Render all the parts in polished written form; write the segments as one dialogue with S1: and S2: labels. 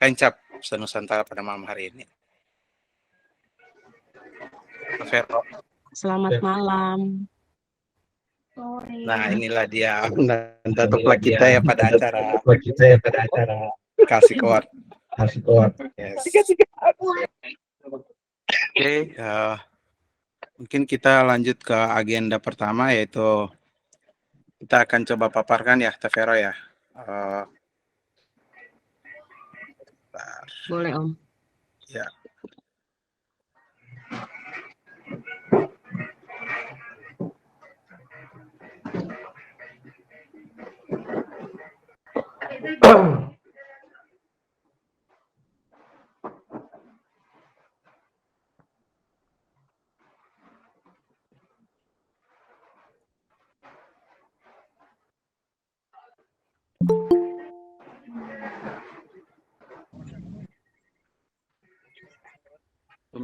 S1: Pencap Senusantara pada malam hari ini. Vero.
S2: Selamat malam.
S1: Nah, inilah dia tetaplah kita ya pada acara Kasih Award. Yes. Oke, mungkin kita lanjut ke agenda pertama, yaitu kita akan coba paparkan ya, Teh Vero ya.
S2: Boleh, Om.
S1: Ya.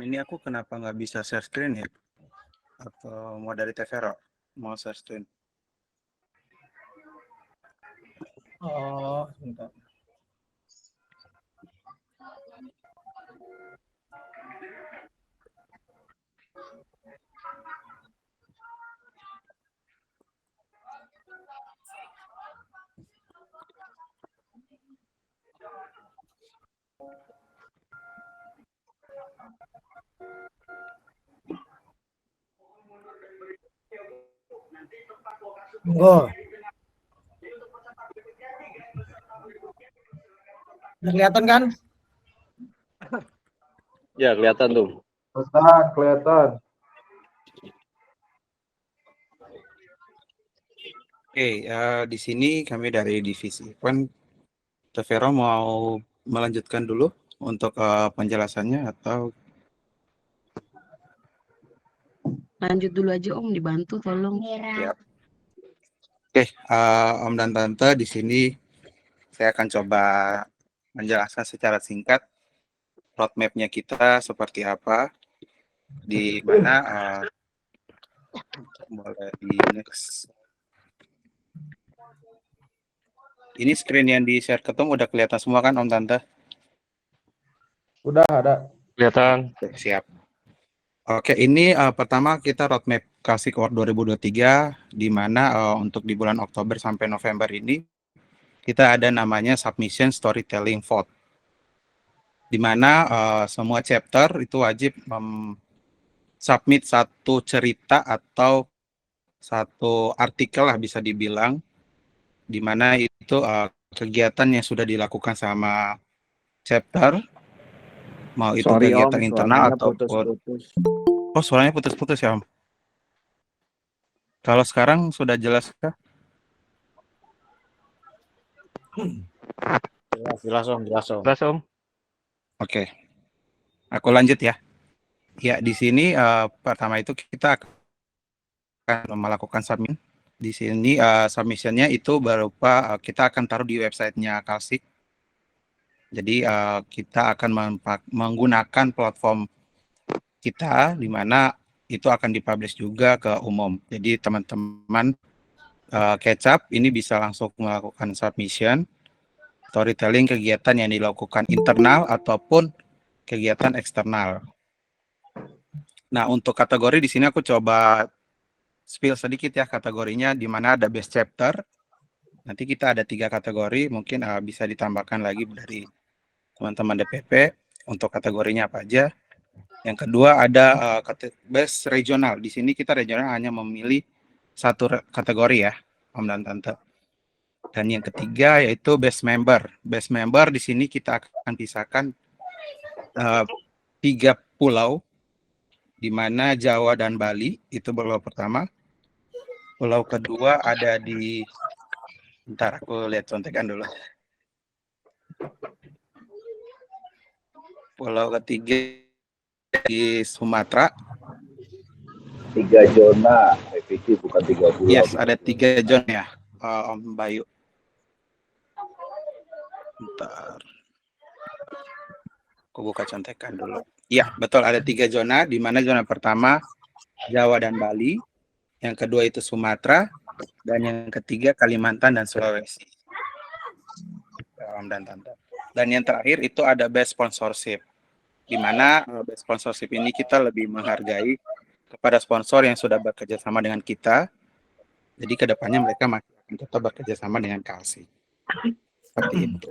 S1: Ini aku kenapa nggak bisa share screen ya? Atau mau dari Teh Vero? Mau share screen?
S3: Oh, sebentar. Oh. Kelihatan kan?
S4: Ya, kelihatan tuh.
S3: Kelihatan.
S1: Oke, di sini kami dari divisi event. Teh Vero mau melanjutkan dulu untuk penjelasannya atau?
S2: Lanjut dulu aja, Om. Dibantu, tolong.
S1: Siap. Oke, Om dan Tante, di sini saya akan coba menjelaskan secara singkat roadmap-nya kita seperti apa, di mana boleh di next. Ini screen yang di-share ketum udah kelihatan semua kan, Om Tante?
S3: Udah ada.
S4: Kelihatan.
S1: Siap. Oke, ini pertama kita roadmap Kasih Award 2023, di mana untuk di bulan Oktober sampai November ini kita ada namanya Submission Storytelling Vote, di mana semua chapter itu wajib submit satu cerita atau satu artikel lah bisa dibilang, di mana itu kegiatan yang sudah dilakukan sama chapter, mau itu
S4: Sorry,
S1: kegiatan
S4: Om,
S1: internal
S4: suaranya
S1: ataupun
S4: putus-putus.
S1: Oh, suaranya putus-putus ya, Om. Kalau sekarang sudah jelas kah?
S4: Jelas, Om. Jelas, Om.
S1: Oke. Aku lanjut ya. Ya, di sini pertama itu kita akan melakukan submission. Di sini submissionnya itu berupa kita akan taruh di websitenya Kalsik. Jadi kita akan menggunakan platform kita, di mana itu akan dipublish juga ke umum. Jadi teman-teman Kecap ini bisa langsung melakukan submission storytelling kegiatan yang dilakukan internal ataupun kegiatan eksternal. Nah, untuk kategori di sini aku coba spill sedikit ya kategorinya, di mana ada best chapter. Nanti kita ada 3 kategori, mungkin bisa ditambahkan lagi dari teman-teman DPP untuk kategorinya apa aja. Yang kedua ada best regional. Di sini kita regional hanya memilih satu kategori ya, Om dan Tante. Dan yang ketiga yaitu best member. Best member di sini kita akan pisahkan 3 pulau, di mana Jawa dan Bali itu pulau pertama. Pulau kedua ada di, bentar aku lihat contekan dulu. Pulau ketiga di Sumatera.
S5: 3 zona, EPC bukan 3 pulau.
S1: Yes, ada 3 zona ya, Om Bayu. Bentar. Aku buka contekan dulu. Ya, betul, ada 3 zona, di mana zona pertama Jawa dan Bali, yang kedua itu Sumatera, dan yang ketiga Kalimantan dan Sulawesi. Om dan Tante. Dan yang terakhir itu ada best sponsorship, di mana best sponsorship ini kita lebih menghargai kepada sponsor yang sudah bekerja sama dengan kita. Jadi kedepannya mereka masih akan tetap bekerja sama dengan Kalsi. Seperti itu.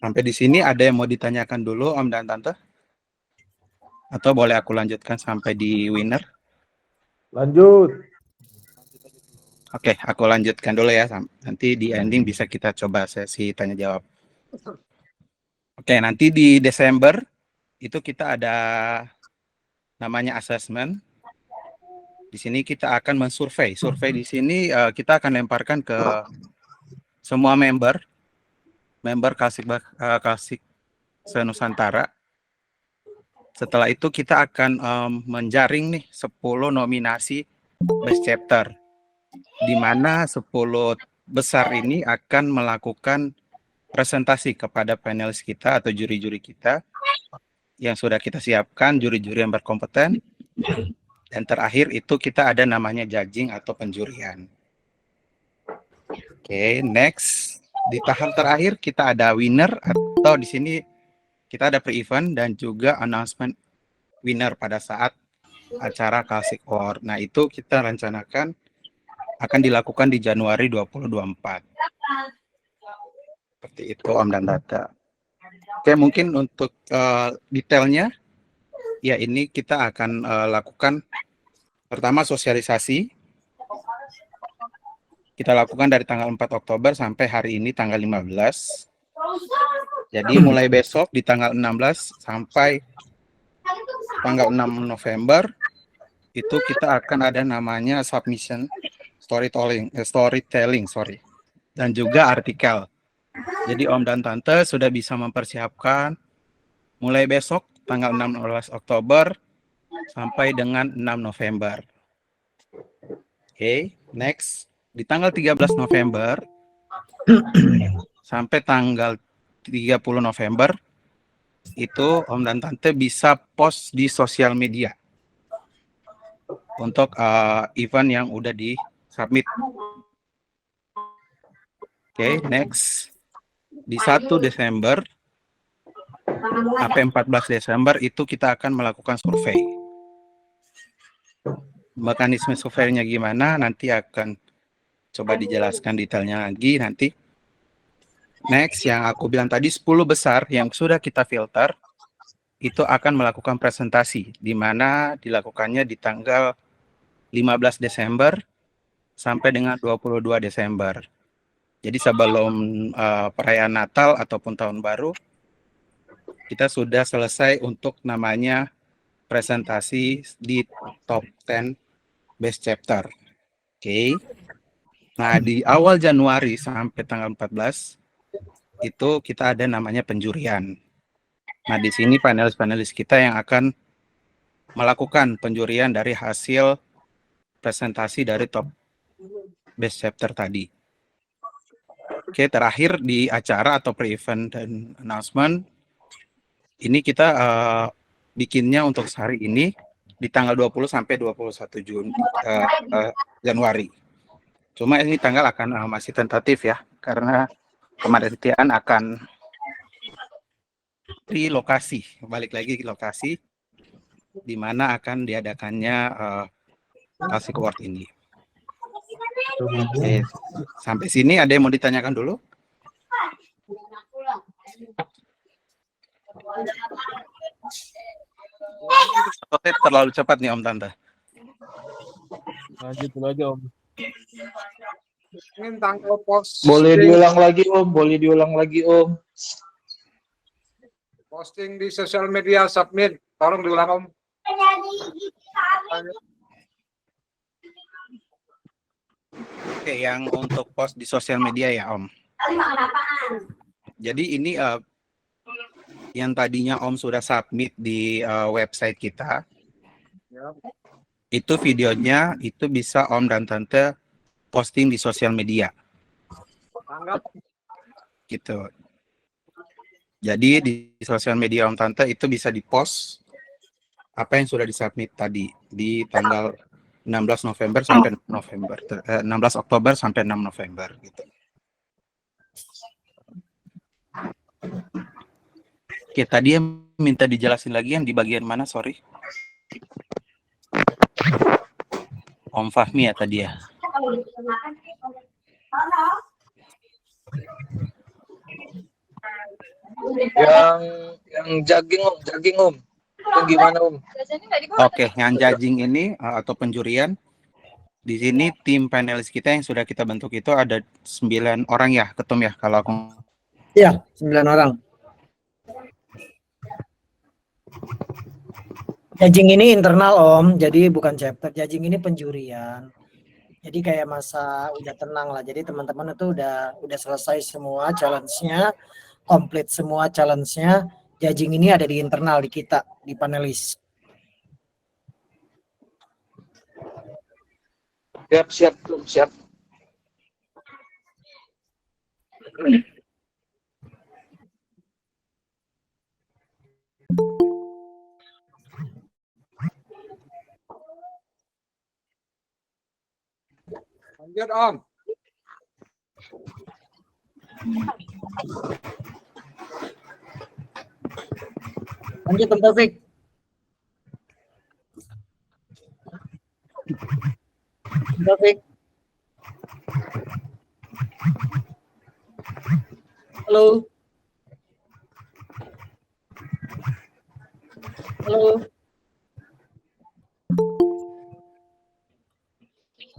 S1: Sampai di sini ada yang mau ditanyakan dulu Om dan Tante? Atau boleh aku lanjutkan sampai di winner?
S3: Lanjut.
S1: Oke, aku lanjutkan dulu ya. Nanti di ending bisa kita coba sesi tanya jawab. Oke, nanti di Desember itu kita ada namanya assessment. Di sini kita akan mensurvei. Survei di sini kita akan lemparkan ke semua member Kalsik se-Nusantara. Setelah itu kita akan menjaring nih 10 nominasi best chapter, di mana 10 besar ini akan melakukan presentasi kepada panelis kita atau juri-juri kita yang sudah kita siapkan, juri-juri yang berkompeten. Dan terakhir itu kita ada namanya judging atau penjurian. Oke, next. Di tahap terakhir kita ada winner, atau di sini kita ada pre-event dan juga announcement winner pada saat acara Kalsik Award. Nah, itu kita rencanakan akan dilakukan di Januari 2024. Seperti itu Om dan Tata. Oke, mungkin untuk detailnya, ya ini kita akan lakukan pertama sosialisasi. Kita lakukan dari tanggal 4 Oktober sampai hari ini tanggal 15. Jadi mulai besok di tanggal 16 sampai tanggal 6 November itu kita akan ada namanya submission storytelling, dan juga artikel. Jadi Om dan Tante sudah bisa mempersiapkan mulai besok tanggal 16 Oktober sampai dengan 6 November. Oke, next. Di tanggal 13 November sampai tanggal 30 November itu Om dan Tante bisa post di sosial media untuk event yang udah di submit. Oke, next. Di 1 Desember sampai 14 Desember itu kita akan melakukan survei. Mekanisme surveinya gimana nanti akan coba dijelaskan detailnya lagi nanti. Next, yang aku bilang tadi 10 besar yang sudah kita filter itu akan melakukan presentasi, di mana dilakukannya di tanggal 15 Desember sampai dengan 22 Desember. Jadi sebelum perayaan Natal ataupun Tahun Baru, kita sudah selesai untuk namanya presentasi di top 10 best chapter. Oke. Nah, di awal Januari sampai tanggal 14 itu kita ada namanya penjurian. Nah, di sini panelis-panelis kita yang akan melakukan penjurian dari hasil presentasi dari top best chapter tadi. Oke, terakhir di acara atau pre-event dan announcement, ini kita bikinnya untuk hari ini di tanggal 20 sampai 21 Januari. Cuma ini tanggal akan masih tentatif ya, karena kepanitiaan akan di lokasi, balik lagi ke lokasi di mana akan diadakannya Kalsik Award ini. Oke, sampai sini ada yang mau ditanyakan dulu? Oke, terlalu cepat nih Om Tante.
S4: Lanjut dulu aja Om.
S6: Ini tanggal posting,
S3: Boleh diulang lagi Om.
S6: posting di sosial media submit. Tolong diulang Om.
S1: Oke, yang untuk post di sosial media ya Om. Jadi ini yang tadinya Om sudah submit di website kita, itu videonya itu bisa Om dan Tante posting di sosial media.
S6: Tanggap.
S1: Gitu. Jadi di sosial media Om Tante itu bisa dipost apa yang sudah disubmit tadi di tanggal 16 November sampai 16 Oktober sampai 6 November gitu. Oke, tadi yang minta dijelasin lagi yang di bagian mana, sorry. Om Fahmi ya tadi ya.
S3: Yang jogging om. Itu gimana om?
S1: Oke, yang judging ini atau penjurian di sini tim panelis kita yang sudah kita bentuk itu ada 9 orang ya, Ketum ya kalau aku.
S7: Iya, 9 orang. Judging ini internal Om, jadi bukan chapter. Judging ini penjurian. Jadi kayak masa udah tenang lah. Jadi teman-teman itu udah selesai semua challenge-nya, komplit semua challenge-nya. Judging ini ada di internal di kita, di panelis.
S3: Siap.
S6: Lanjut Om.
S7: Lanjut Om Taufik. Om Taufik. Halo. Halo.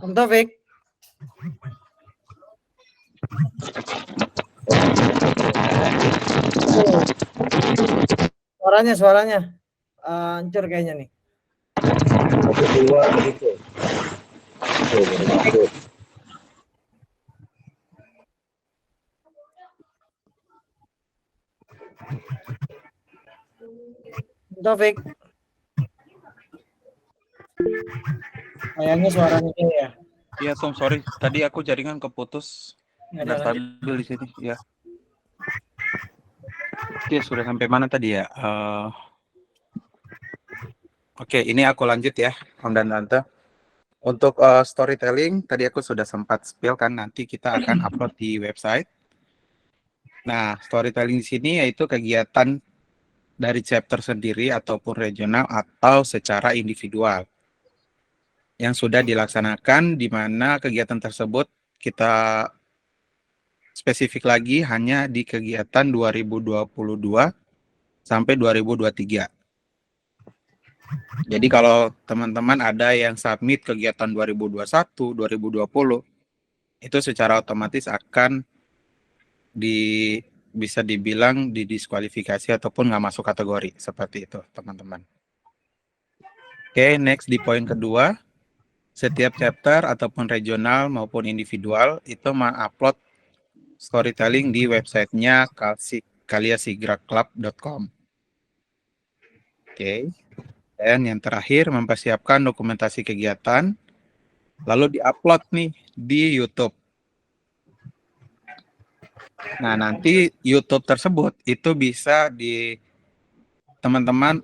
S7: Om Taufik. Suaranya hancur kayaknya nih.
S5: Tapi keluar begitu. Tuh, baru masuk.
S7: Om Taufik. Kayaknya suaranya ini ya.
S1: Iya Tom, sorry. Tadi aku jaringan keputus. Nggak stabil di sini. Ya. Oke, sudah sampai mana tadi ya? Oke, ini aku lanjut ya, Om dan Tante. Untuk storytelling, tadi aku sudah sempat spill kan, nanti kita akan upload di website. Nah, storytelling di sini yaitu kegiatan dari chapter sendiri ataupun regional atau secara individual yang sudah dilaksanakan, di mana kegiatan tersebut kita spesifik lagi hanya di kegiatan 2022 sampai 2023. Jadi kalau teman-teman ada yang submit kegiatan 2021, 2020, itu secara otomatis akan bisa dibilang didiskualifikasi ataupun nggak masuk kategori, seperti itu teman-teman. Oke, next di poin kedua. Setiap chapter ataupun regional maupun individual itu mengupload storytelling di websitenya kaliasigrakclub.com. Oke. Dan yang terakhir mempersiapkan dokumentasi kegiatan lalu diupload nih di YouTube. Nah, nanti YouTube tersebut itu bisa teman-teman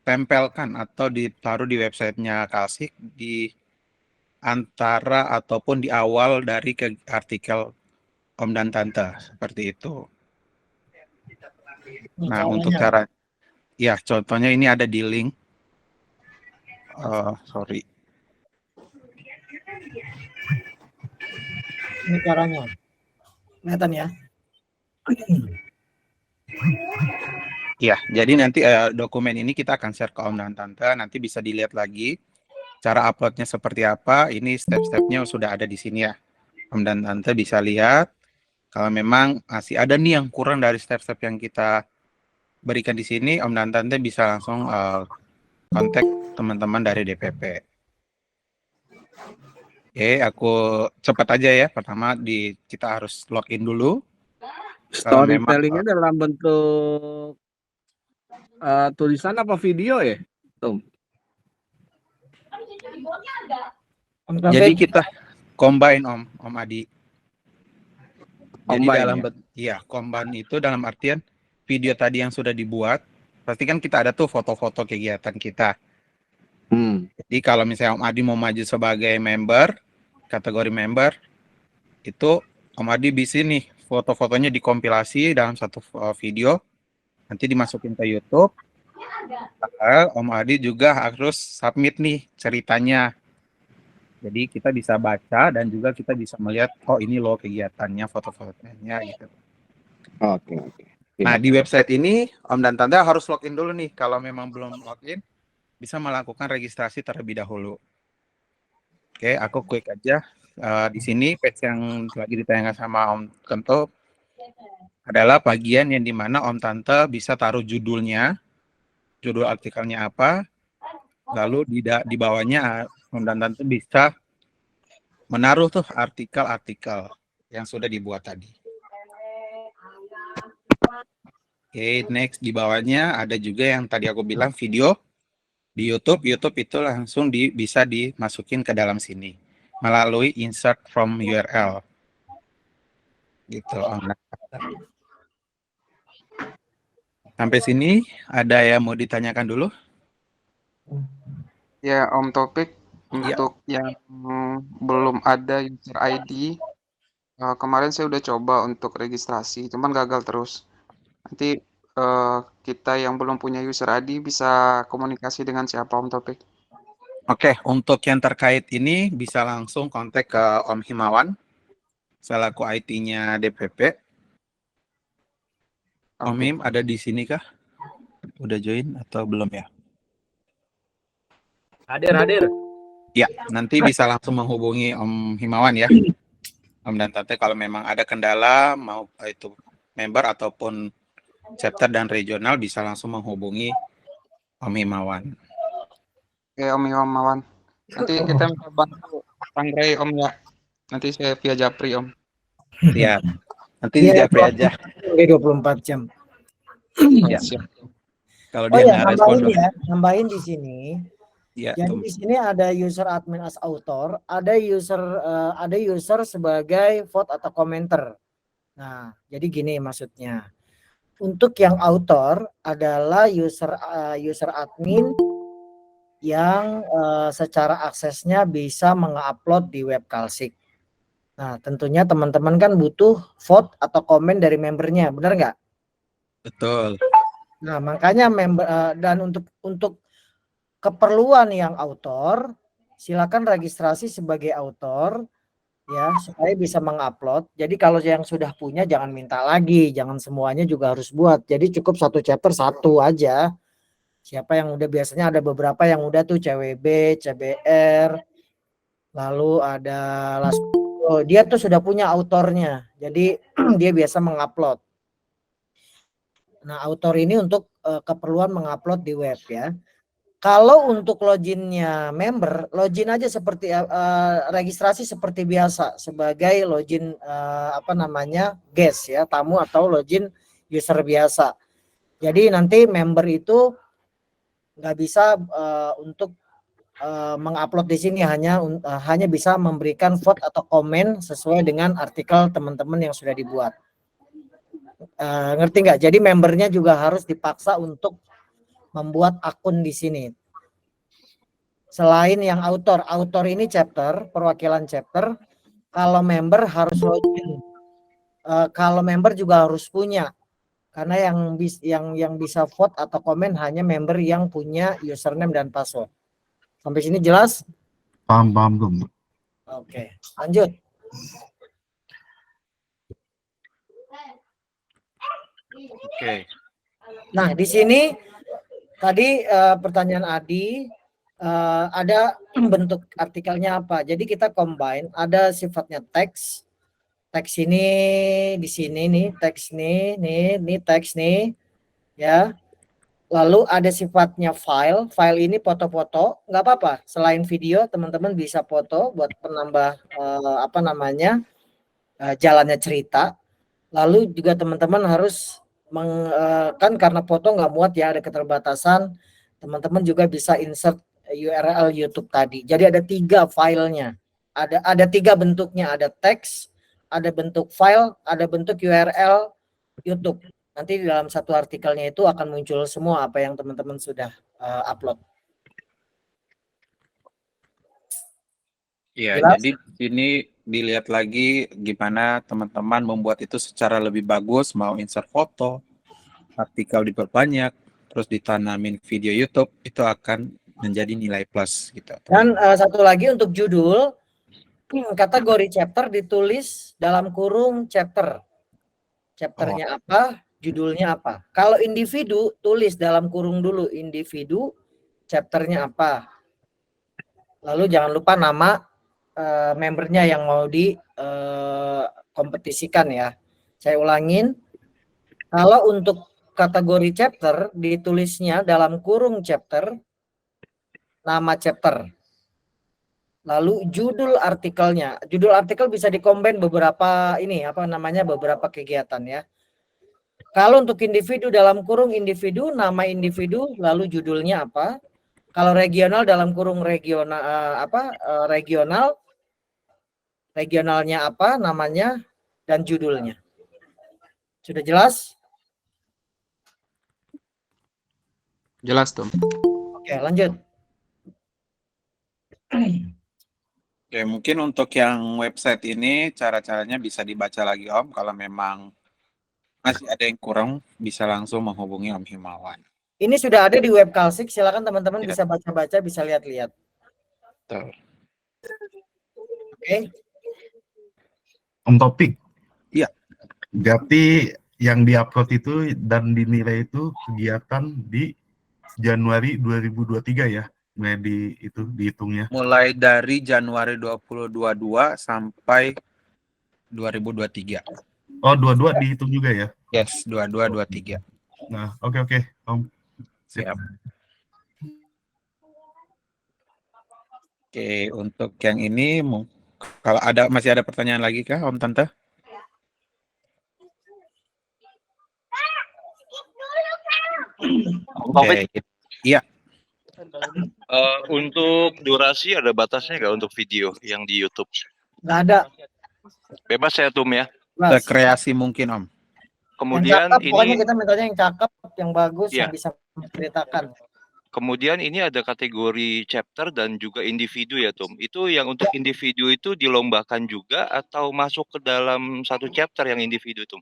S1: tempelkan atau ditaruh di websitenya Kalsik di antara ataupun di awal dari artikel Om dan Tante, seperti itu. Nah, untuk cara, ya contohnya ini ada di link. Sorry.
S7: Ini caranya. Kelihatan ya?
S1: Ya, jadi nanti dokumen ini kita akan share ke Om dan Tante, nanti bisa dilihat lagi cara uploadnya seperti apa. Ini step-stepnya sudah ada di sini ya. Om dan Tante bisa lihat. Kalau memang masih ada nih yang kurang dari step-step yang kita berikan di sini, Om dan Tante bisa langsung kontak teman-teman dari DPP. Oke, aku cepat aja ya. Pertama kita harus login dulu.
S8: Storytellingnya dalam bentuk tulisan apa video ya, Tom?
S1: Jadi kita combine Om Adi. Jadi combine itu dalam artian video tadi yang sudah dibuat, pasti kan kita ada tuh foto-foto kegiatan kita. Jadi kalau misalnya Om Adi mau maju sebagai member, kategori member, itu Om Adi bisa nih foto-fotonya dikompilasi dalam satu video, Nanti dimasukin ke YouTube. Om Adi juga harus submit nih ceritanya. Jadi kita bisa baca dan juga kita bisa melihat, oh ini loh kegiatannya, foto-fotonya gitu.
S8: Oke.
S1: Nah, di website ini Om dan Tante harus login dulu nih. Kalau memang belum login, bisa melakukan registrasi terlebih dahulu. Oke, aku klik aja. Di sini page yang lagi ditayangkan sama Om Kento adalah bagian yang dimana Om Tante bisa taruh judulnya, judul artikelnya apa, lalu di bawahnya Om dan Tante bisa menaruh tuh artikel-artikel yang sudah dibuat tadi. Oke, next di bawahnya ada juga yang tadi aku bilang video di YouTube. YouTube itu langsung bisa dimasukin ke dalam sini melalui insert from URL. Gitu. Sampai sini ada yang mau ditanyakan dulu?
S9: Ya, Om Topik, untuk yang belum ada user ID, kemarin saya udah coba untuk registrasi, cuman gagal terus. Nanti kita yang belum punya user ID bisa komunikasi dengan siapa, Om Topik?
S1: Oke, untuk yang terkait ini bisa langsung kontak ke Om Himawan selaku IT-nya DPP. Om Him ada di sini kah? Udah join atau belum ya?
S4: Hadir.
S1: Ya, nanti bisa langsung menghubungi Om Himawan ya. Om dan Tante kalau memang ada kendala, mau itu member ataupun chapter dan regional bisa langsung menghubungi Om Himawan.
S9: Oke, Om Himawan. Nanti kita minta bantu Kang Ray, Om ya. Nanti saya via Japri, Om.
S1: Iya. Nanti di Japri aja.
S7: 24 jam.
S1: Ya.
S9: Siap.
S1: Kalau
S7: Oh
S1: dia
S7: ya,
S1: nggak respon,
S7: nambahin di sini.
S1: ya,
S7: Jadi di sini ada user admin as author, ada user sebagai vote atau komentar. Nah, jadi gini maksudnya. Untuk yang author adalah user admin yang secara aksesnya bisa mengupload di web Kalsik. Nah, tentunya teman-teman kan butuh vote atau komen dari membernya, benar nggak?
S1: betul.
S7: Nah, makanya member dan untuk keperluan yang author, silakan registrasi sebagai author ya supaya bisa mengupload. Jadi kalau yang sudah punya jangan minta lagi, jangan semuanya juga harus buat. Jadi cukup satu chapter satu aja. Siapa yang udah, biasanya ada beberapa yang udah tuh CWB, CBR, lalu ada dia tuh sudah punya autornya. Jadi dia biasa mengupload. Nah, author ini untuk keperluan mengupload di web ya. Kalau untuk loginnya member, login aja seperti registrasi seperti biasa sebagai login guest ya, tamu atau login user biasa. Jadi nanti member itu nggak bisa untuk mengupload di sini, hanya bisa memberikan vote atau komen sesuai dengan artikel teman-teman yang sudah dibuat. Ngerti nggak? Jadi membernya juga harus dipaksa untuk membuat akun di sini. Selain yang author ini chapter, perwakilan chapter, kalau member harus login. Kalau member juga harus punya. Karena yang bisa vote atau komen hanya member yang punya username dan password. Sampai sini jelas?
S10: Paham.
S7: Oke, lanjut.
S1: Oke.
S7: Nah, di sini tadi pertanyaan Adi, ada bentuk artikelnya apa? Jadi kita combine, ada sifatnya teks. Teks ini di sini nih, teks nih teks nih, ya. Lalu ada sifatnya file. File ini foto-foto, nggak apa-apa. Selain video, teman-teman bisa foto buat penambah jalannya cerita. Lalu juga teman-teman harus kan karena foto nggak muat ya, ada keterbatasan. Teman-teman juga bisa insert URL YouTube tadi. Jadi ada 3 filenya. Ada 3 bentuknya, ada teks, ada bentuk file, ada bentuk URL YouTube. Nanti di dalam satu artikelnya itu akan muncul semua apa yang teman-teman sudah upload.
S1: Iya,
S7: Jelas?
S1: jadi ini dilihat lagi gimana teman-teman membuat itu secara lebih bagus, mau insert foto, artikel diperbanyak, terus ditanamin video YouTube, itu akan menjadi nilai plus gitu.
S7: Dan satu lagi untuk judul, kategori chapter ditulis dalam kurung chapter. Chapternya apa, judulnya apa. Kalau individu, tulis dalam kurung dulu individu, chapternya apa. Lalu jangan lupa nama membernya yang mau di kompetisikan ya. Saya ulangin, kalau untuk kategori chapter ditulisnya dalam kurung chapter, nama chapter. Lalu judul artikelnya. Judul artikel bisa dikombin beberapa beberapa kegiatan ya. Kalau untuk individu dalam kurung individu, nama individu, lalu judulnya apa. Kalau regional dalam kurung regional regionalnya apa, namanya dan judulnya. Sudah jelas?
S9: Jelas, Tom.
S7: Oke, lanjut.
S1: Oke, mungkin untuk yang website ini cara-caranya bisa dibaca lagi Om. Kalau memang masih ada yang kurang, bisa langsung menghubungi Om Himawan.
S7: Ini sudah ada di web Kalsik, silakan teman-teman bisa baca-baca, bisa lihat-lihat. Oke.
S10: Om Topik.
S1: Iya.
S10: Berarti yang diupload itu dan dinilai itu kegiatan di Januari 2023 ya? Mulai dihitungnya.
S1: Mulai dari Januari 2022 sampai 2023.
S10: Oh, 22 dihitung juga ya?
S1: Yes, 22, 23.
S10: Nah, oke, Om.
S1: Siap. Oke, untuk yang ini kalau masih ada pertanyaan lagi kah Om Tante?
S4: Oke.
S1: Iya.
S4: Untuk durasi ada batasnya nggak untuk video yang di YouTube?
S7: Nggak ada.
S4: Bebas ya, Tum ya?
S1: Rekreasi mungkin Om.
S4: Kemudian
S7: yang cakep, pokoknya
S4: ini
S7: kita mintanya yang cakep, yang bagus,
S4: Iya.
S7: yang bisa menceritakan.
S4: Kemudian ini ada kategori chapter dan juga individu ya, Tum. Itu yang untuk individu itu dilombakan juga atau masuk ke dalam satu chapter yang individu, Tum?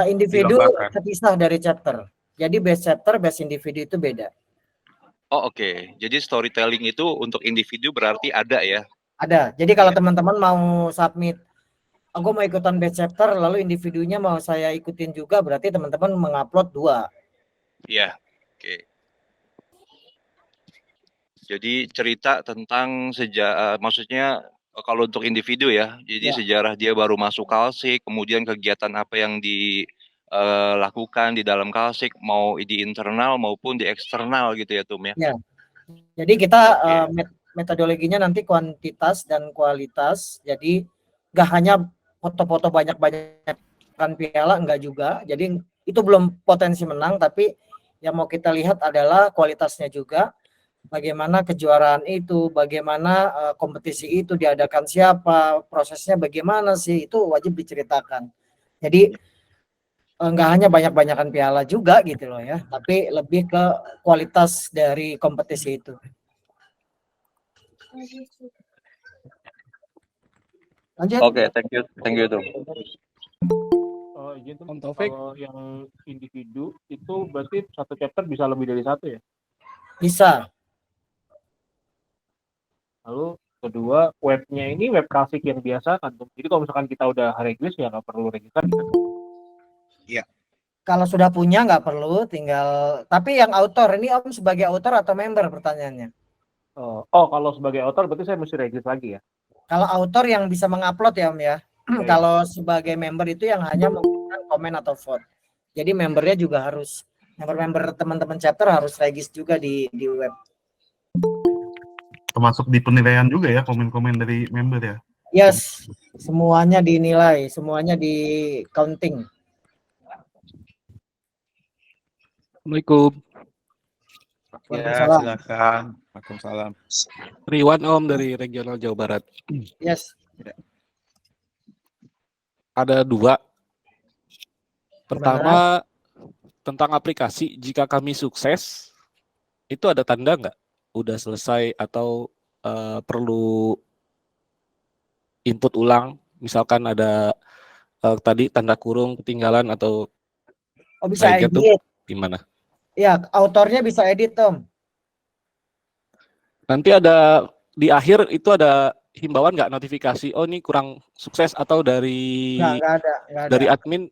S7: Individu
S1: Dilombakan.
S7: terpisah dari chapter. Jadi base chapter, base individu itu beda.
S4: Oh, oke. Jadi storytelling itu untuk individu berarti ada ya?
S7: Ada. Jadi kalau teman-teman mau submit, aku mau ikutan base chapter, lalu individunya mau saya ikutin juga, berarti teman-teman mengupload 2.
S4: Iya. Oke. Jadi cerita tentang maksudnya kalau untuk individu ya, jadi sejarah dia baru masuk Kalsik, kemudian kegiatan apa yang dilakukan di dalam Kalsik, mau di internal maupun di eksternal gitu ya, Tum ya?
S7: Ya. Jadi kita metodologinya nanti kuantitas dan kualitas. Jadi nggak hanya foto-foto banyak-banyakan piala, enggak juga. Jadi itu belum potensi menang, tapi yang mau kita lihat adalah kualitasnya juga. Bagaimana kejuaraan itu, bagaimana kompetisi itu diadakan siapa, prosesnya bagaimana sih, itu wajib diceritakan. Jadi nggak hanya banyak-banyakan piala juga gitu loh ya, tapi lebih ke kualitas dari kompetisi itu. Lanjut.
S4: Oke, thank you Tum.
S11: Izin Om Taufik, kalau yang individu itu berarti satu chapter bisa lebih dari satu ya?
S7: Bisa.
S11: Lalu kedua, webnya ini web Kalsik yang biasa kan? Jadi kalau misalkan kita udah regis ya nggak perlu register gitu.
S1: Iya.
S7: Kalau sudah punya nggak perlu, tinggal. Tapi yang author ini Om sebagai author atau member pertanyaannya?
S11: Oh, kalau sebagai author berarti saya mesti regis lagi ya?
S7: Kalau author yang bisa mengupload ya Om ya. Kalau sebagai member itu yang hanya memberikan komen atau vote. Jadi membernya juga harus, member teman-teman chapter harus regis juga di web.
S10: Termasuk di penilaian juga ya, komen-komen dari member ya?
S7: Yes, semuanya dinilai, semuanya di counting.
S12: Assalamualaikum.
S1: Ya, silakan. Waalaikumsalam.
S12: Riwan Om dari Regional Jawa Barat.
S7: Yes.
S12: Ada 2. Pertama, tentang aplikasi, jika kami sukses, itu ada tanda nggak? Udah selesai atau perlu input ulang? Misalkan ada tadi tanda kurung ketinggalan atau
S7: bisa edit.
S12: Gimana?
S7: Ya, autornya bisa edit, Tom.
S12: Nanti ada di akhir itu ada himbauan nggak, notifikasi, oh ini kurang sukses atau dari
S7: Nggak ada, nggak ada.
S12: admin?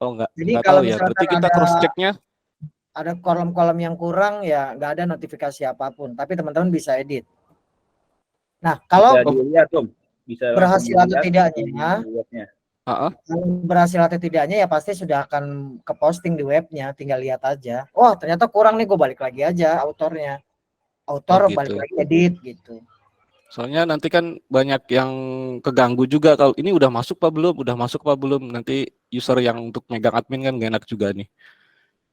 S12: Oh
S7: Jadi
S12: nggak
S7: kalau
S12: tahu ya.
S7: misalkan
S12: Berarti kita cross checknya.
S7: ada kolom-kolom yang kurang, ya nggak ada notifikasi apapun. Tapi teman-teman bisa edit. Nah, kalau
S5: Bisa dilihat, Om. Bisa
S7: berhasil
S5: langsung
S7: atau
S5: dilihat
S7: tidaknya,
S5: di webnya.
S7: kalau berhasil atau tidaknya ya pasti sudah akan ke posting di webnya. Tinggal lihat aja. Wah, ternyata kurang nih, gue balik lagi aja autornya. Autor
S12: Oh,
S7: balik
S12: gitu.
S7: lagi edit gitu.
S12: Soalnya nanti kan banyak yang keganggu juga kalau ini udah masuk apa belum, nanti user yang untuk megang admin kan gak enak juga nih.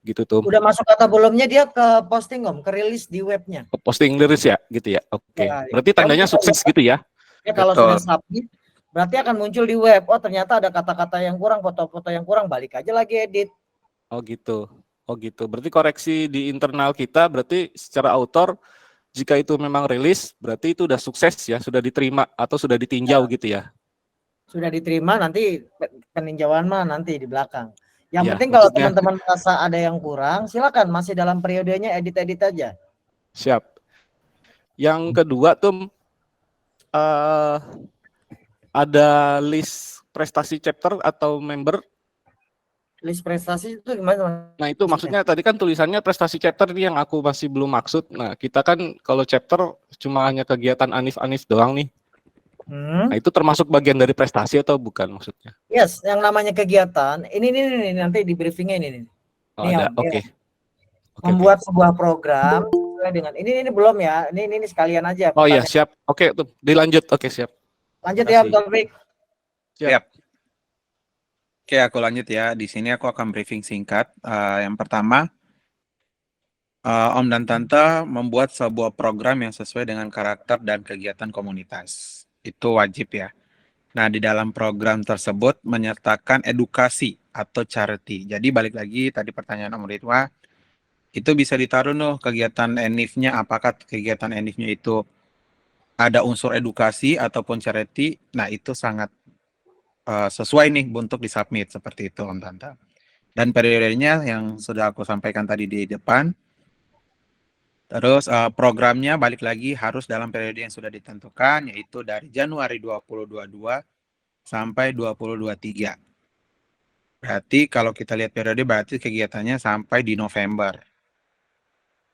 S12: Gitu tuh.
S7: Udah masuk atau belumnya dia ke posting, Om, ke rilis di webnya.
S12: Posting liris ya gitu ya. Oke.
S7: Ya,
S12: Berarti tandanya
S7: kita
S12: sukses
S7: lihat.
S12: gitu ya.
S7: Ya, kalau
S12: Betul.
S7: sudah submit berarti akan muncul di web. Oh, ternyata ada kata-kata yang kurang, foto-foto yang kurang, balik aja lagi edit.
S12: Oh gitu. Oh gitu. Berarti koreksi di internal kita berarti secara autor jika itu memang rilis berarti itu udah sukses ya, sudah diterima atau sudah ditinjau gitu ya.
S7: Sudah diterima, nanti peninjauan mah nanti di belakang. Yang
S12: Ya,
S7: penting kalau
S12: maksudnya
S7: teman-teman merasa ada yang kurang, silakan masih dalam periodenya edit-edit aja.
S12: siap. Yang kedua tuh ada list prestasi chapter atau member.
S7: List prestasi itu gimana?
S12: Nah itu maksudnya tadi kan tulisannya prestasi chapter ini yang aku masih belum maksud. Nah kita kan kalau chapter cuma hanya kegiatan anif-anif doang nih. Nah itu termasuk bagian dari prestasi atau bukan maksudnya?
S7: Yes, yang namanya kegiatan ini nanti di briefingnya ini.
S12: Oh,
S7: Nih,
S12: ada,
S7: Om,
S12: oke.
S7: membuat sebuah program sesuai dengan ini belum ya. Ini sekalian aja.
S12: Oh iya siap. Oke tuh dilanjut. Oke siap.
S7: Lanjut ya, Taufik.
S12: Siap.
S1: Oke, aku lanjut ya. Di sini aku akan briefing singkat. Yang pertama, Om dan Tante membuat sebuah program yang sesuai dengan karakter dan kegiatan komunitas. Itu wajib ya. Nah, di dalam program tersebut menyertakan edukasi atau charity. Jadi balik lagi tadi pertanyaan Om Ridwa, itu bisa ditaruh kegiatan ENIF-nya, apakah kegiatan ENIF-nya itu ada unsur edukasi ataupun charity. Nah, itu sangat sesuai nih untuk disubmit seperti itu Om Tante. Dan periodenya yang sudah aku sampaikan tadi di depan. Terus programnya balik lagi harus dalam periode yang sudah ditentukan, yaitu dari Januari 2022 sampai 2023. Berarti kalau kita lihat periode berarti kegiatannya sampai di November.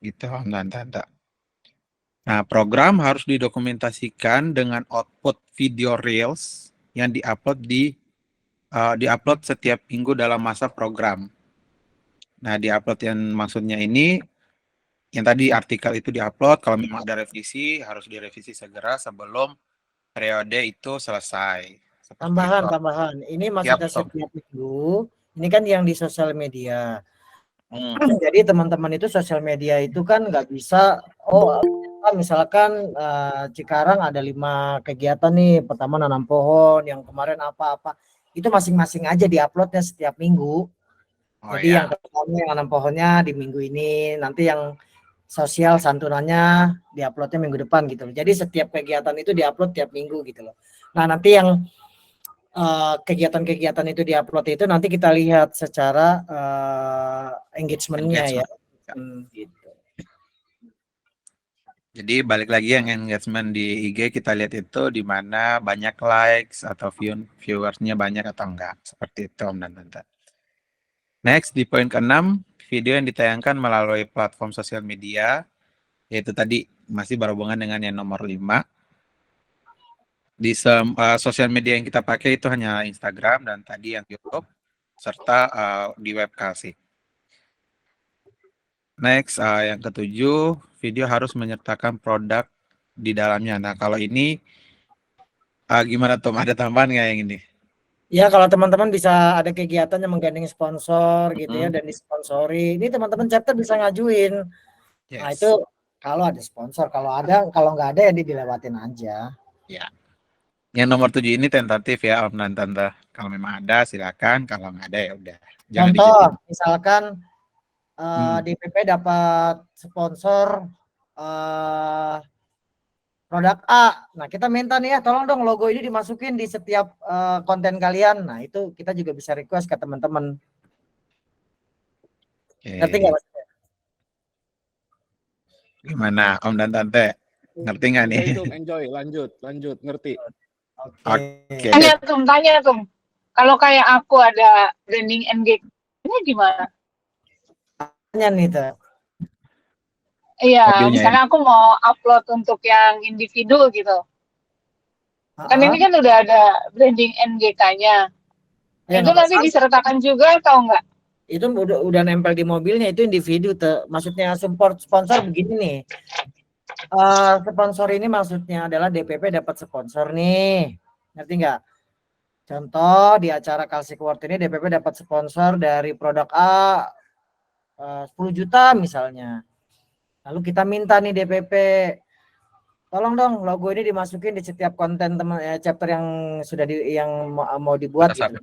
S1: Gitu Om dan Tante. Nah, program harus didokumentasikan dengan output video reels yang diupload setiap minggu dalam masa program. Nah, diupload yang maksudnya ini, yang tadi artikel itu diupload, kalau memang ada revisi, harus direvisi segera sebelum periode itu selesai.
S7: Tambahan. Ini maksudnya setiap minggu. Ini kan yang di sosial media. Jadi teman-teman itu sosial media itu kan nggak bisa, misalkan Cikarang ada 5 kegiatan nih, pertama nanam pohon, yang kemarin apa-apa, itu masing-masing aja diuploadnya setiap minggu. Jadi yang pertama yang nanam pohonnya di minggu ini, nanti yang sosial santunannya diuploadnya minggu depan gitu loh. Jadi setiap kegiatan itu diupload tiap minggu gitu loh. Nah nanti yang kegiatan-kegiatan itu diupload itu nanti kita lihat secara engagement-nya ya. Gitu.
S1: Jadi balik lagi yang engagement di IG kita lihat itu di mana banyak likes atau viewersnya banyak atau enggak. Seperti itu Om dan Tante. Next di poin ke-6, video yang ditayangkan melalui platform sosial media, yaitu tadi masih berhubungan dengan yang nomor 5. Di sosial media yang kita pakai itu hanya Instagram dan tadi yang YouTube, serta di web Kalsik. Next, yang ke-7, video harus menyertakan produk di dalamnya. Nah, kalau ini gimana Tom? Ada tambahan nggak yang ini?
S7: Ya, kalau teman-teman bisa ada kegiatan yang menggandeng sponsor gitu ya, dan disponsori. Ini teman-teman chapter bisa ngajuin.
S1: Yes.
S7: Nah, itu kalau ada sponsor, kalau nggak ada ya dilewatin aja.
S1: Ya. Yang nomor 7 ini tentatif ya Om dan Tante. Kalau memang ada silakan, kalau nggak ada ya udah.
S7: Contoh, misalkan DPP dapat sponsor produk A. Nah, kita minta nih ya, tolong dong logo ini dimasukin di setiap konten kalian. Nah, itu kita juga bisa request ke teman-teman. Ngerti nggak maksudnya?
S1: Gimana Om dan Tante? Ngerti nggak nih?
S12: Enjoy, Tum, enjoy. Lanjut, ngerti.
S1: Oke.
S13: Tanya Tum. Kalau kayak aku ada branding NG-nya gimana?
S7: Tanya nih tuh.
S13: Iya,
S1: Mobilnya
S13: misalnya aku mau upload untuk yang individu gitu. Kan ini kan udah ada branding NGK-nya.
S7: Ya,
S13: Itu
S7: nggak
S13: nanti
S7: masalah.
S13: disertakan juga atau enggak?
S7: Itu udah nempel di mobilnya, itu individu tuh. Maksudnya support sponsor begini nih. Sponsor ini maksudnya adalah DPP dapat sponsor nih. Ngerti nggak? Contoh di acara Kalsik Award ini DPP dapat sponsor dari produk A 10 juta misalnya. Lalu kita minta nih DPP, tolong dong logo ini dimasukin di setiap konten chapter yang sudah yang mau dibuat gitu.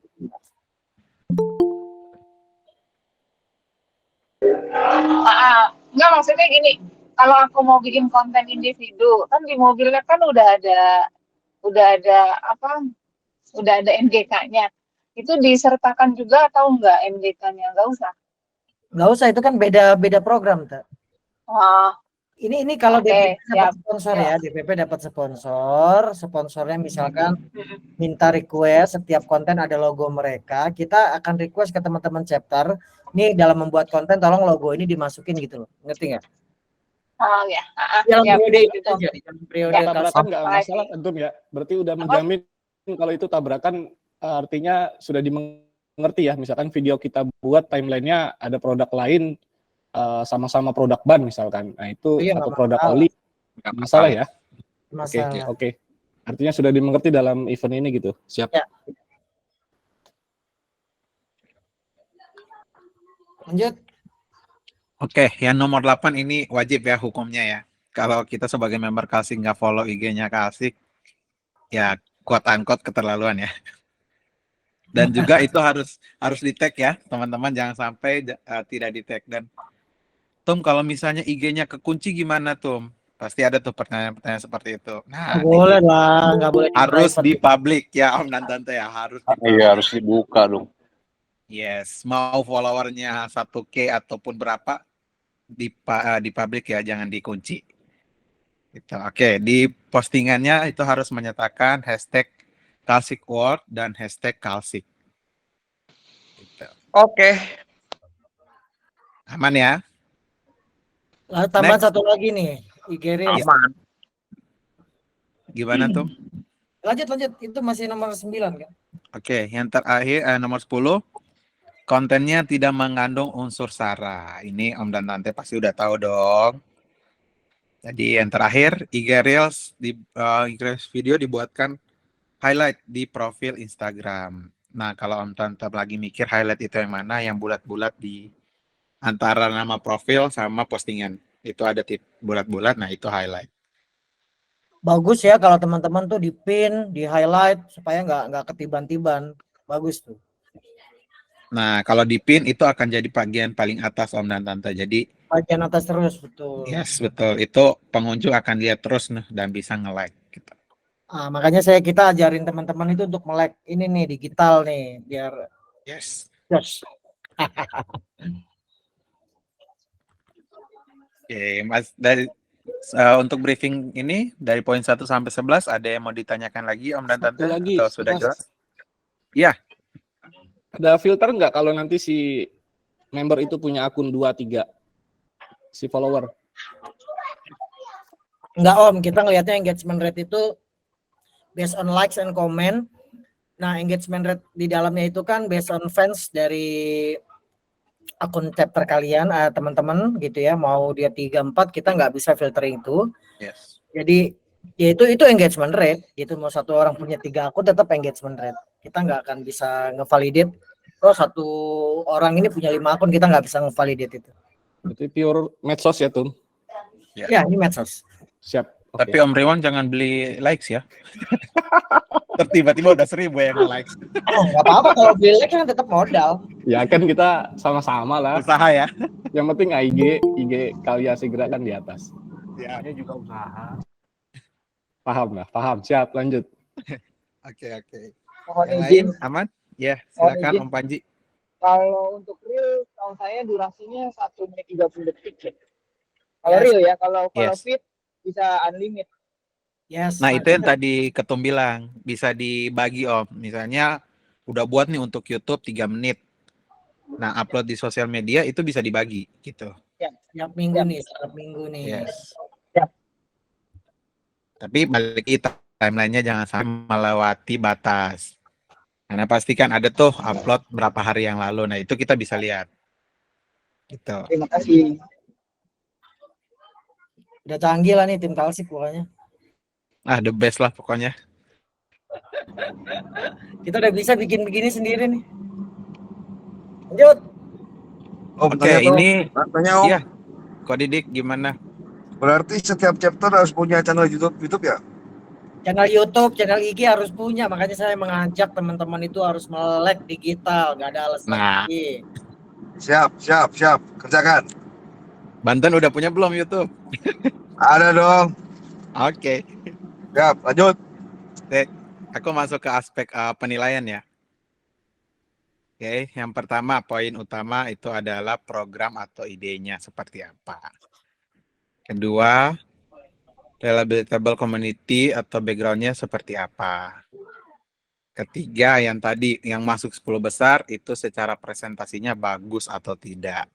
S13: Enggak, maksudnya gini, kalau aku mau bikin konten individu, kan di mobilnya kan udah ada NGK-nya. Itu disertakan juga atau enggak NGK-nya? Enggak usah.
S7: Enggak usah, itu kan beda program, Teh.
S13: Oh.
S7: Ini kalau DPP dapat sponsor ya, DPP dapat sponsornya misalkan minta request setiap konten ada logo mereka, kita akan request ke teman-teman chapter, nih dalam membuat konten tolong logo ini dimasukin gitu loh, ngerti nggak?
S13: Oh ya.
S7: Dalam periode itu aja, dalam periode
S12: tabrakan nggak masalah, Antum ya. Berarti udah menjamin kalau itu tabrakan artinya sudah dimengerti ya. Misalkan video kita buat timelinenya ada produk lain. Sama-sama produk ban misalkan, nah itu
S7: iya,
S12: satu produk oli, nggak masalah ya. Oke. Artinya sudah dimengerti dalam event ini gitu. Siap.
S7: Ya. Lanjut.
S1: Oke, yang nomor 8 ini wajib ya hukumnya ya. Kalau kita sebagai member Kalsik nggak follow IG-nya Kalsik, ya quote-unquote keterlaluan ya. Dan juga itu harus di-tag ya, teman-teman, jangan sampai tidak di-tag. Dan Tum, kalau misalnya IG-nya kekunci gimana, Tum? Pasti ada tuh pertanyaan-pertanyaan seperti itu. Nah,
S7: boleh lah, nggak boleh
S1: harus di public ya, Om dan Tante ya, harus.
S3: Iya, harus dibuka dong.
S1: Yes, mau followernya 1K ataupun berapa di public ya, jangan dikunci. Gitu. Oke, di postingannya itu harus menyatakan hashtag Kalsik Award dan hashtag Kalsik. Gitu.
S3: Oke.
S1: Aman ya?
S7: Lalu tambah satu lagi nih, IG Reels.
S3: Aman.
S1: Gimana tuh?
S7: Lanjut, itu masih nomor 9 kan?
S1: Oke, yang terakhir nomor 10, kontennya tidak mengandung unsur sara. Ini Om dan Tante pasti udah tahu dong. Jadi yang terakhir, IG Reels video dibuatkan highlight di profil Instagram. Nah, kalau Om Tante lagi mikir highlight itu yang mana, yang bulat-bulat di antara nama profil sama postingan. Itu ada tip bulat-bulat, nah itu highlight.
S7: Bagus ya kalau teman-teman tuh di pin, di highlight supaya nggak ketiban-tiban. Bagus tuh.
S1: Nah, kalau di pin itu akan jadi bagian paling atas Om dan Tante. Jadi
S7: bagian atas terus, betul.
S1: Yes, betul. Itu pengunjung akan lihat terus nih dan bisa nge-like gitu.
S7: Makanya kita ajarin teman-teman itu untuk melek ini nih digital nih biar
S1: yes. Oke, Mas, dari untuk briefing ini dari poin 1 sampai 11 ada yang mau ditanyakan lagi Om dan Tante
S12: lagi,
S1: atau sudah jelas? Iya.
S12: Ada filter nggak kalau nanti si member itu punya akun 2-3 si follower?
S7: Enggak Om, kita ngelihatnya engagement rate itu based on likes and comment. Nah, engagement rate di dalamnya itu kan based on fans dari akun chapter kalian, teman-teman gitu ya, mau dia 3-4 kita nggak bisa filtering itu.
S1: Yes.
S7: Jadi ya itu engagement rate, itu mau satu orang punya 3 akun tetap engagement rate. Kita nggak akan bisa ngevalidate, satu orang ini punya 5 akun, kita nggak bisa ngevalidate itu.
S12: Berarti pure medsos ya, Tum?
S7: Ya, ini medsos.
S12: Siap.
S1: Tapi Om Riwan jangan beli likes ya. Tiba-tiba udah 1000 yang likes.
S7: Nggak apa-apa, kalau beli like kan tetap modal.
S12: Ya kan kita sama-sama lah.
S1: Usaha ya.
S12: Yang penting IG Kalya Sigra kan di atas.
S1: Ya,
S11: ini juga usaha.
S12: Paham lah, paham. Siap, lanjut.
S3: Mohon
S1: Yang
S3: izin.
S1: lain aman? Ya, silakan Om Panji.
S3: Kalau untuk real
S14: setahu saya durasinya 1 menit 30 detik ya. Kalau real ya, kalau
S1: Yes.
S14: feed bisa unlimited.
S7: Yes.
S1: Nah, itu yang tadi Ketum bilang, bisa dibagi Om. Misalnya udah buat nih untuk YouTube 3 menit. Nah, upload di sosial media itu bisa dibagi gitu.
S7: Setiap minggu nih, setiap minggu nih.
S1: Yes. Tapi balik itu timelinenya jangan sampai melewati batas. Karena pastikan ada tuh upload berapa hari yang lalu. Nah, itu kita bisa lihat. Gitu.
S14: Terima kasih.
S7: Udah canggih lah nih tim Talsik pokoknya.
S1: Ah, the best lah pokoknya.
S7: Kita udah bisa bikin begini sendiri nih. Lanjut.
S1: Oke, ini iya. Kok Didik gimana?
S15: Berarti setiap chapter harus punya channel YouTube ya?
S7: Channel YouTube, channel IG harus punya. Makanya saya mengajak teman-teman itu harus melek digital. Gak ada alasan lagi.
S15: Siap. Kerjakan.
S1: Banten udah punya belum YouTube?
S15: Ada dong.
S1: Oke.
S15: Siap, lanjut.
S1: Aku masuk ke aspek penilaian ya. Oke, yang pertama poin utama itu adalah program atau idenya seperti apa. Kedua, relatable community atau backgroundnya seperti apa. Ketiga, yang tadi yang masuk 10 besar itu secara presentasinya bagus atau tidak.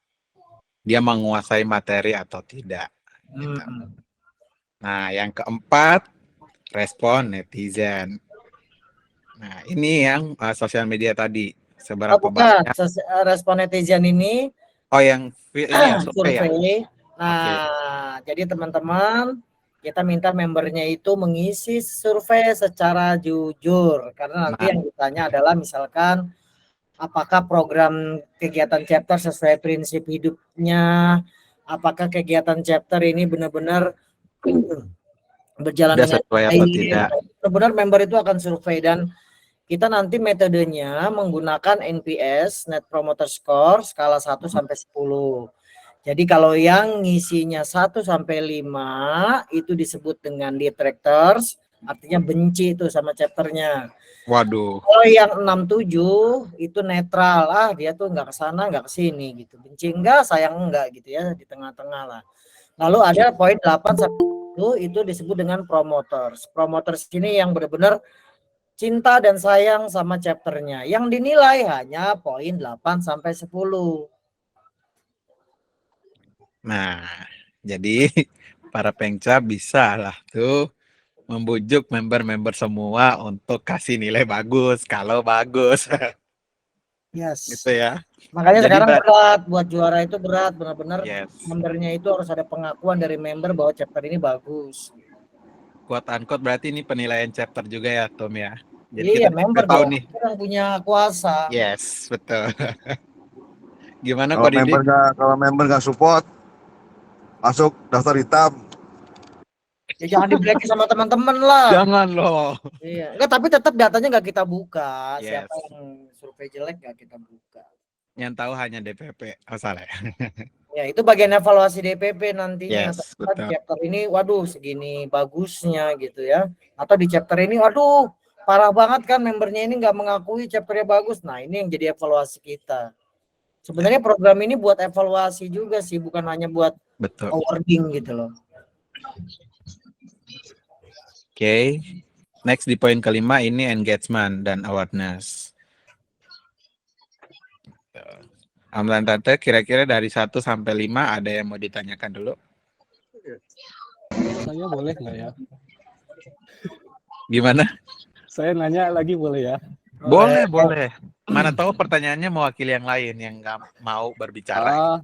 S1: Dia menguasai materi atau tidak. Gitu. Nah, yang keempat, respon netizen. Nah, ini yang sosial media tadi. Seberapa
S7: bukan.
S1: banyak?
S7: Respon netizen ini.
S1: Oh, yang ini ya, survei. Ya?
S7: Nah, jadi teman-teman, kita minta membernya itu mengisi survei secara jujur. Karena nanti yang ditanya adalah misalkan, apakah program kegiatan chapter sesuai prinsip hidupnya, apakah kegiatan chapter ini benar-benar berjalan dengan baik. Benar-benar member itu akan survei dan kita nanti metodenya menggunakan NPS, Net Promoter Score, skala 1 sampai 10. Jadi kalau yang ngisinya 1 sampai 5 itu disebut dengan detractors, artinya benci itu sama chapternya.
S1: Waduh.
S7: Kalau yang 6-7 itu netral, dia tuh nggak kesana nggak kesini gitu. Benci enggak, sayang enggak gitu ya, di tengah-tengah lah. Lalu ada poin 8 sampai 10 itu disebut dengan promoters. Promoters ini yang benar-benar cinta dan sayang sama chapternya. Yang dinilai hanya poin 8 sampai 10.
S1: Nah, jadi para pengca bisa lah tuh membujuk member-member semua untuk kasih nilai bagus kalau bagus.
S7: Yes.
S1: Gitu ya.
S7: Makanya
S1: jadi
S7: sekarang berat buat juara itu berat, benar-benar
S1: yes.
S7: Membernya itu harus ada pengakuan dari member bahwa chapter ini bagus.
S1: Quote unquote berarti ini penilaian chapter juga ya Tom ya.
S7: Jadi iya, member tahu nih yang punya kuasa.
S1: Yes, betul. Gimana
S15: kalau member nggak support, masuk daftar hitam.
S7: Ya jangan di blacklist sama teman-teman lah.
S1: Jangan loh.
S7: Iya, enggak, tapi tetap datanya nggak kita buka.
S1: Yes.
S7: Siapa yang survei jelek nggak kita buka.
S1: Yang tahu hanya DPP, salah ya.
S7: Ya itu bagian evaluasi DPP nantinya.
S1: Yes,
S7: chapter ini, waduh segini bagusnya gitu ya. Atau di chapter ini, waduh parah banget kan membernya ini nggak mengakui chapternya bagus. Nah ini yang jadi evaluasi kita. Sebenarnya program ini buat evaluasi juga sih, bukan hanya buat awarding gitu loh.
S1: Oke. Next di poin kelima ini engagement dan awareness. Amlan Tante, kira-kira dari 1 sampai 5 ada yang mau ditanyakan dulu?
S12: Saya boleh nggak ya?
S1: Gimana?
S12: Saya nanya lagi boleh ya?
S1: Boleh. Mana tahu pertanyaannya mewakili yang lain yang nggak mau berbicara.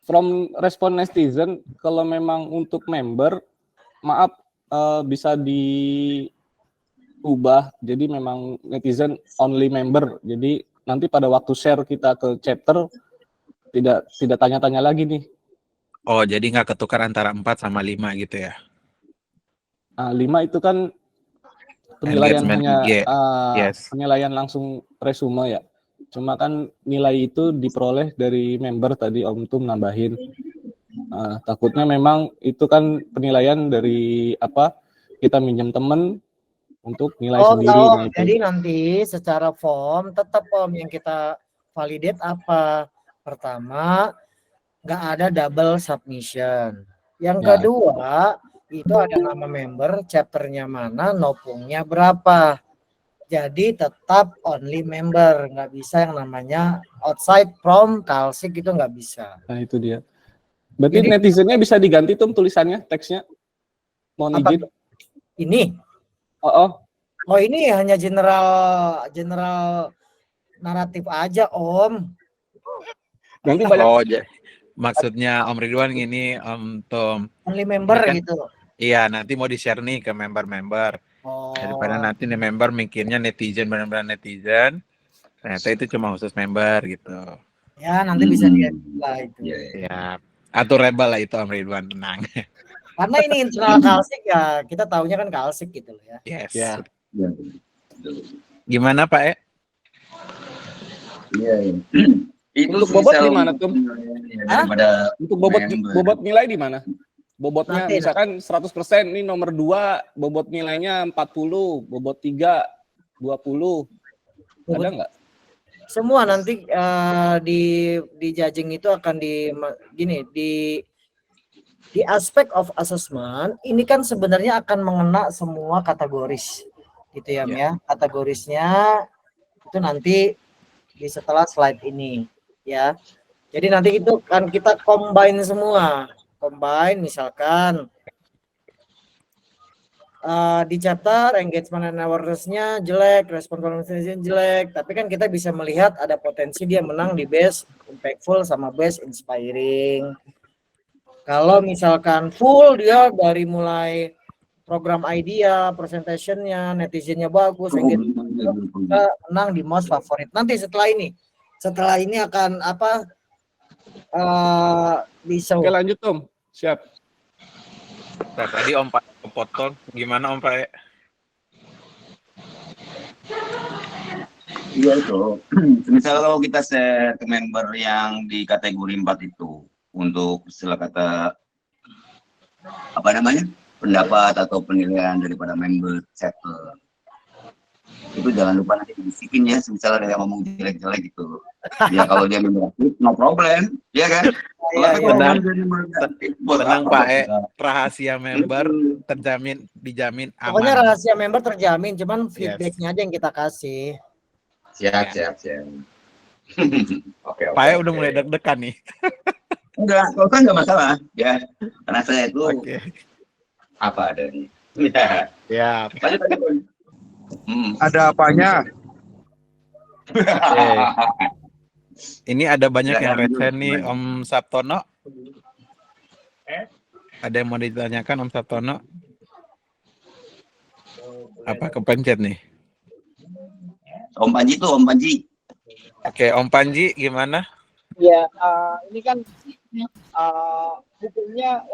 S12: From respon netizen, kalau memang untuk member, maaf bisa diubah. Jadi memang netizen only member. Jadi nanti pada waktu share kita ke chapter tidak tanya-tanya lagi nih.
S1: Oh, jadi nggak ketukar antara 4 sama 5 gitu ya?
S12: 5 itu kan penilaian hanya
S1: yes.
S12: Penilaian langsung resume ya. Cuma kan nilai itu diperoleh dari member tadi Om Tum nambahin. Takutnya memang itu kan penilaian dari kita minjem temen untuk nilai sendiri.
S7: Jadi nanti secara form tetap yang kita validate apa Pertama, nggak ada double submission. Yang
S12: Ya.
S7: kedua, itu ada nama member, chapternya mana, nopungnya berapa. Jadi tetap only member, nggak bisa yang namanya outside from Kalsik, itu nggak bisa.
S12: Nah itu dia. Berarti
S7: Jadi-
S12: netizennya bisa diganti tuh tulisannya, teksnya. Mohon
S7: Apa?
S12: izin.
S7: Ini,
S12: Oh,
S7: oh ini hanya general naratif aja Om.
S12: nanti banyak.
S1: Oh, maksudnya Om Ridwan ini Om Tom.
S7: Only member
S1: Ini kan-
S7: gitu.
S1: Iya, nanti mau di-share nih ke member-member.
S7: Oh.
S1: Daripada nanti nih member mikirnya netizen benar-benar netizen. Ternyata itu cuma khusus member gitu.
S7: Ya nanti bisa diedit lah itu.
S1: Ya, aturable lah itu Om Ridwan, tenang.
S7: Karena ini internal Kalsik ya, kita taunya kan Kalsik gitu loh ya.
S1: Yes.
S12: Ya.
S1: Gimana Pak E?
S5: Iya.
S12: Untuk bobot di mana tuh?
S5: Daripada
S12: Untuk bobot nilai di mana? Bobotnya
S7: Nanti,
S12: misalkan 100%, ini nomor 2 bobot nilainya 40, bobot 3 20. Ada nggak?
S7: Semua nanti di judging itu akan di aspek of assessment ini kan sebenarnya akan mengena semua kategoris gitu ya, ya. Kategorisnya itu nanti di setelah slide ini ya. Jadi nanti itu kan kita combine semua. Combine misalkan di chapter engagement and awareness-nya jelek, respon communication jelek, tapi kan kita bisa melihat ada potensi dia menang di best impactful sama best inspiring. Kalau misalkan full dia dari mulai program idea, presentationnya, netizennya bagus, engagement juga menang di most favorit. Nanti setelah ini akan apa? Bisa.
S12: Oke lanjut Tom, siap.
S1: Nah, tadi Om Pak potong, gimana Om Pak E?
S5: Iya itu. Misalnya kalau kita share ke member yang di kategori 4 itu untuk istilah kata apa namanya pendapat atau penilaian daripada member chapter itu jangan lupa nanti dibisikin ya, misalnya ada yang ngomong jelek-jelek gitu ya, kalau dia member aktif no problem ya kan.
S1: Tenang Pak E, rahasia member dijamin aman.
S7: Pokoknya rahasia member terjamin, cuman feedbacknya aja yang kita kasih.
S5: Siap. Oke.
S1: Pak E udah mulai deg-degan nih.
S5: Enggak, kalau kan enggak masalah ya, karena saya itu apa adanya.
S1: Ya.
S15: Ada apanya?
S1: Ini ada banyak yang receh nih Om Sabtono. Ada yang mau ditanyakan Om Sabtono? Apa kepencet nih?
S5: Om Panji tuh, Om Panji.
S1: Oke, Om Panji gimana?
S14: Ya, ini kan hukumnya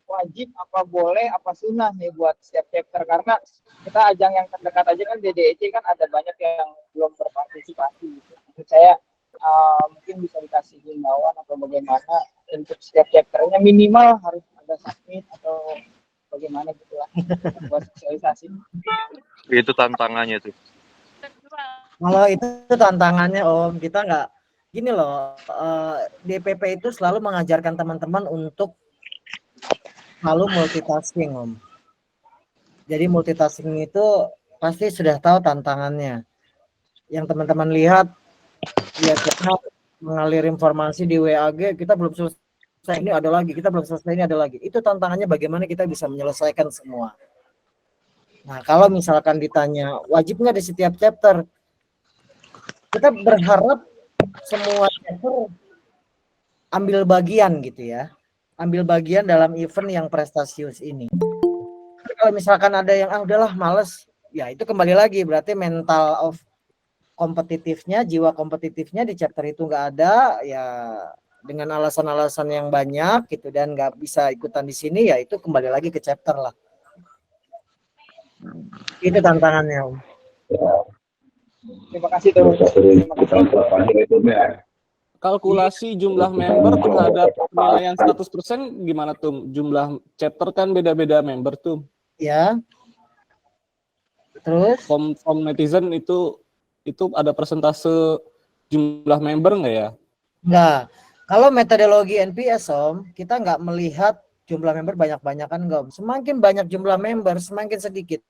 S14: wajib apa boleh apa sunnah nih buat setiap chapter, karena kita ajang yang terdekat aja kan DDEC kan ada banyak yang belum berpartisipasi. Menurut saya mungkin bisa dikasih himbauan atau bagaimana untuk setiap chapternya minimal harus ada submit atau bagaimana gitu lah buat sosialisasi.
S4: Itu tantangannya tuh.
S7: Kalau itu tantangannya Om, kita nggak gini loh, DPP itu selalu mengajarkan teman-teman untuk selalu multitasking Om. Jadi multitasking itu pasti sudah tahu tantangannya. Yang teman-teman lihat biasanya mengalir informasi di WAG, kita belum selesai ini ada lagi, kita belum selesai ini ada lagi. Itu tantangannya bagaimana kita bisa menyelesaikan semua. Nah kalau misalkan ditanya wajib nggak di setiap chapter, kita berharap semua chapter ambil bagian gitu ya, ambil bagian dalam event yang prestasius ini. Tapi kalau misalkan ada yang udahlah males, ya itu kembali lagi berarti mental of kompetitifnya, jiwa kompetitifnya di chapter itu nggak ada ya, dengan alasan-alasan yang banyak gitu dan nggak bisa ikutan di sini, ya itu kembali lagi ke chapter lah. Itu tantangannya Om.
S14: Terima kasih tuh.
S12: Kalkulasi jumlah member terhadap penilaian 100% gimana tuh? Jumlah chapter kan beda-beda member tuh.
S7: Ya. Terus?
S12: From netizen itu ada persentase jumlah member nggak ya?
S7: Enggak. Kalau metodologi NPS Om, kita nggak melihat jumlah member banyak-banyakan enggak Om. Semakin banyak jumlah member, semakin sedikit.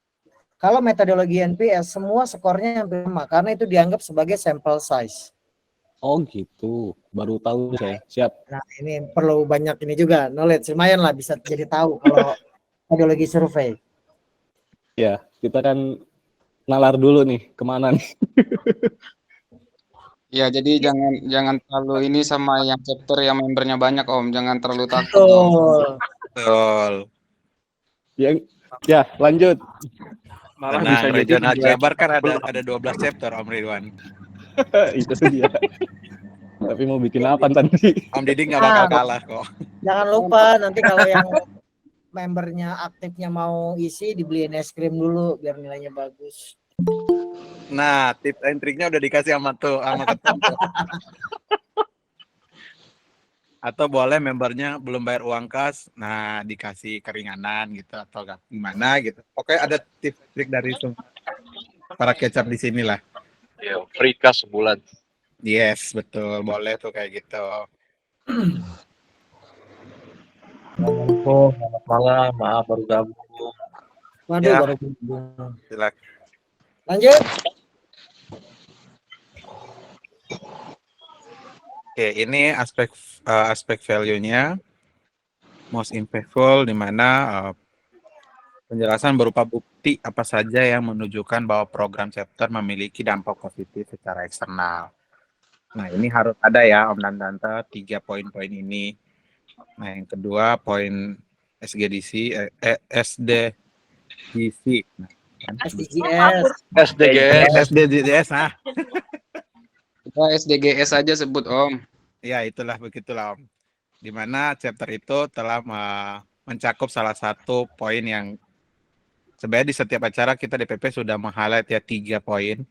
S7: Kalau metodologi NPS, semua skornya hampir sama karena itu dianggap sebagai sampel size.
S12: Oh gitu, baru tahu saya. Siap.
S7: Nah ini perlu banyak ini juga knowledge, lumayan lah bisa jadi tahu kalau metodologi survei.
S12: Ya, kita kan nalar dulu nih kemana nih.
S9: Ya, jadi jangan terlalu ini sama yang chapter yang membernya banyak Om, jangan terlalu takut Om.
S7: Betul.
S1: Betul.
S12: Ya, lanjut. Malah
S1: Tenang,
S12: bisa jadi
S1: regional
S12: dia-
S1: Jabar kan ada 12 chapter Om Ridwan.
S12: Itu dia. Tapi mau bikin apa tadi?
S1: Om Didi nggak bakal kalah kok.
S7: Jangan lupa nanti kalau yang membernya aktifnya mau isi dibeliin es krim dulu biar nilainya bagus.
S1: Nah, tips and triknya udah dikasih sama ketua. Atau boleh membernya belum bayar uang kas, nah dikasih keringanan gitu atau gimana gitu. Oke, ada tips and trik dari para kecap di sini lah.
S4: Ya, free cash sebulan.
S1: Yes, betul. Boleh tuh kayak gitu.
S3: Selamat malam, maaf baru gabung.
S7: Waduh,
S1: Ya.
S7: baru gabung.
S1: Silakan.
S7: Lanjut.
S1: Oke, ini aspek value-nya most impactful, di mana penjelasan berupa bukti apa saja yang menunjukkan bahwa program chapter memiliki dampak positif secara eksternal. Nah, ini harus ada ya Om dan Tante 3 poin-poin ini. Nah, yang kedua poin SDGC. Nah, kan? SDGs. Nah.
S9: Kita SDGs aja sebut Om.
S1: Ya, begitulah Om. Di mana chapter itu telah mencakup salah satu poin yang sebenarnya di setiap acara kita DPP sudah meng-highlight ya 3 poin.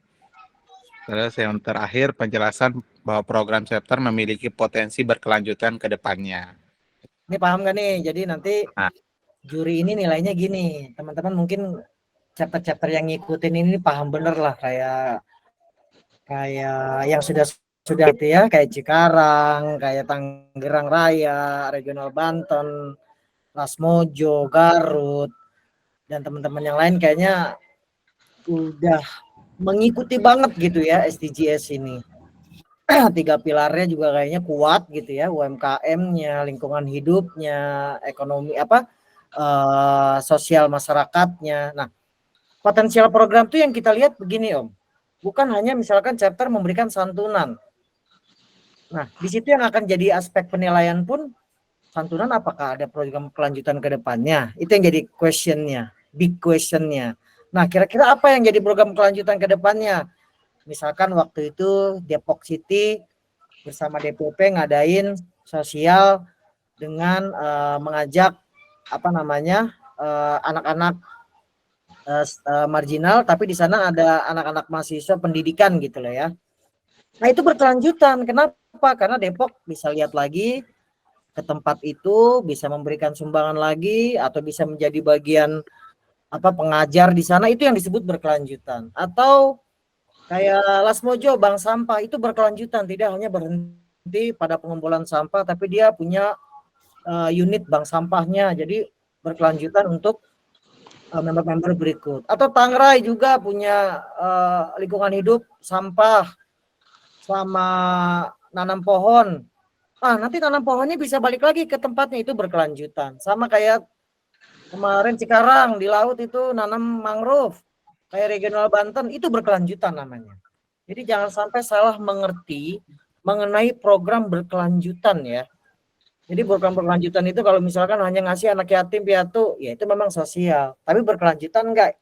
S1: Terus yang terakhir penjelasan bahwa program chapter memiliki potensi berkelanjutan ke depannya.
S7: Ini paham gak nih? Jadi nanti juri ini nilainya gini. Teman-teman mungkin chapter-chapter yang ngikutin ini paham bener lah kayak yang sudah itu ya, kayak Cikarang, kayak Tangerang Raya, Regional Banten, Lasmojo, Garut, dan teman-teman yang lain kayaknya udah mengikuti banget gitu ya SDGs ini. 3 pilarnya juga kayaknya kuat gitu ya, UMKM-nya, lingkungan hidupnya, ekonomi sosial masyarakatnya. Nah, potensial program tuh yang kita lihat begini Om. Bukan hanya misalkan chapter memberikan santunan. Nah, di situ yang akan jadi aspek penilaian pun santunan apakah ada program kelanjutan ke depannya. Itu yang jadi questionnya, big questionnya. Nah, kira-kira apa yang jadi program kelanjutan ke depannya? Misalkan waktu itu Depok City bersama DPP ngadain sosial dengan mengajak anak-anak marginal, tapi di sana ada anak-anak mahasiswa pendidikan gitu loh ya. Nah itu berkelanjutan. Kenapa? Karena Depok bisa lihat lagi ke tempat itu, bisa memberikan sumbangan lagi, atau bisa menjadi bagian pengajar di sana. Itu yang disebut berkelanjutan. Atau kayak Lasmojo, bank sampah itu berkelanjutan, tidak hanya berhenti pada pengumpulan sampah, tapi dia punya unit bank sampahnya. Jadi berkelanjutan untuk member-member berikut. Atau Tangrai juga punya lingkungan hidup sampah sama nanam pohon. Nanti tanam pohonnya bisa balik lagi ke tempatnya, itu berkelanjutan. Sama kayak kemarin Cikarang di laut itu nanam mangrove. Kayak Regional Banten itu berkelanjutan namanya. Jadi jangan sampai salah mengerti mengenai program berkelanjutan ya. Jadi program berkelanjutan itu kalau misalkan hanya ngasih anak yatim piatu, ya itu memang sosial. Tapi berkelanjutan enggak?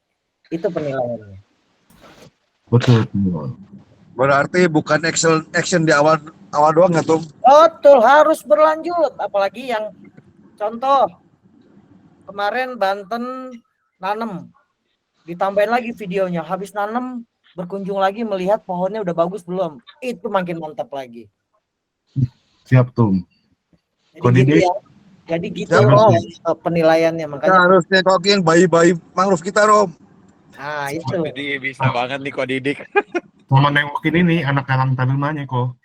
S7: Itu penilaiannya.
S10: Betul.
S15: Berarti bukan action di awal doang ya, Tum?
S7: Betul, harus berlanjut. Apalagi yang contoh kemarin Banten nanam, ditambahin lagi videonya. Habis nanam berkunjung lagi melihat pohonnya udah bagus belum? Itu makin mantap lagi.
S10: Siap, Tum.
S7: Jadi gitu ya. Jadi gitu penilaiannya,
S15: Kita
S7: makanya
S15: harus nengokin bayi-bayi mangrove kita, Rom.
S7: Nah itu.
S1: Jadi bisa banget nih kok Didik.
S10: Sama nengokin ini anak Karang Tarunanya kok.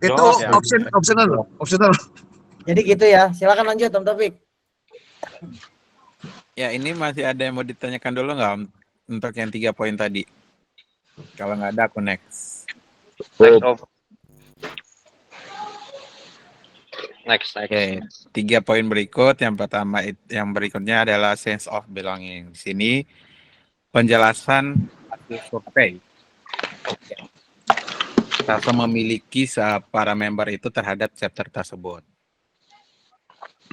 S15: Itu optional.
S7: Jadi gitu ya. Silakan lanjut Om Taufik.
S1: Ya, ini masih ada yang mau ditanyakan dulu nggak Om? Untuk yang 3 poin tadi? Kalau nggak ada, aku next.
S4: Next.
S1: Oke, 3 poin berikut. Yang pertama, yang berikutnya adalah sense of belonging. Di sini penjelasan hasil survei. Rasa memiliki para member itu terhadap chapter tersebut.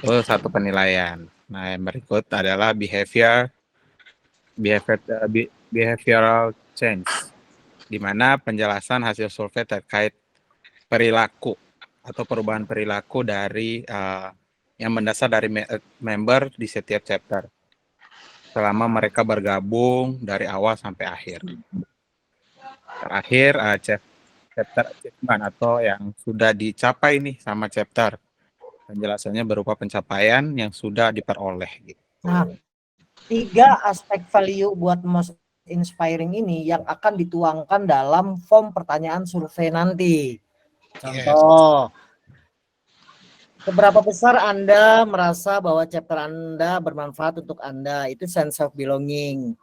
S1: Itu satu penilaian. Nah, yang berikut adalah behavioral change, di mana penjelasan hasil survei terkait perilaku atau perubahan perilaku dari yang mendasar dari member di setiap chapter selama mereka bergabung dari awal sampai akhir. Terakhir, chapter achievement atau yang sudah dicapai nih sama chapter. Penjelasannya berupa pencapaian yang sudah diperoleh. Gitu.
S7: Nah, 3 aspek value buat most inspiring ini yang akan dituangkan dalam form pertanyaan survei nanti. Contoh, seberapa besar Anda merasa bahwa chapter Anda bermanfaat untuk Anda? Itu sense of belonging.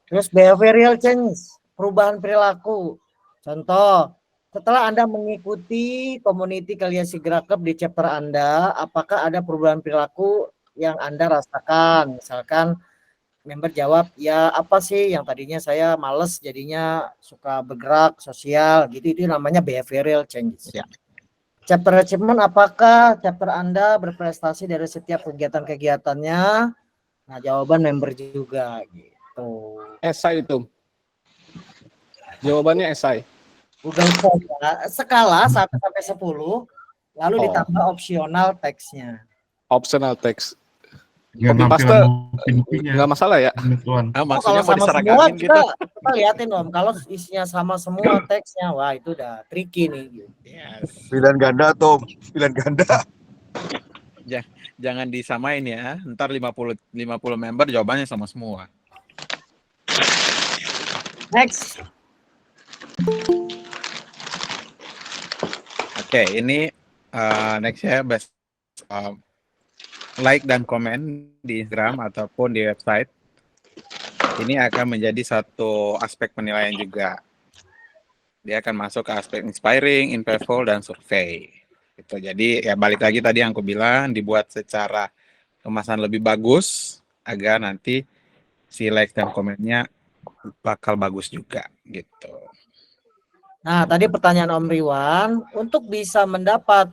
S7: Terus behavioral change, perubahan perilaku. Contoh, setelah Anda mengikuti community Kaliasi Gerakep di chapter Anda, apakah ada perubahan perilaku yang Anda rasakan? Misalkan member jawab, ya apa sih yang tadinya saya males jadinya suka bergerak sosial gitu, itu namanya behavioral change. Chapter achievement, apakah chapter Anda berprestasi dari setiap kegiatan-kegiatannya? Nah, jawaban member juga gitu.
S12: Esai itu. Jawabannya esai.
S7: Google Form ya. Skala 1 sampai 10, lalu ditambah opsional teksnya.
S12: Optional text.
S10: Ya,
S12: Copy paste nggak masalah ya?
S7: Kalau sama semua kita liatin Om, kalau isinya sama semua teksnya, wah itu udah tricky nih.
S15: Pilihan ganda Tom, pilihan ganda.
S1: Jangan disamain ya. Ntar 50 member jawabannya sama semua.
S7: Next.
S1: Oke, ini next ya, like dan komen di Instagram ataupun di website. Ini akan menjadi satu aspek penilaian juga. Dia akan masuk ke aspek inspiring, impactful, dan survei. Gitu. Jadi ya balik lagi tadi yang aku bilang, dibuat secara kemasan lebih bagus agar nanti si like dan komennya bakal bagus juga gitu.
S7: Nah, tadi pertanyaan Om Riwan, untuk bisa mendapat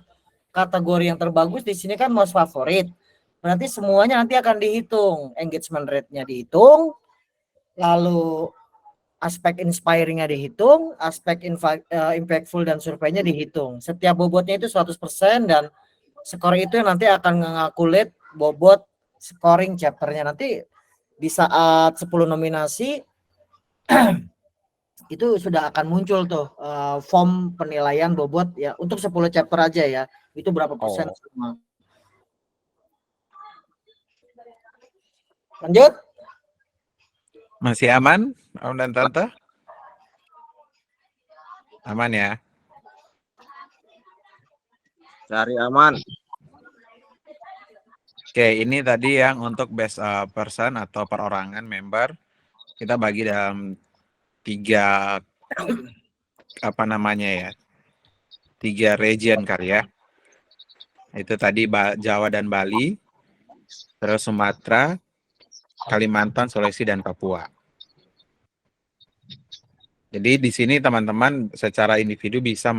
S7: kategori yang terbagus di sini kan most favorit. Berarti semuanya nanti akan dihitung, engagement rate-nya dihitung, lalu aspek inspiring-nya dihitung, aspek impactful dan surveinya dihitung. Setiap bobotnya itu 100% dan skor itu nanti akan mengakulat bobot scoring chapternya. Nanti di saat 10 nominasi itu sudah akan muncul tuh form penilaian bobot ya untuk 10 chapter aja ya. Itu berapa persen semua. Lanjut.
S1: Masih aman Om dan Tante? Aman ya?
S8: Cari aman.
S1: Oke, ini tadi yang untuk best person atau perorangan member. Kita bagi dalam 3 apa namanya ya? 3 region kali ya. Itu tadi Jawa dan Bali, terus Sumatera, Kalimantan, Sulawesi, dan Papua. Jadi di sini teman-teman secara individu bisa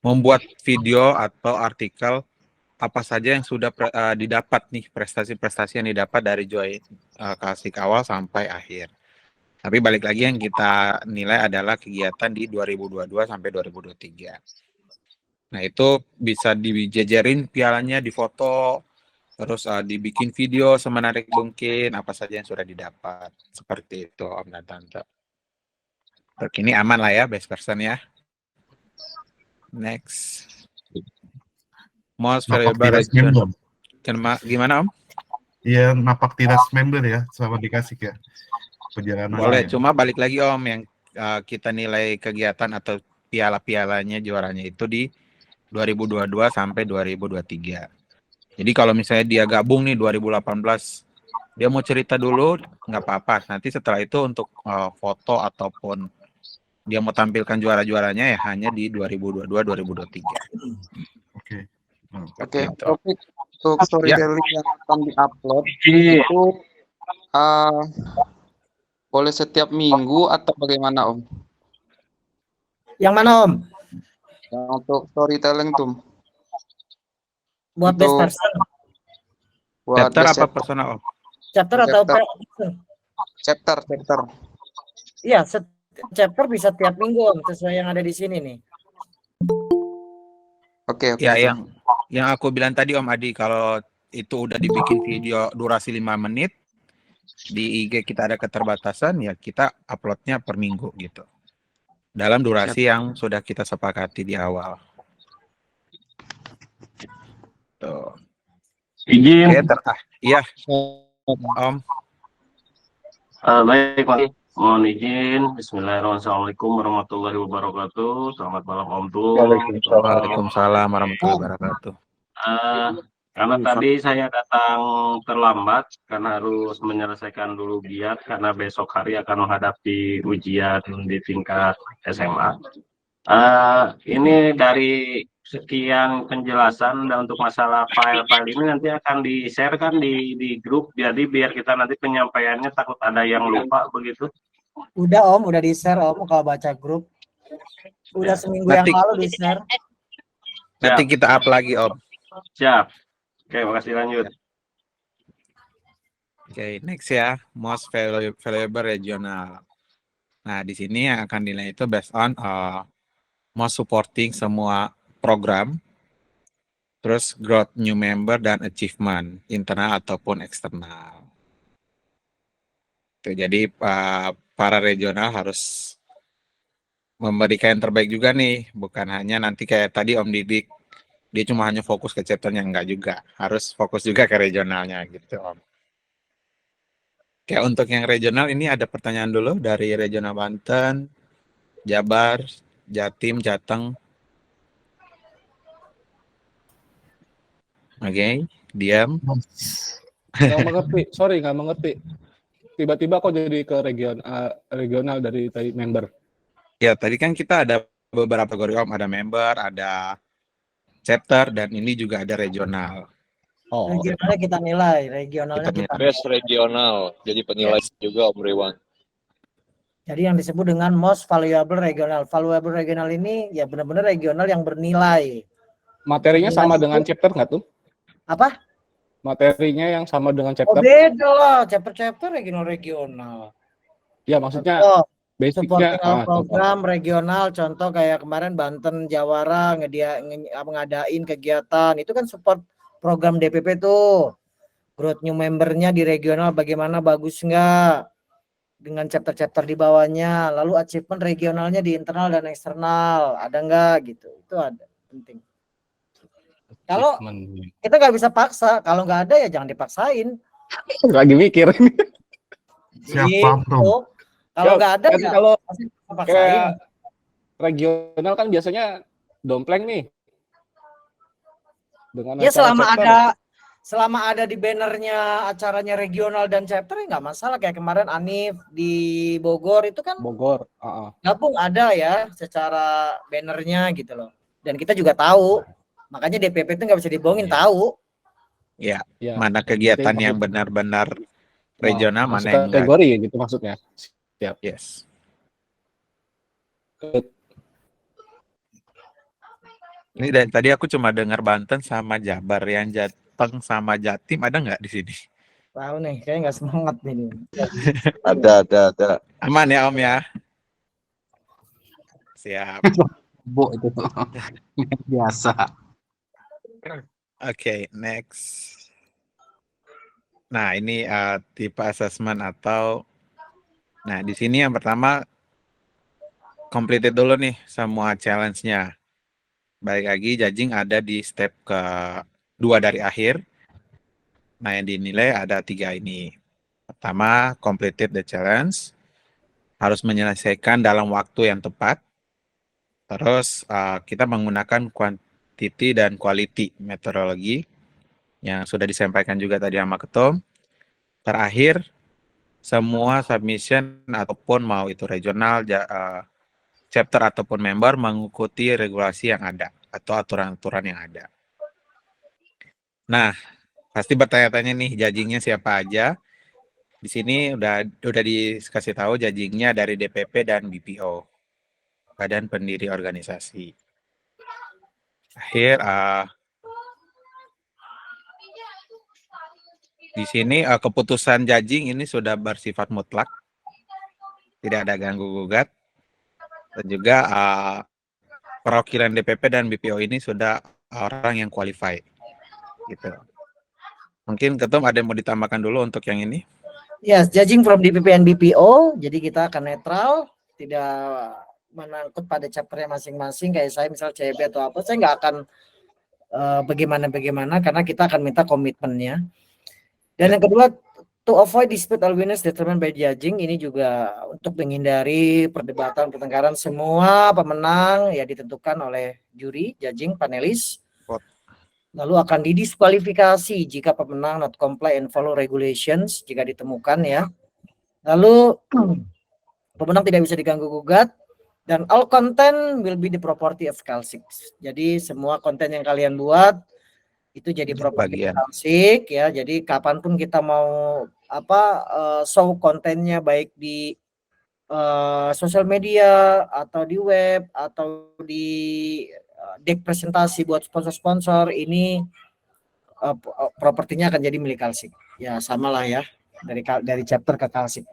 S1: membuat video atau artikel apa saja yang sudah didapat nih, prestasi-prestasi yang didapat dari join Klasik awal sampai akhir. Tapi balik lagi yang kita nilai adalah kegiatan di 2022 sampai 2023. Nah itu bisa dijejerin pialanya, difoto, terus dibikin video semenarik mungkin apa saja yang sudah didapat. Seperti itu Om dan Tante. Untuk ini aman lah ya best person ya. Next. Most valuable region. Gimana Om?
S10: Iya, napak tiras member ya, sama dikasih ya. Perjalanan
S1: Boleh,
S10: lain.
S1: cuma balik lagi Om yang kita nilai kegiatan atau piala-pialanya juaranya itu di 2022 sampai 2023. Jadi kalau misalnya dia gabung nih 2018, dia mau cerita dulu nggak apa-apa. Nanti setelah itu untuk foto ataupun dia mau tampilkan juara-juaranya ya hanya di 2022-2023.
S10: Oke.
S9: Oke,
S1: Gitu.
S9: Taufik, untuk storytelling yang akan diupload
S1: Iya.
S9: itu boleh setiap minggu atau bagaimana, Om?
S7: Yang mana Om?
S9: Yang untuk storytelling tuh.
S7: Buat best
S9: Untuk
S7: person.
S9: buat
S1: Chapter
S9: best
S1: apa personal Om?
S7: Chapter atau
S9: chapter.
S7: Iya, chapter bisa tiap minggu Om, sesuai yang ada di sini nih.
S9: Oke.
S1: Ya yang aku bilang tadi Om Adi, kalau itu udah dibikin video durasi 5 menit, di IG kita ada keterbatasan, ya kita uploadnya per minggu gitu. Dalam durasi yang sudah kita sepakati di awal. Tuh.
S16: Izin.
S1: Oke, iya. Om.
S16: Baik Pak, mohon izin. Bismillahirrahmanirrahim. Assalamualaikum warahmatullahi wabarakatuh. Selamat malam Om Tul.
S1: Waalaikumsalam warahmatullahi wabarakatuh.
S16: Karena tadi saya datang terlambat karena harus menyelesaikan dulu giat karena besok hari akan menghadapi ujian di tingkat SMA. Ini dari sekian penjelasan dan untuk masalah file-file ini nanti akan di-share kan di grup, jadi biar kita nanti penyampaiannya takut ada yang lupa begitu.
S7: Udah Om, udah di-share Om kalau baca grup. Udah seminggu
S1: Nanti-
S7: yang lalu di-share.
S1: Nanti kita up lagi Om.
S16: Siap. Oke, makasih, lanjut.
S1: Oke, next ya, most valuable regional. Nah, di sini yang akan dinilai itu based on most supporting semua program, terus growth new member dan achievement internal ataupun eksternal. Tuh, jadi para regional harus memberikan yang terbaik juga nih, bukan hanya nanti kayak tadi Om Didik, dia cuma hanya fokus ke chapternya, enggak juga, harus fokus juga ke regionalnya gitu Om. Oke, untuk yang regional ini ada pertanyaan dulu dari regional Banten, Jabar, Jatim, Jateng. Oke, diam.
S12: Nggak mengerti, sorry nggak mengerti. Tiba-tiba kok jadi ke regional dari member.
S1: Ya, tadi kan kita ada beberapa kategori Om, ada member, ada chapter, dan ini juga ada regional.
S12: Oh.
S7: Regionalnya kita nilai, regionalnya kita
S4: Best regional, jadi penilai juga Om Rewan.
S7: Jadi yang disebut dengan most valuable regional. Valuable regional ini ya benar-benar regional yang bernilai.
S12: Materinya sama dengan chapter nggak tuh?
S7: Apa?
S12: Materinya yang sama dengan
S7: Oh
S12: chapter?
S7: beda lah, chapter-chapter regional-regional.
S12: Ya maksudnya
S7: Supporting
S12: basicnya
S7: program regional, contoh kayak kemarin Banten Jawara ngadain kegiatan, itu kan support program DPP tuh. Growth new membernya di regional bagaimana, bagus nggak? Dengan chapter-chapter di bawahnya, lalu achievement regionalnya di internal dan eksternal, ada nggak gitu? Itu ada, penting. Kalau kita nggak bisa paksa, kalau nggak ada ya jangan dipaksain.
S12: lagi mikir.
S7: Gitu. Kalau nggak ada
S12: kan
S7: ya
S12: kalau
S7: pasti paksain.
S12: kayak regional kan biasanya dompleng nih. Dengan
S7: Ya
S12: acara chapter.
S7: selama ada di bannernya acaranya regional dan chapter ya nggak masalah. Kayak kemarin Anif di Bogor itu kan
S12: Bogor,
S7: gabung ada ya secara bannernya gitu loh. Dan kita juga tahu, makanya DPP itu nggak bisa dibohongin, tahu.
S1: Ya,
S12: Ya,
S1: mana kegiatan
S12: berarti
S1: yang
S12: maksud-
S1: benar-benar regional,
S12: masuk
S1: mana yang enggak.
S12: kategori ya gitu maksudnya. Siap.
S1: Yes. Ini dari tadi aku cuma dengar Banten sama Jabar, yang Jateng sama Jatim ada nggak di sini?
S7: Tahu nih, kayaknya nggak semangat nih.
S15: Ada.
S1: Aman ya Om ya? Siap.
S9: Bu itu biasa.
S1: Oke, next. Nah, ini tipe assessment atau, nah di sini yang pertama completed dulu nih semua challenge-nya. Balik lagi, judging ada di step kedua dari akhir. Nah, yang dinilai ada 3 ini. Pertama, completed the challenge. Harus menyelesaikan dalam waktu yang tepat. Terus kita menggunakan quantity dan quality metodologi yang sudah disampaikan juga tadi sama Ketum. Terakhir, semua submission ataupun mau itu regional, chapter ataupun member mengikuti regulasi yang ada atau aturan-aturan yang ada. Nah, pasti bertanya-tanya nih judgingnya siapa aja. Di sini udah dikasih tahu judgingnya dari DPP dan BPO, Badan Pendiri Organisasi. Akhir di sini keputusan judging ini sudah bersifat mutlak, tidak ada ganggu gugat, dan juga perwakilan DPP dan BPO ini sudah orang yang qualified, gitu. Mungkin Ketum ada yang mau ditambahkan dulu untuk yang ini?
S7: Yes, judging from DPP and BPO, jadi kita akan netral, tidak menangkut pada chapternya masing-masing. Kayak saya misal CB atau apa, saya nggak akan bagaimana karena kita akan minta komitmennya. Dan yang kedua, to avoid dispute or winners determined by judging, ini juga untuk menghindari perdebatan pertengkaran. Semua pemenang ya ditentukan oleh juri, judging, panelis. Lalu akan didiskualifikasi jika pemenang not comply and follow regulations jika ditemukan ya. Lalu pemenang tidak bisa diganggu gugat dan all content will be the property of Kalsik. Jadi semua konten yang kalian buat itu jadi properti Kalsik ya. Jadi kapanpun kita mau show kontennya baik di sosial media atau di web atau di deck presentasi buat sponsor-sponsor ini propertinya akan jadi milik Kalsik. Ya samalah ya dari chapter ke Kalsik.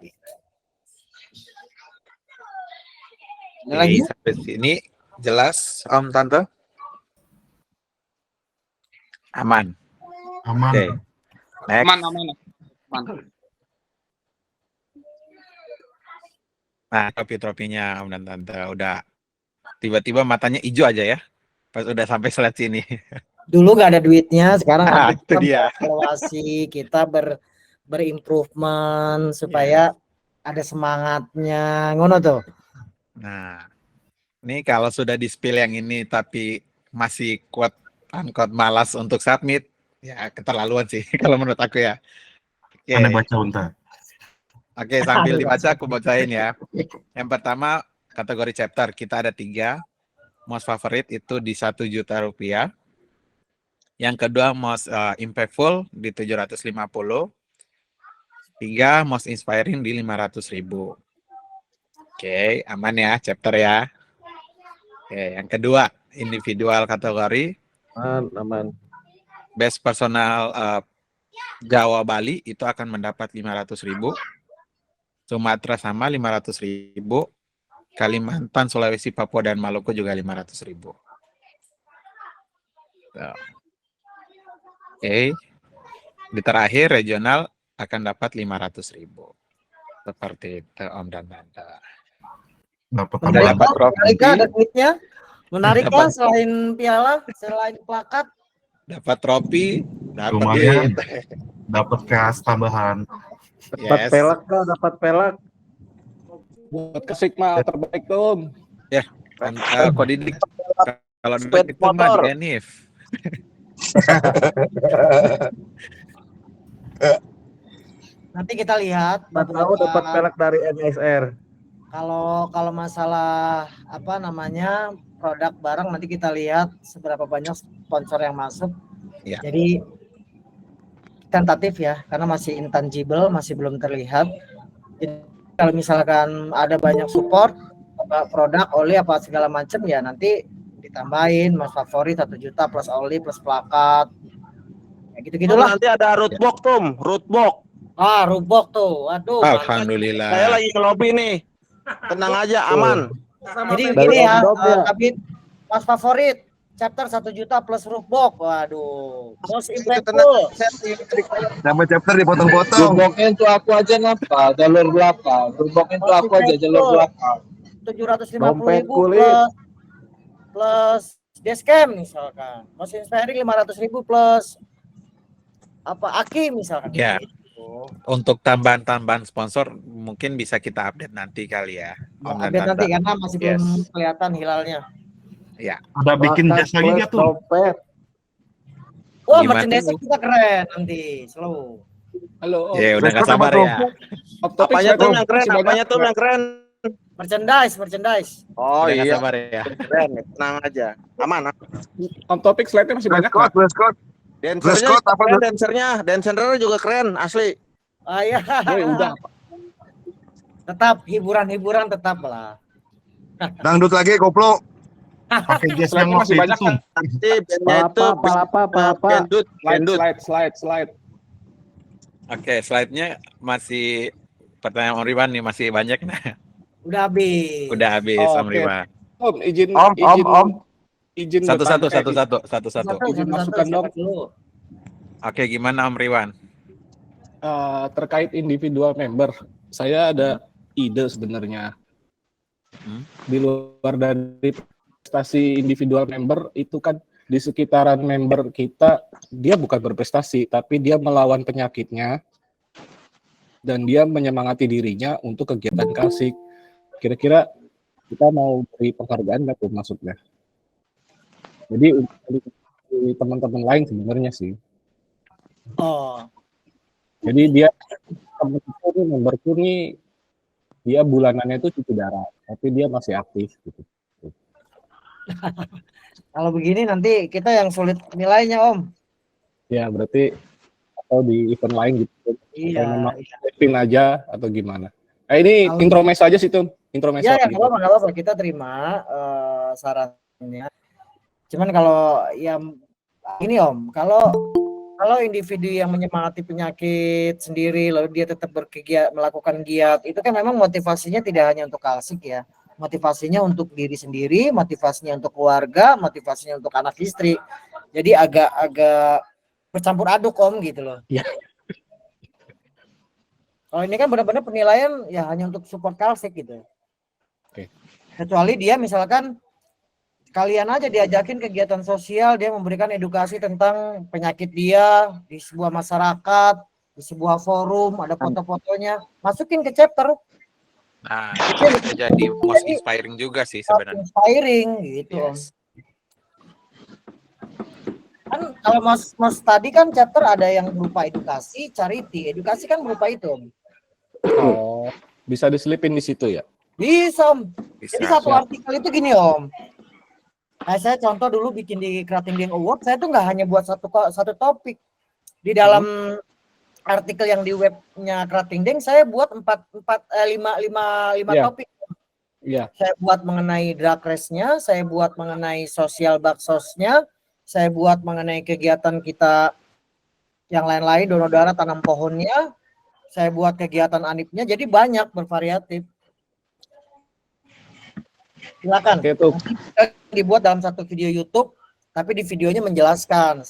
S1: Lagi sampai sini jelas Om Tante? Aman.
S10: Aman.
S1: Okay. Next.
S9: Aman.
S1: Nah, trofi-trofinya Om dan Tante udah tiba-tiba matanya hijau aja ya. Pas udah sampai slide sini.
S7: Dulu nggak ada duitnya, sekarang
S1: itu dia.
S7: Evaluasi kita berimprovement supaya ada semangatnya, ngono tuh.
S1: Nah, ini kalau sudah di-spill yang ini tapi masih quote unquote malas untuk submit, ya keterlaluan sih kalau menurut aku ya. Oke.
S10: Anda baca unta.
S1: Oke, sambil dibaca aku bacain ya. Yang pertama kategori chapter kita ada 3. Most favorite itu di 1 juta rupiah. Yang kedua most impactful di 750. 3 most inspiring di 500.000. Oke, aman ya chapter ya. Oke, yang kedua individual kategori.
S8: Aman.
S1: Best personal Jawa Bali itu akan mendapat 500.000. Sumatera sama 500.000. Kalimantan, Sulawesi, Papua, dan Maluku juga 500.000. Oke. Di terakhir regional akan dapat 500.000. Seperti itu Om dan Tante.
S10: Dapat
S7: trofi. Ada duitnya. Menarik kan selain piala, selain plakat.
S1: Dapat trofi, dapat
S10: lumayan.
S1: duit.
S10: Dapat cash tambahan.
S8: Dapat pelak kah? Dapat pelak.
S12: Buat ke Sigma terbaik tuh Om.
S1: Ya, Kodidik. Kalau duit itu mah di Enif.
S7: Nanti kita lihat.
S8: Tahu dapat pelak dari NSR.
S7: Kalau masalah produk barang nanti kita lihat seberapa banyak sponsor yang masuk.
S1: Ya.
S7: Jadi tentatif ya, karena masih intangible, masih belum terlihat. Jadi, kalau misalkan ada banyak support produk oli apa segala macam ya nanti ditambahin mas favorit 1 juta plus oli plus plakat ya gitu-gitulah.
S8: Nanti ada rootbox Tom, rootbox.
S7: Rootbox tuh, waduh.
S1: Alhamdulillah.
S8: Saya lagi ke lobby nih, tenang aja, aman.
S7: Jadi gini ya, tapi mas favorit chapter 1 juta plus rootbox, waduh. Most impactful.
S15: Nama chapter dipotong-potong.
S14: Rootboxnya itu aku aja ngapa? Jalur belakang. Rootboxnya itu aku aja jalur belakang.
S7: 750.000 plus dashcam misalkan. Most inspiring 500.000 plus Aki misalkan.
S1: Ya. Untuk tambahan-tambahan sponsor mungkin bisa kita update nanti kali ya.
S7: Update nanti karena masih belum kelihatan hilalnya.
S1: Ya.
S10: Udah bikin jas lagi nggak tuh?
S8: Dompet.
S7: Wah,
S1: Gimana
S7: merchandise
S1: tuh?
S7: kita keren nanti. Slow.
S11: Halo, Om.
S1: Ya udah nggak
S15: Dress code
S1: sabar
S15: apa tuh?
S1: ya.
S11: Off topic
S8: Apanya tuh
S11: slide-nya
S8: yang keren?
S11: masih banyak
S8: Apanya tuh
S11: nggak?
S8: yang keren?
S7: Merchandise.
S8: Oh
S1: Udah nggak
S8: iya,
S1: sabar ya.
S8: keren. Tenang aja. Aman.
S11: Off topic slide-nya masih
S15: Dress
S11: banyak
S15: code,
S11: nggak?
S15: dress code. Dress
S8: Dancernya
S15: code
S8: juga
S15: apa
S8: keren,
S15: tuh?
S8: dancernya juga keren, asli.
S7: Ah ya.
S11: Boy, udah.
S7: Tetap hiburan tetap lah.
S15: Dangdut lagi, koplo.
S10: Pakai jas yang
S11: Slide-nya
S10: waktu
S11: masih
S10: itu
S11: banyak
S10: tuh.
S11: kan?
S8: Nanti bandnya itu
S7: Palapa.
S8: kendut, kendut.
S11: Slide.
S1: Oke, slide-nya masih pertanyaan Om Riwan nih masih banyak nah.
S7: Udah habis.
S1: Udah habis
S11: Oh,
S1: Om
S11: oke.
S1: Riwan.
S11: Om, izin
S1: Satu-satu.
S7: Satu,
S11: Izin
S7: satu,
S11: masukan
S7: siapa
S11: dong.
S7: dulu?
S1: Oke, gimana Om Riwan?
S11: Terkait individual member, saya ada ide sebenarnya. Di luar dari prestasi individual member itu kan di sekitaran member kita dia bukan berprestasi tapi dia melawan penyakitnya dan dia menyemangati dirinya untuk kegiatan kalsik. Kira-kira kita mau beri penghargaan nggak tuh maksudnya? Jadi untuk teman-teman lain sebenarnya sih.
S7: Oh.
S11: Jadi dia teman-teman ini memberku nih dia bulanannya itu cuci darah, tapi dia masih aktif gitu.
S7: Kalau begini nanti kita yang sulit nilainya, Om.
S11: Ya berarti atau di event lain gitu.
S7: Iya.
S11: Atau memang pin aja atau gimana? Ini
S7: Kalau-
S11: intromes aja sih tuh, intromes.
S7: Ya, nggak apa-apa. Kita terima sarannya. Cuman kalau yang ini Om, kalau individu yang menyemangati penyakit sendiri lalu dia tetap melakukan giat, itu kan memang motivasinya tidak hanya untuk kalsik ya. Motivasinya untuk diri sendiri, motivasinya untuk keluarga, motivasinya untuk anak istri. Jadi agak bercampur aduk Om gitu loh.
S11: Iya.
S7: Kalau ini kan benar-benar penilaian ya hanya untuk support kalsik gitu.
S11: Oke.
S7: Kecuali dia misalkan kalian aja diajakin kegiatan sosial, dia memberikan edukasi tentang penyakit dia di sebuah masyarakat, di sebuah forum, ada foto-fotonya, masukin ke chapter.
S1: Nah, itu bisa jadi most inspiring juga sih sebenarnya.
S7: Inspiring gitu.
S1: Yes.
S7: Kan kalau mas tadi kan chapter ada yang berupa edukasi, charity. Edukasi kan berupa itu.
S11: Oh, bisa diselipin di situ ya?
S7: Bisa, Om.
S1: Bisa.
S7: Jadi satu artikel itu gini Om. Nah, saya contoh dulu bikin di Krating Ding Award, saya tuh nggak hanya buat satu topik. Di dalam artikel yang di webnya Krating Ding, saya buat 5
S11: Iya.
S7: topik.
S11: Iya.
S7: Saya buat mengenai drag race-nya, saya buat mengenai sosial baksosnya, saya buat mengenai kegiatan kita yang lain-lain, donor darah, tanam pohonnya, saya buat kegiatan anipnya, jadi banyak bervariatif. Silakan.
S11: Oke tuh.
S7: Dibuat dalam satu video YouTube, tapi di videonya menjelaskan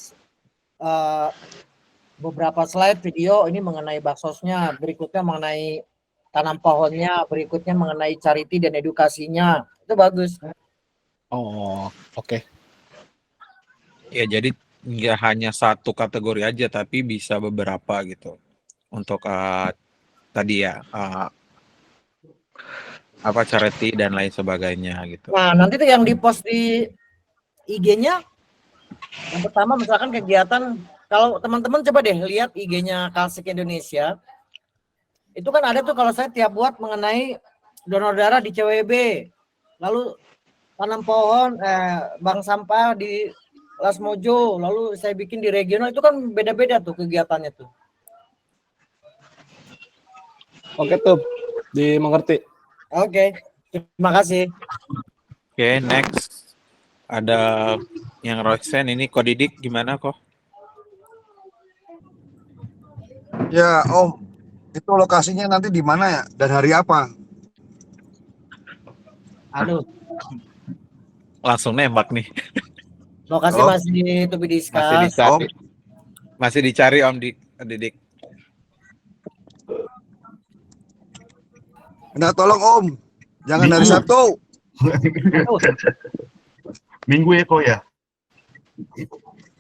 S7: beberapa slide video ini mengenai baksosnya, berikutnya mengenai tanam pohonnya, berikutnya mengenai charity dan edukasinya. Itu bagus.
S11: Oh, oke.
S1: Ya, jadi nggak hanya satu kategori aja, tapi bisa beberapa gitu. Untuk tadi ya, apa charity dan lain sebagainya gitu.
S7: Nah, nanti tuh yang di-post di IG-nya, yang pertama misalkan kegiatan, kalau teman-teman coba deh lihat IG-nya Kalsik Indonesia, itu kan ada tuh kalau saya tiap buat mengenai donor darah di CWB, lalu tanam pohon, bank sampah di Las Mojo, lalu saya bikin di regional, itu kan beda-beda tuh kegiatannya tuh.
S11: Oke tuh, dimengerti.
S7: Oke, terima kasih.
S1: Oke, next. Ada yang Roxanne ini, Ko Didik gimana kok?
S15: Ya, Om, itu lokasinya nanti di mana ya? Dan hari apa?
S7: Aduh,
S1: Langsung nembak nih.
S7: lokasi
S15: Oh.
S7: masih to be discuss.
S1: Masih dicari. Masih dicari Om Didik.
S15: Nah, tolong Om, jangan hari Sabtu.
S10: Minggu ya kok ya?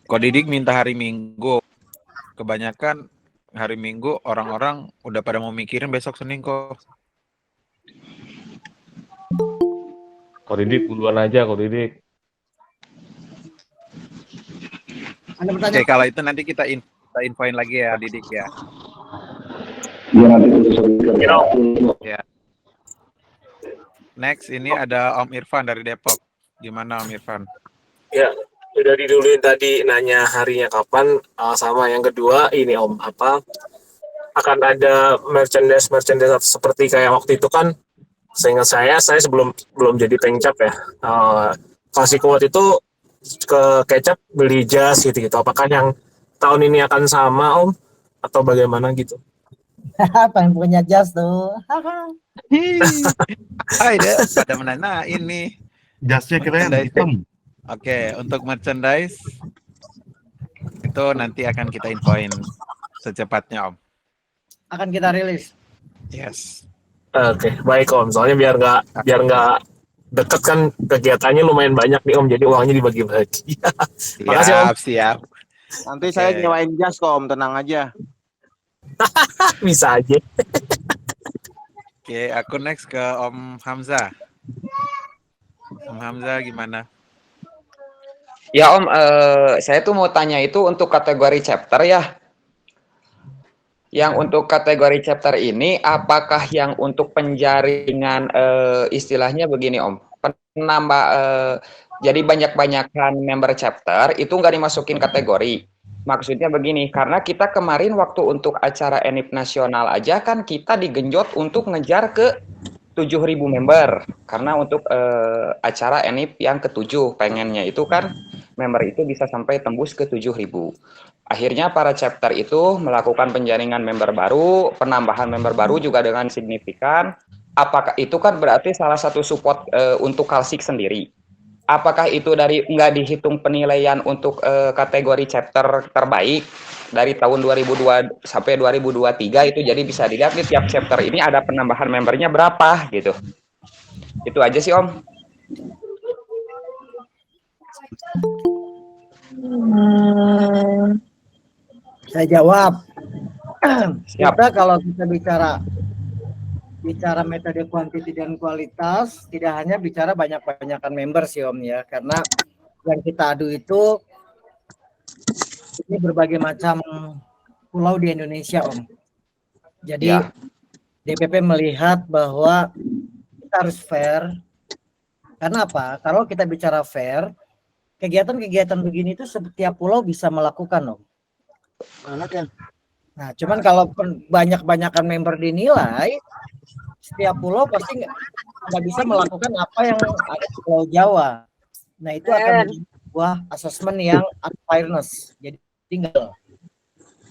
S1: Ko Didik minta hari Minggu. Kebanyakan hari Minggu orang-orang udah pada mau mikirin besok Senin kok.
S16: Ko Didik duluan aja, Ko Didik.
S7: Ada
S1: Oke,
S7: pertanyaan?
S1: kalau itu nanti kita infoin lagi ya, Didik ya. Ya. Next, ini ada Om Irfan dari Depok. Gimana Om Irfan?
S17: Ya, udah diduluin tadi nanya harinya kapan, sama yang kedua ini Om, apa akan ada merchandise seperti kayak waktu itu kan, seingat saya belum jadi pengcap ya. Kasih kuat itu ke kecap beli jas gitu-gitu. Apakah yang tahun ini akan sama Om atau bagaimana gitu?
S7: Pengen punya jas tuh.
S1: Hai deh, pada menanya ini.
S10: Jasnya keren, hitam.
S1: Oke, untuk merchandise itu nanti akan kita infoin secepatnya Om.
S7: Akan kita rilis.
S1: Yes.
S17: Oke, baik Om. Soalnya biar nggak deket kan kegiatannya lumayan banyak nih Om. Jadi uangnya dibagi-bagi. Makasih Om.
S1: Siap.
S8: Nanti saya nyewain jas kok Om, tenang aja.
S17: Bisa aja.
S1: Oke, aku next ke Om Hamzah. Om Hamzah gimana?
S18: Ya Om, saya tuh mau tanya itu untuk kategori chapter ya. Yang untuk kategori chapter ini, apakah yang untuk penjaringan istilahnya begini Om, penambah jadi banyak-banyakan member chapter itu nggak dimasukin kategori. Maksudnya begini, karena kita kemarin waktu untuk acara ENIP nasional aja kan kita digenjot untuk ngejar ke 7.000 member. Karena untuk acara ENIP yang ke-7 pengennya itu kan member itu bisa sampai tembus ke 7.000. Akhirnya para chapter itu melakukan penjaringan member baru, penambahan member baru juga dengan signifikan. Apakah itu kan berarti salah satu support untuk Kalsik sendiri? Apakah itu dari nggak dihitung penilaian untuk kategori chapter terbaik dari tahun 2002 sampai 2023 itu, jadi bisa dilihat di tiap chapter ini ada penambahan membernya berapa gitu. Itu aja sih Om.
S7: Saya jawab. Kita kalau kita bicara metode kuantiti dan kualitas, tidak hanya bicara banyak-banyakan member sih Om ya, karena yang kita adu itu ini berbagai macam pulau di Indonesia Om. Jadi DPP melihat bahwa kita harus fair. Karena apa? Kalau kita bicara fair, kegiatan-kegiatan begini itu setiap pulau bisa melakukan Om. Nah, cuman kalau banyak-banyakan member dinilai, setiap pulau pasti nggak bisa melakukan apa yang ada di Pulau Jawa. Nah, itu akan menjadi sebuah asesmen yang unfairness. Jadi tinggal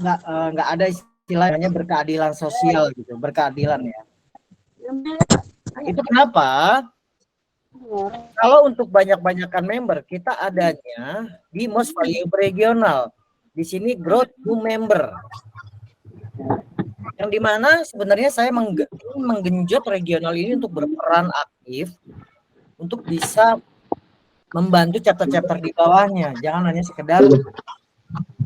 S7: nggak ada istilahnya berkeadilan sosial gitu, berkeadilan ya. Itu kenapa? Kalau untuk banyak-banyakan member, kita adanya di most valuable regional. Di sini growth new member. Yang dimana sebenarnya saya menggenjot regional ini untuk berperan aktif untuk bisa membantu chapter-chapter di bawahnya. Jangan hanya sekedar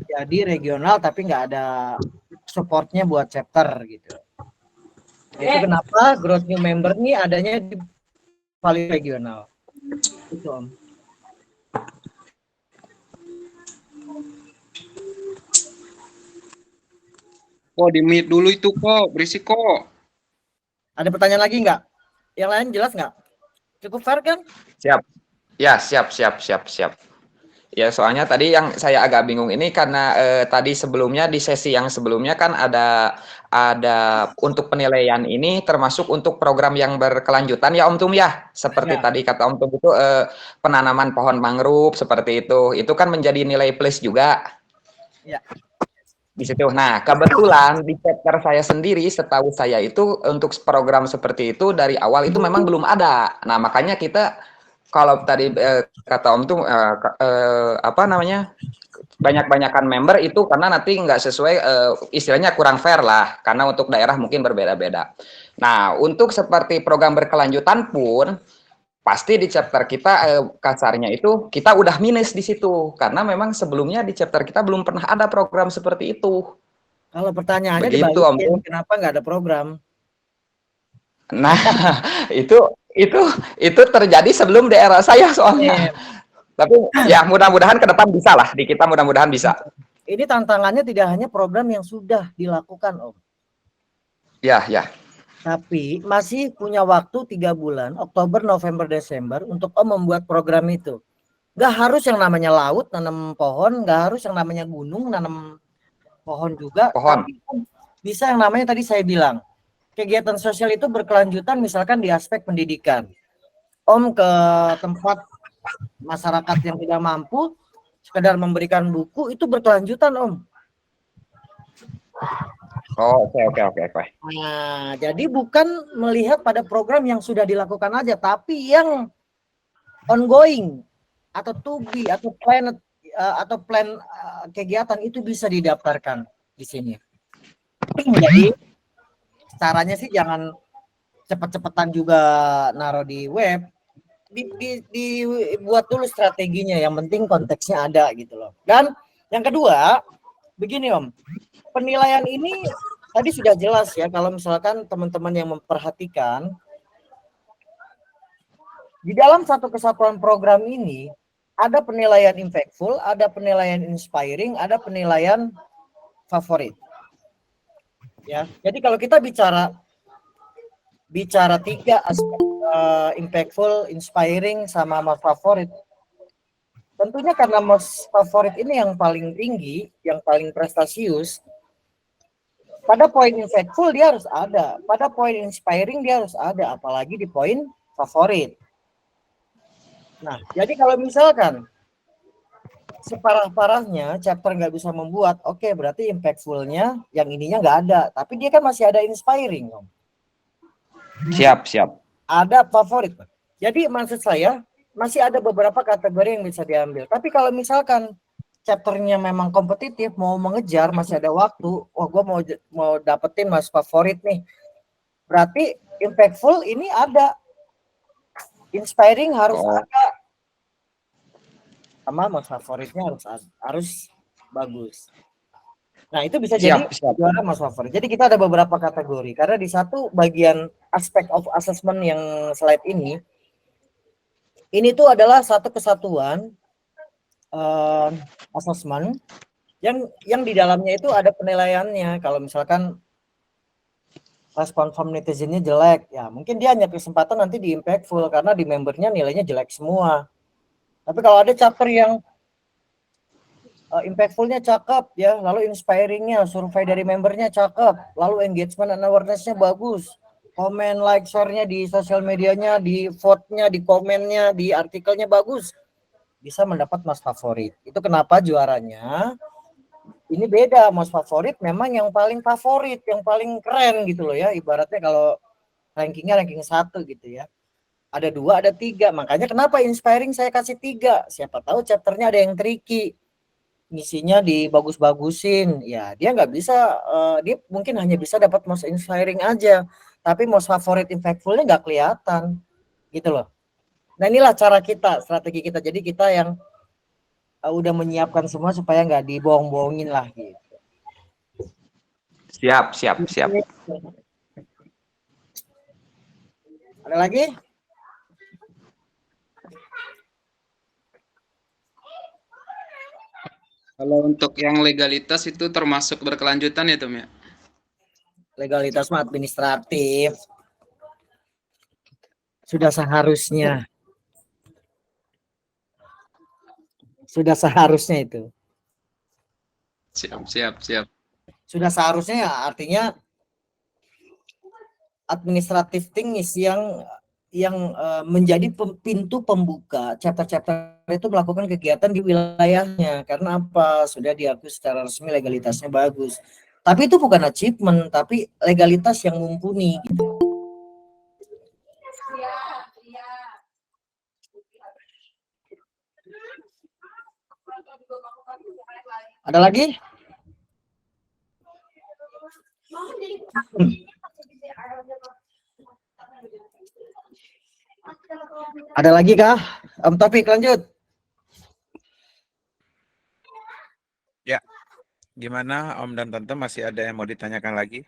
S7: jadi regional tapi nggak ada supportnya buat chapter gitu. Itu kenapa growth new member ini adanya di value regional. Itu Om.
S9: Oh, di mute dulu itu kok, berisik kok.
S7: Ada pertanyaan lagi nggak? Yang lain jelas nggak? Cukup fair kan?
S18: Siap. Ya, siap. Ya, soalnya tadi yang saya agak bingung ini karena tadi sebelumnya di sesi yang sebelumnya kan ada untuk penilaian ini termasuk untuk program yang berkelanjutan ya Om Tum ya. Seperti tadi kata Om Tum itu penanaman pohon mangrove seperti itu. Itu kan menjadi nilai plus juga.
S7: Ya.
S18: Di situ. Nah, kebetulan di chapter saya sendiri, setahu saya itu untuk program seperti itu dari awal itu memang belum ada. Nah, makanya kita kalau tadi kata Om tuh apa namanya banyak-banyakan member itu karena nanti nggak sesuai istilahnya kurang fair lah karena untuk daerah mungkin berbeda-beda. Nah, untuk seperti program berkelanjutan pun pasti di chapter kita kasarnya itu kita udah minus di situ karena memang sebelumnya di chapter kita belum pernah ada program seperti itu.
S7: Kalau pertanyaannya
S18: begitu
S7: dibalikin, kenapa nggak ada program?
S18: Nah, itu terjadi sebelum daerah saya soalnya. Tapi ya mudah-mudahan ke depan bisa lah, di kita mudah-mudahan bisa.
S7: Ini tantangannya tidak hanya program yang sudah dilakukan, Om.
S18: Ya, ya.
S7: Tapi masih punya waktu 3 bulan, Oktober, November, Desember, untuk Om membuat program itu. Nggak harus yang namanya laut, nanam pohon, nggak harus yang namanya gunung, nanam pohon juga.
S18: Pohon.
S7: Tapi bisa yang namanya tadi saya bilang, kegiatan sosial itu berkelanjutan misalkan di aspek pendidikan. Om ke tempat masyarakat yang tidak mampu, sekedar memberikan buku, itu berkelanjutan, Om.
S18: Oh, oke.
S7: Nah, jadi bukan melihat pada program yang sudah dilakukan aja, tapi yang ongoing atau to be atau plan kegiatan itu bisa didaftarkan di sini. Jadi caranya sih jangan cepet-cepetan juga naruh di web, dibuat dulu strateginya, yang penting konteksnya ada gitu loh. Dan yang kedua, begini Om, penilaian ini tadi sudah jelas ya, kalau misalkan teman-teman yang memperhatikan, di dalam satu kesatuan program ini ada penilaian impactful, ada penilaian inspiring, ada penilaian favorit. Ya, jadi kalau kita bicara 3 aspek, impactful, inspiring, sama most favorit, tentunya karena most favorit ini yang paling tinggi, yang paling prestasius, pada poin impactful dia harus ada, pada poin inspiring dia harus ada, apalagi di poin favorit. Nah, jadi kalau misalkan separah-parahnya chapter nggak bisa membuat, oke, berarti impactful-nya yang ininya nggak ada, tapi dia kan masih ada inspiring, Om.
S18: Siap.
S7: Ada favorit. Jadi maksud saya masih ada beberapa kategori yang bisa diambil. Tapi kalau misalkan chapternya memang kompetitif, mau mengejar, masih ada waktu, gue mau dapetin mas favorit nih. Berarti impactful ini ada, inspiring harus ada, sama mas favoritnya harus bagus. Nah, itu bisa jadi juara mas favorit. Jadi kita ada beberapa kategori, karena di satu bagian aspek of assessment yang slide ini tuh adalah satu kesatuan assessment yang di dalamnya itu ada penilaiannya. Kalau misalkan respon from netizennya jelek, ya mungkin dia hanya kesempatan nanti di impactful karena di membernya nilainya jelek semua. Tapi kalau ada chapter yang impactfulnya cakep ya, lalu inspiringnya, survei dari membernya cakep, lalu engagement and awarenessnya bagus, komen, like, share-nya di sosial medianya, di vote-nya, di komennya, di artikelnya bagus, bisa mendapat mas favorit. Itu kenapa juaranya ini beda. Mas favorit memang yang paling favorit, yang paling keren gitu loh ya, ibaratnya kalau rankingnya ranking 1 gitu ya. Ada 2, ada 3. Makanya kenapa inspiring saya kasih 3. Siapa tahu chapternya ada yang tricky, ngisinya dibagus-bagusin, ya dia nggak bisa, dia mungkin hanya bisa dapat most inspiring aja, tapi most favorit impactfulnya nggak kelihatan gitu loh. Nah, inilah cara kita, strategi kita. Jadi kita yang udah menyiapkan semua supaya nggak dibohong-bohongin lah gitu.
S18: Siap.
S7: Ada lagi?
S9: Kalau untuk yang legalitas itu termasuk berkelanjutan ya, Tom ya?
S7: Legalitas mah administratif. Sudah seharusnya. Itu.
S9: Siap.
S7: Sudah seharusnya ya, artinya administrative things yang menjadi pintu pembuka chapter-chapter itu melakukan kegiatan di wilayahnya. Karena apa? Sudah diakui secara resmi legalitasnya bagus. Tapi itu bukan achievement, tapi legalitas yang mumpuni gitu. Ada lagi? Ada lagi kah? Om Taufik, lanjut.
S1: Ya, gimana Om dan Tante, masih ada yang mau ditanyakan lagi?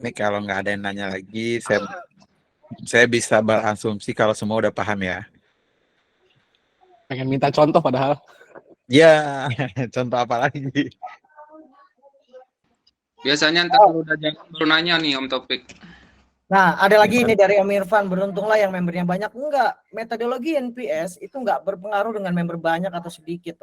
S1: Ini kalau nggak ada yang nanya lagi, saya bisa berasumsi kalau semua udah paham ya.
S11: Pengen minta contoh padahal.
S1: Ya, contoh apa lagi?
S9: Biasanya ntar kalau udah jalan baru nanya nih Om Topik.
S7: Nah, ada lagi ini dari Om Irfan, beruntunglah yang membernya banyak. Enggak, metodologi NPS itu enggak berpengaruh dengan member banyak atau sedikit.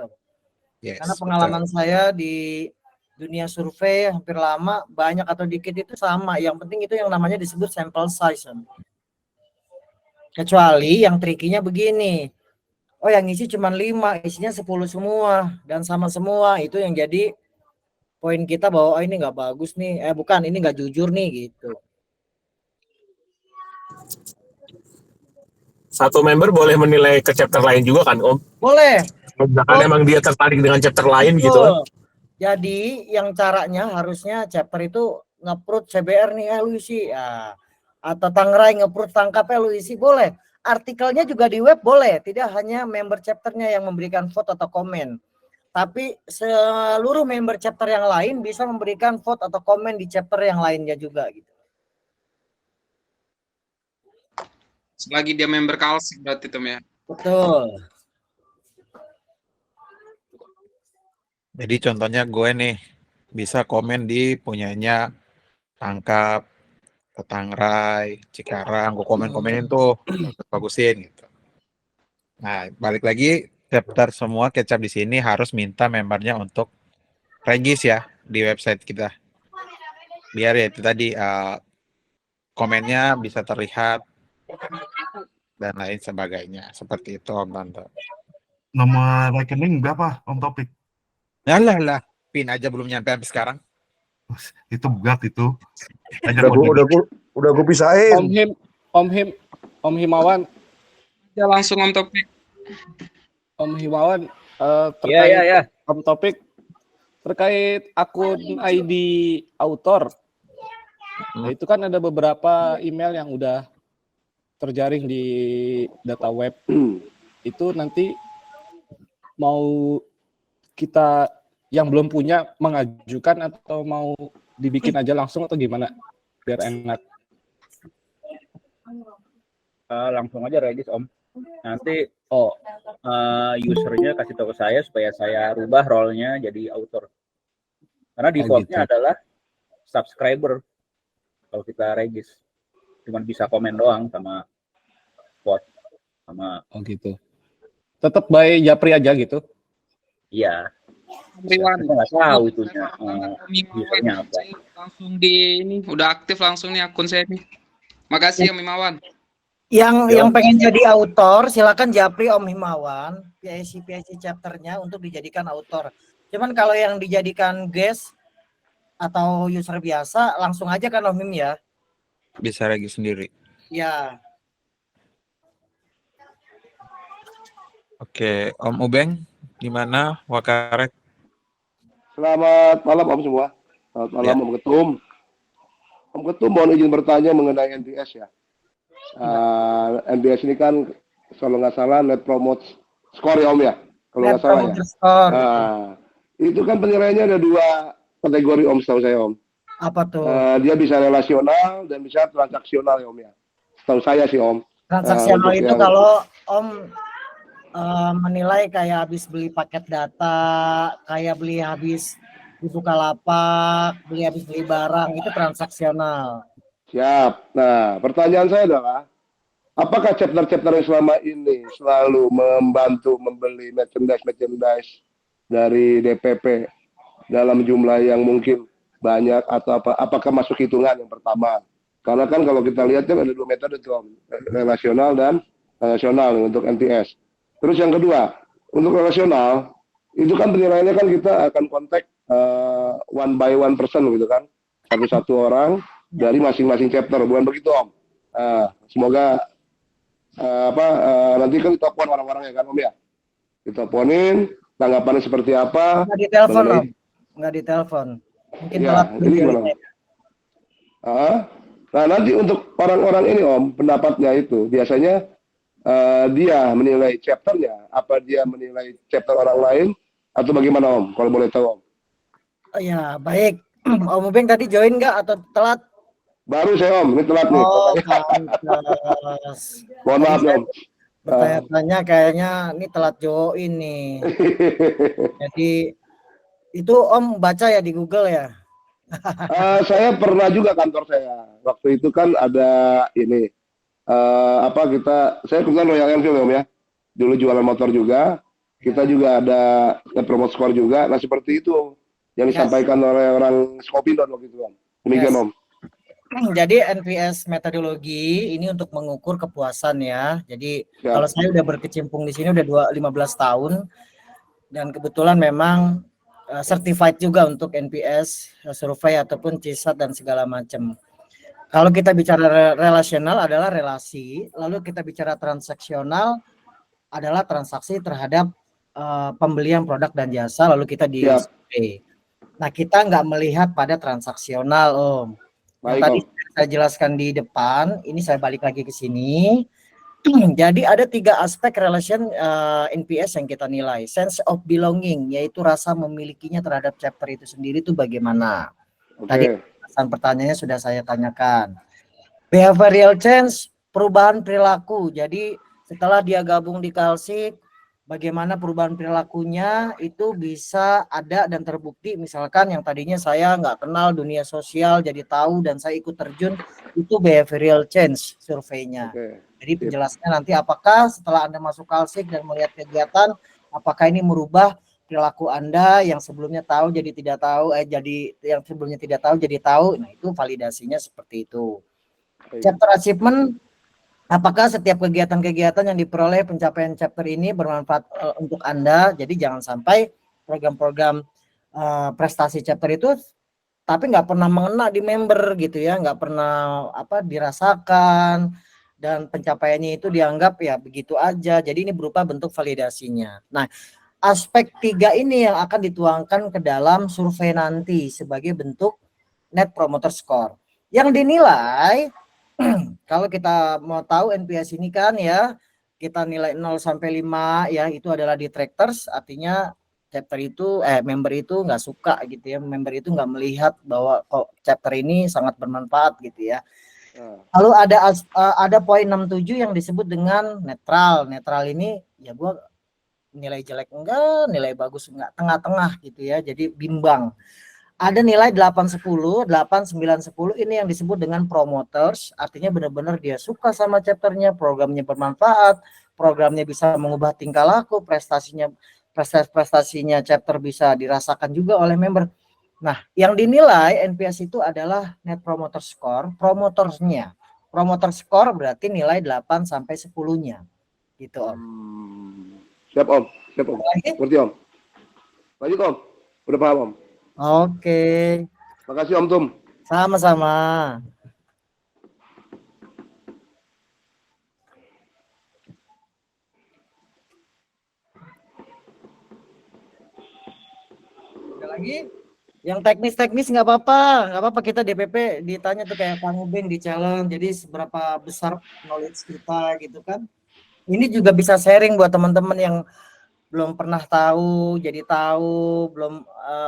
S1: Yes,
S7: karena pengalaman saya di dunia survei hampir lama, banyak atau dikit itu sama. Yang penting itu yang namanya disebut sample size. Kecuali yang trikinya begini. Oh, yang isi cuma 5, isinya 10 semua dan sama semua. Itu yang jadi poin kita bahwa ini nggak bagus nih. Bukan, ini nggak jujur nih gitu.
S17: Satu member boleh menilai ke chapter lain juga kan Om?
S7: Boleh.
S17: Misalkan emang dia tertarik dengan chapter lain gitu kan?
S7: Jadi yang caranya harusnya chapter itu nge-prut CBR nih lu isi. Atau Tangrai nge-prut tangkapnya lu isi, boleh. Artikelnya juga di web boleh, tidak hanya member chapternya yang memberikan vote atau komen. Tapi seluruh member chapter yang lain bisa memberikan vote atau komen di chapter yang lainnya juga gitu.
S9: Selagi dia member Kalsik berarti Tom ya.
S7: Betul.
S1: Jadi contohnya gue nih bisa komen di punyanya Tangkap, Tangrai, Cikarang, gue komen-komenin tuh, bagusin gitu. Nah, balik lagi chapter semua kecap di sini harus minta membernya untuk regis ya di website kita. Biar ya itu tadi komennya bisa terlihat dan lain sebagainya. Seperti itu Om Tante.
S10: Nomor rekening berapa Om Topik?
S1: Lah, pin aja belum nyampe sampai sekarang.
S10: Itu berat itu.
S15: Udah gue pisahin.
S11: Om Himawan.
S9: Ya langsung Om Topik.
S11: Om Himawan terkait Om Topik terkait akun ID author. Nah, itu kan ada beberapa email yang udah terjaring di data web. Itu nanti mau kita yang belum punya mengajukan atau mau dibikin aja langsung atau gimana biar enak?
S19: Langsung aja regis Om. Nanti usernya kasih tahu ke saya supaya saya rubah role-nya jadi author. Karena defaultnya adalah subscriber kalau kita regis. Cuman bisa komen doang sama vote sama.
S11: Oh gitu. Tetap by Japri aja gitu?
S19: Iya.
S9: Riwan.
S19: Kita nggak tahu itunya usernya apa.
S9: Langsung di ini udah aktif langsung nih akun saya nih. Makasih Om Himawan.
S7: Yang pengen jadi author silakan japri Om Himawan PIC chapternya untuk dijadikan author. Cuman kalau yang dijadikan guest atau user biasa langsung aja kan Om Him ya.
S1: Bisa regis sendiri.
S7: Ya.
S1: Oke, Om Ubeng gimana Wakaret?
S20: Selamat malam Om semua. Selamat malam Om Ketum. Om Ketum mohon izin bertanya mengenai NPS ya. NPS ini kan kalau nggak salah net promote score ya Om ya. Kalau nggak salah ya. Itu kan penilaiannya ada 2 kategori Om setahu saya Om.
S7: Apa tuh?
S20: Dia bisa relasional dan bisa transaksional ya Om ya. Setahu saya sih Om.
S7: Transaksional itu kalau Om menilai kayak habis beli paket data, kayak beli habis di Bukalapak, habis beli barang, itu transaksional.
S20: Siap. Nah, pertanyaan saya adalah, apakah chapter-chapter yang selama ini selalu membantu membeli merchandise dari DPP dalam jumlah yang mungkin banyak atau apa? Apakah masuk hitungan yang pertama? Karena kan kalau kita lihat kan ada 2 metode tuh, relasional dan nasional untuk NPS. Terus yang kedua, untuk relasional itu kan penilaiannya kan kita akan kontak 1 by 1 person gitu kan, satu-satu orang dari masing-masing chapter, bukan begitu Om? Semoga nanti kan ditelepon orang-orang ya kan Om ya, diteleponin tanggapannya seperti apa?
S7: Nggak ditelepon Om, nggak ditelepon. Mungkin telat.
S20: Ini gimana? Nah nanti untuk orang-orang ini Om, pendapatnya itu biasanya dia menilai chapternya, apa dia menilai chapter orang lain atau bagaimana Om? Kalau boleh tahu Om.
S7: Ya baik, Om Ubeng tadi join nggak atau telat?
S20: Baru saya Om, ini telat nih.
S7: Oh,
S20: Makanya.
S7: pantes.
S20: Mohon
S7: Tadi
S20: maaf
S7: saya
S20: Om.
S7: bertanya-tanya kayaknya ini telat join nih. Jadi itu Om baca ya di Google ya?
S20: Saya pernah juga kantor saya. Waktu itu kan ada ini saya kebetulan Royal Enfield Om ya. Dulu jualan motor juga. Kita juga ada Net Promoter Score juga. Nah seperti itu yang disampaikan oleh orang Skopindot waktu itu Om. Demikian Om.
S7: Jadi NPS metodologi ini untuk mengukur kepuasan ya. Jadi kalau saya udah berkecimpung di sini udah 15 tahun dan kebetulan memang certified juga untuk NPS survei ataupun CSAT dan segala macam. Kalau kita bicara relasional adalah relasi, lalu kita bicara transaksional adalah transaksi terhadap pembelian produk dan jasa, lalu kita di survei. Nah kita nggak melihat pada transaksional Om. Yang tadi saya jelaskan di depan, ini saya balik lagi ke sini. Jadi ada 3 aspek relation NPS yang kita nilai. Sense of belonging, yaitu rasa memilikinya terhadap chapter itu sendiri itu bagaimana. Tadi pertanyaannya sudah saya tanyakan. Behavioral change, perubahan perilaku. Jadi setelah dia gabung di Kalsik, bagaimana perubahan perilakunya itu bisa ada dan terbukti. Misalkan yang tadinya saya nggak kenal dunia sosial jadi tahu dan saya ikut terjun, itu behavioral change surveinya. Jadi penjelasannya nanti apakah setelah Anda masuk Kalsik dan melihat kegiatan, apakah ini merubah perilaku Anda yang sebelumnya tahu jadi tidak tahu, yang sebelumnya tidak tahu jadi tahu. Nah itu validasinya seperti itu. Chapter achievement, apakah setiap kegiatan-kegiatan yang diperoleh pencapaian chapter ini bermanfaat untuk Anda? Jadi jangan sampai program-program prestasi chapter itu tapi nggak pernah mengena di member gitu ya, nggak pernah dirasakan dan pencapaiannya itu dianggap ya begitu aja. Jadi ini berupa bentuk validasinya. Nah, aspek 3 ini yang akan dituangkan ke dalam survei nanti sebagai bentuk Net Promoter Score. Yang dinilai kalau kita mau tahu NPS ini kan ya, kita nilai 0 sampai 5 ya, itu adalah detractors, artinya chapter itu member itu nggak suka gitu ya, member itu nggak melihat bahwa kok chapter ini sangat bermanfaat gitu ya. Lalu ada poin 67 yang disebut dengan netral. Netral ini ya gua nilai jelek enggak, nilai bagus enggak, tengah-tengah gitu ya, jadi bimbang. Ada nilai 8, 10, 8, 9, 10 ini yang disebut dengan promoters, artinya benar-benar dia suka sama chapternya, programnya bermanfaat, programnya bisa mengubah tingkah laku, prestasinya chapter bisa dirasakan juga oleh member. Nah, yang dinilai NPS itu adalah Net Promoter Score, promotersnya. Promoter Score berarti nilai 8 sampai 10-nya. Gitu Om.
S20: Siap Om, siap Om. Ngerti Om. Lanjut Om, udah paham Om.
S7: Oke.
S20: Makasih Om Tum.
S7: Sama-sama. Ada lagi? Yang teknis-teknis nggak apa-apa kita DPP ditanya tuh kayak Kang Ubeng di challenge. Jadi seberapa besar knowledge kita gitu kan? Ini juga bisa sharing buat teman-teman yang belum pernah tahu, jadi tahu,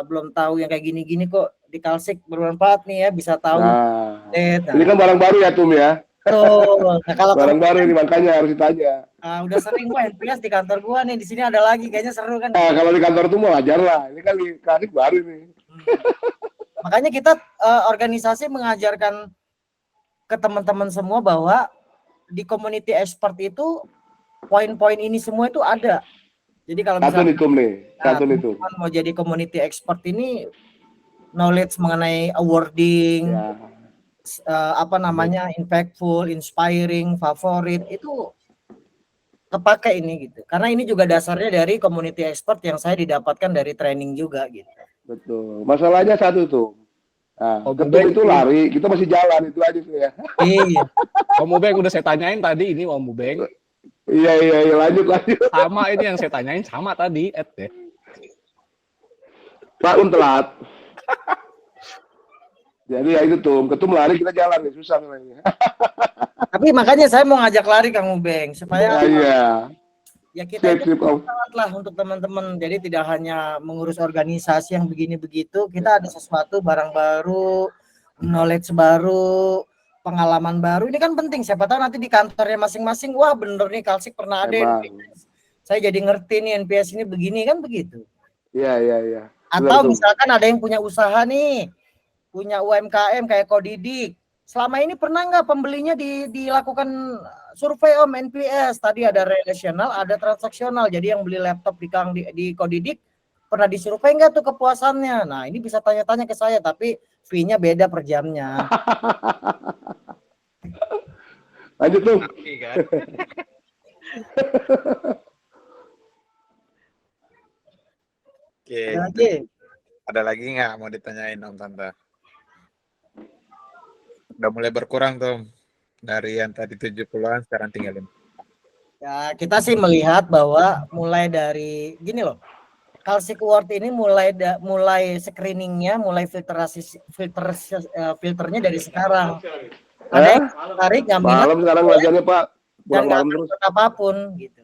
S7: belum tahu yang kayak gini-gini kok di Kalsik bermanfaat nih ya, bisa tahu.
S20: Nah, ini kan barang baru ya Tum ya.
S7: Tuh. Nah, kalau
S20: barang baru ini makanya harus ditanya.
S7: Udah sering gua NPS di kantor gua nih, di sini ada lagi kayaknya seru kan.
S20: Kalau di kantor tuh mau wajar lah. Ini kan di Kalsik baru nih.
S7: Makanya kita organisasi mengajarkan ke teman-teman semua bahwa di community expert itu poin-poin ini semua itu ada. Jadi kalau misalnya mau jadi community expert ini knowledge mengenai awarding, impactful, inspiring, favorit itu kepake ini gitu. Karena ini juga dasarnya dari community expert yang saya didapatkan dari training juga gitu.
S20: Betul. Masalahnya satu tuh. Nah, ketum itu lari, kita masih jalan itu aja sih ya.
S11: Iya. Om Ubeng udah saya tanyain tadi ini Om Ubeng.
S20: Iya, lanjut.
S11: Sama ini yang saya tanyain sama tadi, deh.
S20: Pak telat. Jadi ya itu tuh, ketum lari kita jalan nih, susah nih.
S7: Tapi makanya saya mau ngajak lari Kang Ubeng supaya ya kita itu bermanfaat lah untuk teman-teman. Jadi tidak hanya mengurus organisasi yang begini begitu, kita ada sesuatu barang baru, knowledge baru, pengalaman baru. Ini kan penting. Siapa tahu nanti di kantornya masing-masing, wah bener nih Kalsik pernah ada
S20: Emang.
S7: NPS. Saya jadi ngerti nih NPS ini begini kan begitu.
S20: Iya.
S7: Atau
S20: Benar, Tum.
S7: misalkan ada yang punya usaha nih, punya UMKM kayak Kodidik. Selama ini pernah nggak pembelinya dilakukan survei Om NPS? Tadi ada relasional, ada transaksional. Jadi yang beli laptop di Kodidik pernah disurvei nggak tuh kepuasannya? Nah ini bisa tanya-tanya ke saya, tapi fee-nya beda per jamnya.
S20: Lanjut tuh.
S21: Oke,
S7: Ada lagi?
S21: ada lagi nggak mau ditanyain Om Tante? Udah mulai berkurang tuh dari yang tadi 70-an sekarang tinggal 5.
S7: Ya kita sih melihat bahwa mulai dari gini loh, Kalsik Award ini mulai screeningnya, mulai filternya dari sekarang. Ada yang tertarik nggak minat
S20: Malam sekarang ngajarnya Pak.
S7: dan
S20: Pulang
S7: nggak
S20: malam terus.
S7: ikut apapun gitu.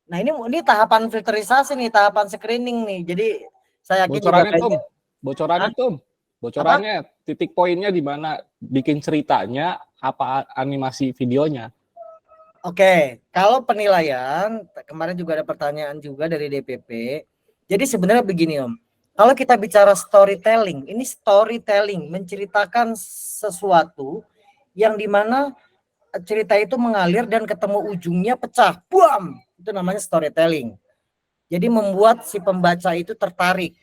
S7: Nah ini tahapan filterisasi nih, tahapan screening nih. Jadi saya yakin
S11: Bocorannya
S7: juga
S11: Tom, bocorannya
S7: Hah?
S11: Tom, bocorannya titik poinnya di mana, bikin ceritanya apa animasi videonya?
S7: Oke, kalau penilaian kemarin juga ada pertanyaan juga dari DPP. Jadi sebenarnya begini Om, kalau kita bicara storytelling, ini storytelling menceritakan sesuatu yang dimana cerita itu mengalir dan ketemu ujungnya pecah, buam, itu namanya storytelling. Jadi membuat si pembaca itu tertarik.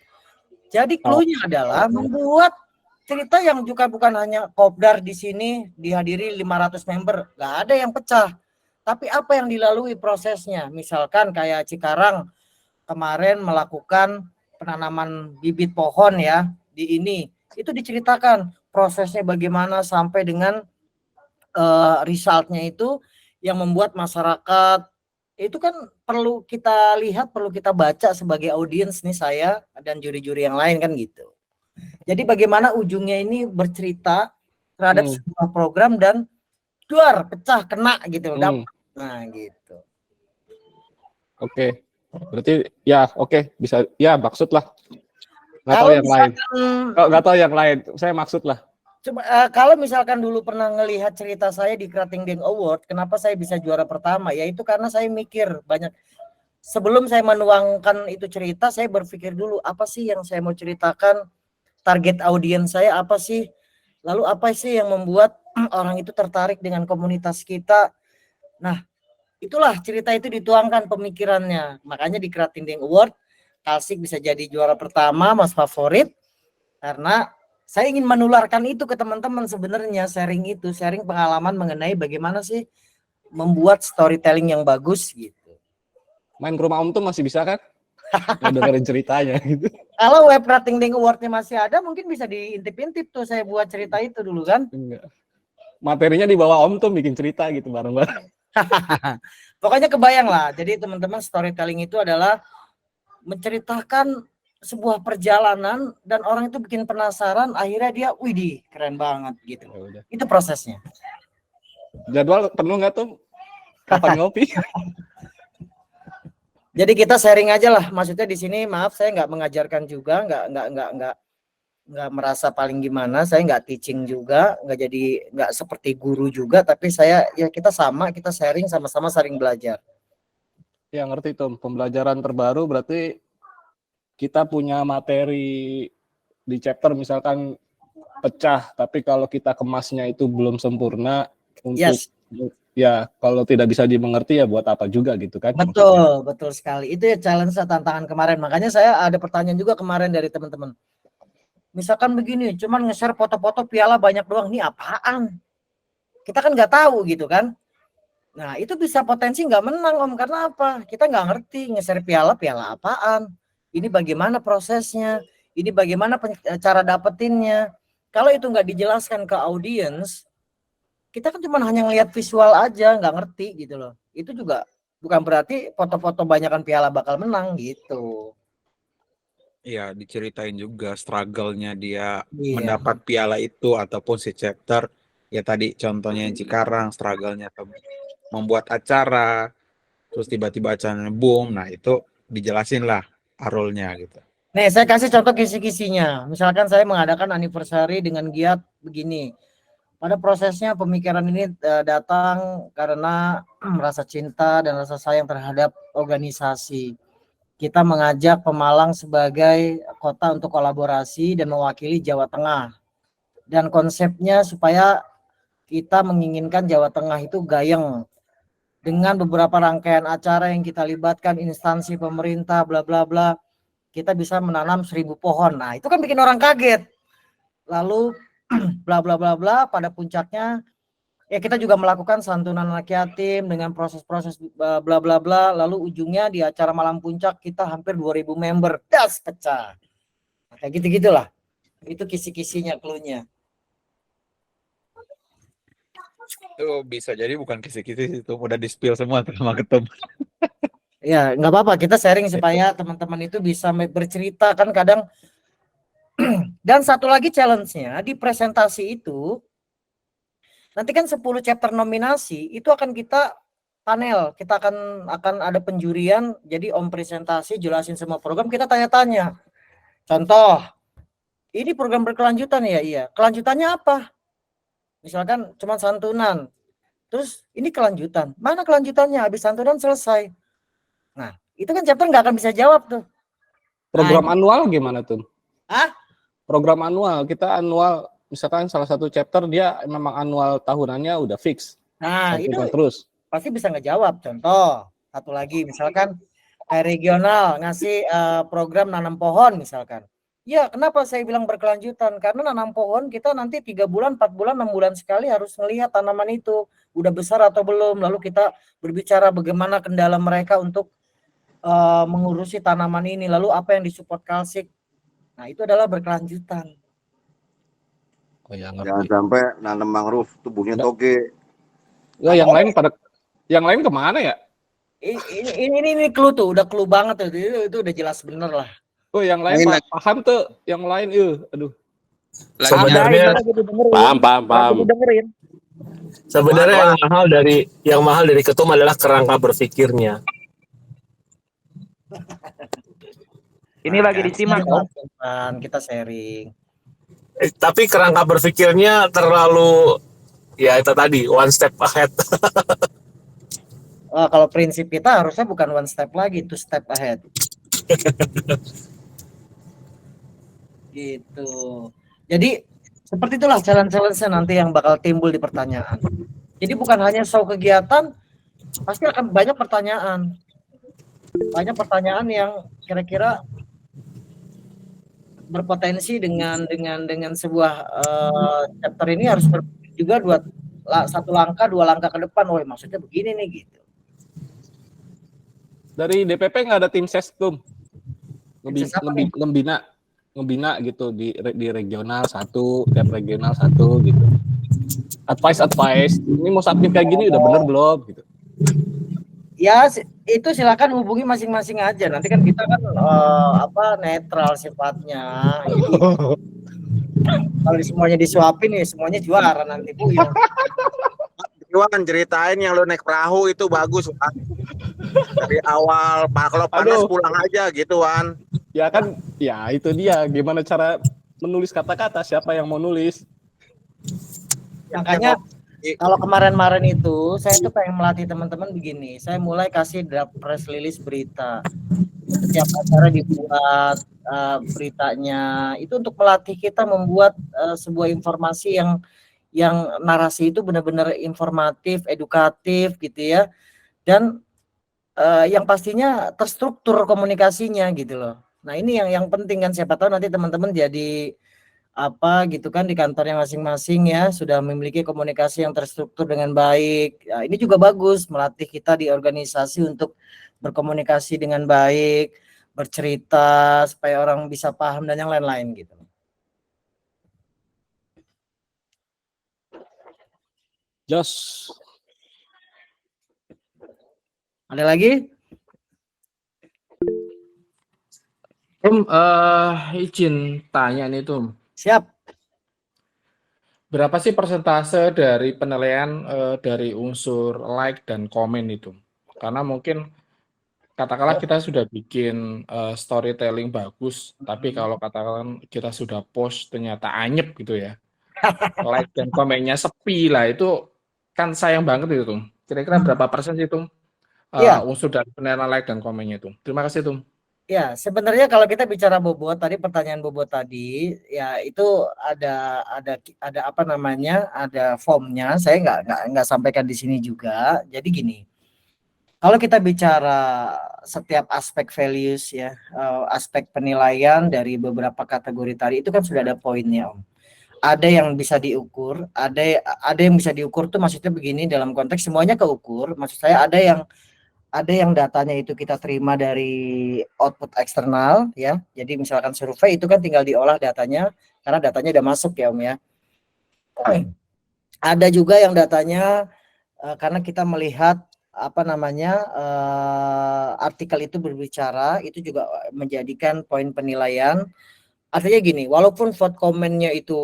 S7: Jadi clue-nya adalah membuat cerita yang juga bukan hanya kopdar di sini dihadiri 500 member, nggak ada yang pecah. Tapi apa yang dilalui prosesnya? Misalkan kayak Cikarang kemarin melakukan penanaman bibit pohon ya di ini, itu diceritakan prosesnya bagaimana sampai dengan resultnya itu yang membuat masyarakat itu kan perlu kita lihat, perlu kita baca sebagai audiens nih saya dan juri-juri yang lain kan gitu. Jadi bagaimana ujungnya ini bercerita terhadap sebuah program dan duar pecah kena gitu dapat. Nah gitu.
S11: Oke, berarti ya oke bisa ya maksud lah. Nggak tahu
S7: Kalau
S11: yang lain.
S7: misalkan-
S11: Nggak tahu yang lain. Saya maksud lah.
S7: Coba kalau misalkan dulu pernah ngelihat cerita saya di Krating Deng Award, kenapa saya bisa juara pertama? Ya itu karena saya mikir banyak. Sebelum saya menuangkan itu cerita, saya berpikir dulu apa sih yang saya mau ceritakan, target audiens saya apa sih, lalu apa sih yang membuat orang itu tertarik dengan komunitas kita. Nah, itulah cerita itu dituangkan pemikirannya. Makanya di Krating Deng Award, Kalsik bisa jadi juara pertama, Mas favorit, karena saya ingin menularkan itu ke teman-teman sebenarnya, sharing pengalaman mengenai bagaimana sih membuat storytelling yang bagus gitu.
S11: Main ke rumah Om tuh masih bisa kan? Dengerin ceritanya gitu.
S7: Kalau web Krating Deng Award-nya masih ada, mungkin bisa diintip-intip tuh saya buat cerita itu dulu kan.
S11: Enggak. Materinya di bawah Om tuh bikin cerita gitu bareng-bareng.
S7: Pokoknya kebayang lah. Jadi teman-teman storytelling itu adalah menceritakan sebuah perjalanan dan orang itu bikin penasaran, akhirnya dia, widih keren banget gitu. Itu prosesnya.
S11: Jadwal penuh nggak tuh? Kapan ngopi?
S7: Jadi kita sharing aja lah. Maksudnya di sini maaf saya nggak mengajarkan juga, nggak merasa paling gimana. Saya nggak teaching juga, nggak seperti guru juga. Tapi saya ya kita sharing sama-sama saling belajar.
S11: Ya ngerti Tom. Pembelajaran terbaru berarti kita punya materi di chapter misalkan pecah, tapi kalau kita kemasnya itu belum sempurna untuk ya kalau tidak bisa dimengerti ya buat apa juga gitu kan.
S7: Betul sekali. Itu ya challenge tantangan kemarin. Makanya saya ada pertanyaan juga kemarin dari teman-teman. Misalkan begini, cuman nge-share foto-foto piala banyak doang, ini apaan? Kita kan nggak tahu gitu kan. Nah itu bisa potensi nggak menang Om, karena apa? Kita nggak ngerti nge-share piala apaan. Ini bagaimana prosesnya, ini bagaimana cara dapetinnya. Kalau itu nggak dijelaskan ke audiens, kita kan cuma hanya ngelihat visual aja, nggak ngerti gitu loh. Itu juga bukan berarti foto-foto banyakan piala bakal menang gitu.
S1: Iya, diceritain juga struggle-nya dia
S7: Iya.
S1: mendapat piala itu ataupun si chapter. Ya tadi contohnya yang Cikarang, struggle-nya membuat acara, terus tiba-tiba acaranya boom. Nah itu dijelasin lah role-nya gitu.
S7: Nih, saya kasih contoh kisi-kisinya. Misalkan saya mengadakan anniversary dengan giat begini. Pada prosesnya pemikiran ini datang karena rasa cinta dan rasa sayang terhadap organisasi. Kita mengajak Pemalang sebagai kota untuk kolaborasi dan mewakili Jawa Tengah. Dan konsepnya supaya kita menginginkan Jawa Tengah itu gayeng. Dengan beberapa rangkaian acara yang kita libatkan instansi pemerintah bla bla bla, kita bisa menanam 1000 pohon. Nah, itu kan bikin orang kaget. Lalu bla bla bla bla, pada puncaknya ya kita juga melakukan santunan anak yatim dengan proses-proses bla bla bla, lalu ujungnya di acara malam puncak kita hampir 2000 member, das pecah. Nah, kayak gitu-gitulah. Itu kisi-kisinya, clue-nya.
S21: Itu bisa jadi bukan kisi-kisi itu udah di-spill semua sama ketum.
S7: Ya, nggak apa-apa, kita sharing supaya teman-teman itu bisa bercerita kan kadang. Dan satu lagi challenge-nya di presentasi itu, nanti kan 10 chapter nominasi itu akan kita panel, kita akan ada penjurian. Jadi Om presentasi jelasin semua program, kita tanya-tanya. Contoh, ini program berkelanjutan ya, iya. Kelanjutannya apa? Misalkan cuma santunan. Terus ini kelanjutan. Mana kelanjutannya? Habis santunan selesai. Nah, itu kan chapter nggak akan bisa jawab tuh.
S11: Program annual gimana tuh?
S7: Hah?
S11: Program annual, kita annual, misalkan salah satu chapter dia memang annual tahunannya udah fix.
S7: Nah, itu
S11: terus.
S7: pasti bisa ngejawab. Contoh, satu lagi misalkan kayak regional ngasih program nanam pohon misalkan. Ya, kenapa saya bilang berkelanjutan? Karena nanam pohon kita nanti 3 bulan, 4 bulan, 6 bulan sekali harus melihat tanaman itu udah besar atau belum. Lalu kita berbicara bagaimana kendala mereka untuk mengurusi tanaman ini. Lalu apa yang disupport Kalsik. Nah, itu adalah berkelanjutan.
S11: Oh ya,
S8: Jangan sampai nanam mangrove tubuhnya toge.
S11: Ya, yang lain kemana ya?
S7: Ini clue tuh, udah clue banget tuh. Itu udah jelas bener lah.
S11: Oh, yang lain paham tuh, yang lain aduh.
S17: Sebenarnya
S11: paham.
S17: Sebenarnya yang mahal dari ketum adalah kerangka berpikirnya.
S14: Ini lagi disimak Om.
S7: Kita sharing.
S17: Tapi kerangka berpikirnya terlalu ya itu tadi one step ahead.
S7: Kalau prinsip kita harusnya bukan one step lagi, 2 step ahead. Gitu. Jadi seperti itulah challenge-challenge nanti yang bakal timbul di pertanyaan. Jadi bukan hanya show kegiatan, pasti akan banyak pertanyaan. Banyak pertanyaan yang kira-kira berpotensi dengan sebuah chapter ini harus berpikir juga 1 langkah, 2 langkah ke depan. Oh, maksudnya begini nih gitu.
S11: Dari DPP nggak ada tim ses tuh, ngebina gitu di regional 1, tiap regional 1 gitu. Advice, ini mau submit kayak gini udah bener belum gitu.
S7: Ya, itu silakan hubungi masing-masing aja. Nanti kan kita kan netral sifatnya. Jadi, kalau semuanya disuapin ya semuanya juara nanti Bu. Ya.
S8: Wan, ceritain yang lo naik perahu itu bagus, Wan. Dari awal, kalau panas pulang aja gitu, Wan.
S11: Ya kan, ya itu dia. Gimana cara menulis kata-kata, siapa yang mau nulis.
S7: Makanya kalau kemarin-kemarin itu saya tuh pengen melatih teman-teman begini. Saya mulai kasih draft press release berita. Setiap acara dibuat beritanya. Itu untuk melatih kita membuat sebuah informasi yang narasi itu benar-benar informatif, edukatif gitu ya. Dan yang pastinya terstruktur komunikasinya gitu loh. Nah, ini yang penting kan, siapa tahu nanti teman-teman jadi gitu kan di kantornya masing-masing ya sudah memiliki komunikasi yang terstruktur dengan baik. Ya, ini juga bagus melatih kita di organisasi untuk berkomunikasi dengan baik, bercerita supaya orang bisa paham dan yang lain-lain gitu.
S11: Jos.
S7: Ada lagi?
S2: Izin tanya nih Tum.
S7: Siap.
S2: Berapa sih persentase dari penilaian dari unsur like dan komen itu? Karena mungkin katakanlah kita sudah bikin storytelling bagus, tapi kalau katakan kita sudah post ternyata anyep gitu ya, like dan komennya sepi lah, itu kan sayang banget itu Tum. Kira-kira berapa persen sih Tum
S7: Iya.
S2: unsur dari penilaian like dan komennya itu? Terima kasih Tum.
S7: Ya, sebenarnya kalau kita bicara bobot tadi, pertanyaan bobot tadi, ya itu ada apa namanya, ada formnya. Saya nggak sampaikan di sini juga. Jadi gini, kalau kita bicara setiap aspek values ya, aspek penilaian dari beberapa kategori tadi itu kan sudah ada poinnya, Om. Ada yang bisa diukur, ada yang bisa diukur tuh maksudnya begini, dalam konteks semuanya keukur. Maksud saya ada yang datanya itu kita terima dari output eksternal ya. Jadi misalkan survei itu kan tinggal diolah datanya karena datanya udah masuk ya Om ya. Ada juga yang datanya karena kita melihat apa namanya artikel itu berbicara, itu juga menjadikan poin penilaian. Artinya gini, walaupun vote komennya itu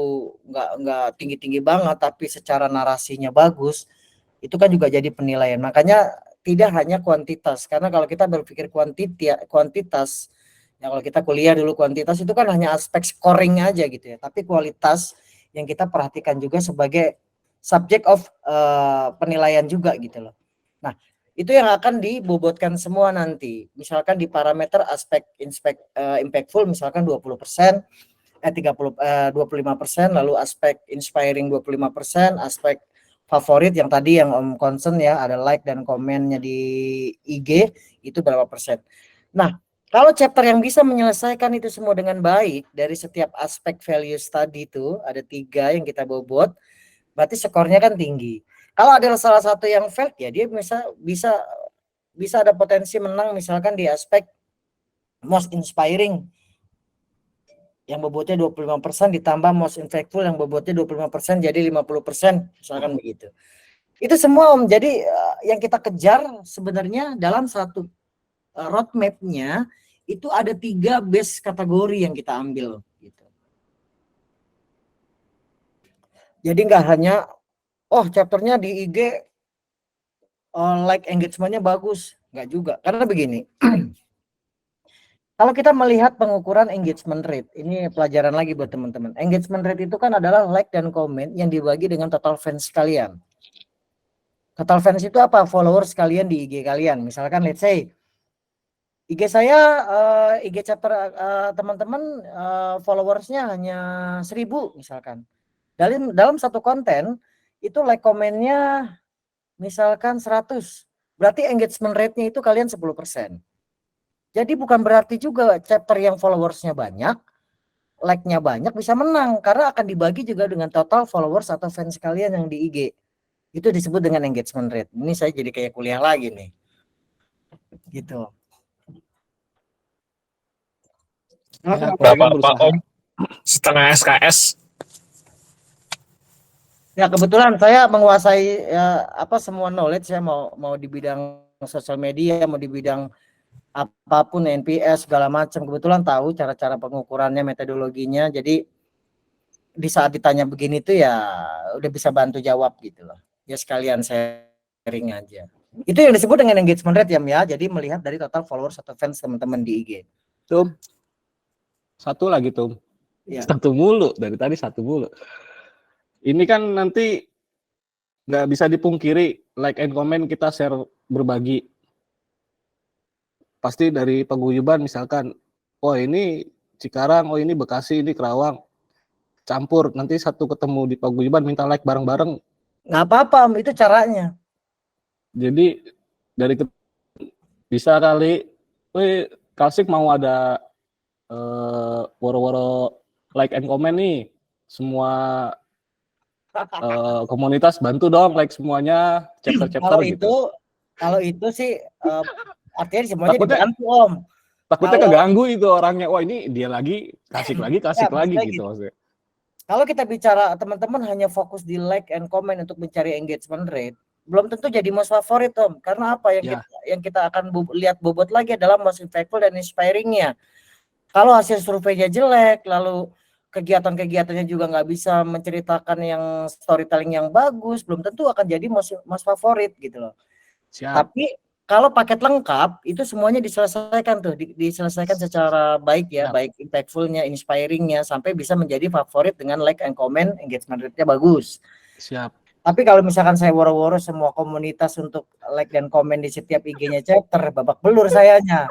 S7: nggak tinggi-tinggi banget, tapi secara narasinya bagus, itu kan juga jadi penilaian. Makanya tidak hanya kuantitas, karena kalau kita berpikir kuantitas, ya kalau kita kuliah dulu kuantitas itu kan hanya aspek scoring aja gitu ya, tapi kualitas yang kita perhatikan juga sebagai subject of penilaian juga gitu loh. Nah, itu yang akan dibobotkan semua nanti. Misalkan di parameter aspek impactful misalkan 20%, 25%, lalu aspek inspiring 25%, aspek favorit yang tadi yang Om concern ya, ada like dan komennya di IG itu berapa persen. Nah, kalau chapter yang bisa menyelesaikan itu semua dengan baik dari setiap aspek values tadi itu ada 3 yang kita bobot, berarti skornya kan tinggi. Kalau ada salah satu yang failed ya dia bisa ada potensi menang misalkan di aspek most inspiring yang bobotnya 25% ditambah most impactful yang bobotnya 25% jadi 50% misalkan begitu. Itu semua Om. Jadi yang kita kejar sebenarnya dalam satu roadmap-nya itu ada 3 base kategori yang kita ambil gitu. Jadi nggak hanya chapternya di IG like engagement-nya bagus, nggak juga. Karena begini, kalau kita melihat pengukuran engagement rate, ini pelajaran lagi buat teman-teman. Engagement rate itu kan adalah like dan komen yang dibagi dengan total fans kalian. Total fans itu apa? Followers kalian di IG kalian. Misalkan let's say IG saya, IG chapter teman-teman followersnya hanya 1000 misalkan. Dalam satu konten itu like komennya misalkan 100. Berarti engagement rate-nya itu kalian 10%. Jadi bukan berarti juga chapter yang followersnya banyak, like-nya banyak bisa menang. Karena akan dibagi juga dengan total followers atau fans kalian yang di IG. Itu disebut dengan engagement rate. Ini saya jadi kayak kuliah lagi nih. Gitu.
S17: Berapa Pak Om? Setengah SKS.
S7: Ya kebetulan saya menguasai semua knowledge. Saya mau di bidang sosial media, mau di bidang apapun NPS segala macam, kebetulan tahu cara-cara pengukurannya, metodologinya. Jadi di saat ditanya begini tuh ya udah bisa bantu jawab gitu loh. Ya sekalian sharing aja. Itu yang disebut dengan engagement rate ya. Jadi melihat dari total followers atau fans teman-teman di IG.
S12: Tum. Satu lagi Tum. Ya. Satu mulu dari tadi satu mulu. Ini kan nanti nggak bisa dipungkiri like and comment kita share berbagi. Pasti dari paguyuban misalkan, ini Cikarang, ini Bekasi, ini Kerawang, campur. Nanti satu ketemu di paguyuban minta like bareng-bareng.
S7: Nggak apa-apa, itu caranya.
S12: Jadi dari bisa kali, Kalsik mau ada woro-woro like and comment nih, semua komunitas bantu dong like semuanya, chapter-chapter gitu.
S7: Kalau itu sih artinya semuanya dibantu Om.
S12: Takutnya keganggu itu orangnya. Wah ini dia lagi kasih lagi gitu maksudnya.
S7: Kalau kita bicara teman-teman hanya fokus di like and comment untuk mencari engagement rate, belum tentu jadi most favorit Om. Karena apa yang kita akan lihat bobot lagi adalah most impactful dan inspiringnya. Kalau hasil surveinya jelek, lalu kegiatan-kegiatannya juga nggak bisa menceritakan yang storytelling yang bagus, belum tentu akan jadi most favorit gitu loh.
S12: Siap.
S7: Kalau paket lengkap itu semuanya diselesaikan tuh, diselesaikan secara baik ya, baik impactful-nya, inspiring-nya sampai bisa menjadi favorit dengan like and comment, engagement rate-nya bagus.
S12: Siap.
S7: Tapi kalau misalkan saya woro-woro semua komunitas untuk like dan komen di setiap IG-nya chapter, babak belur sayanya.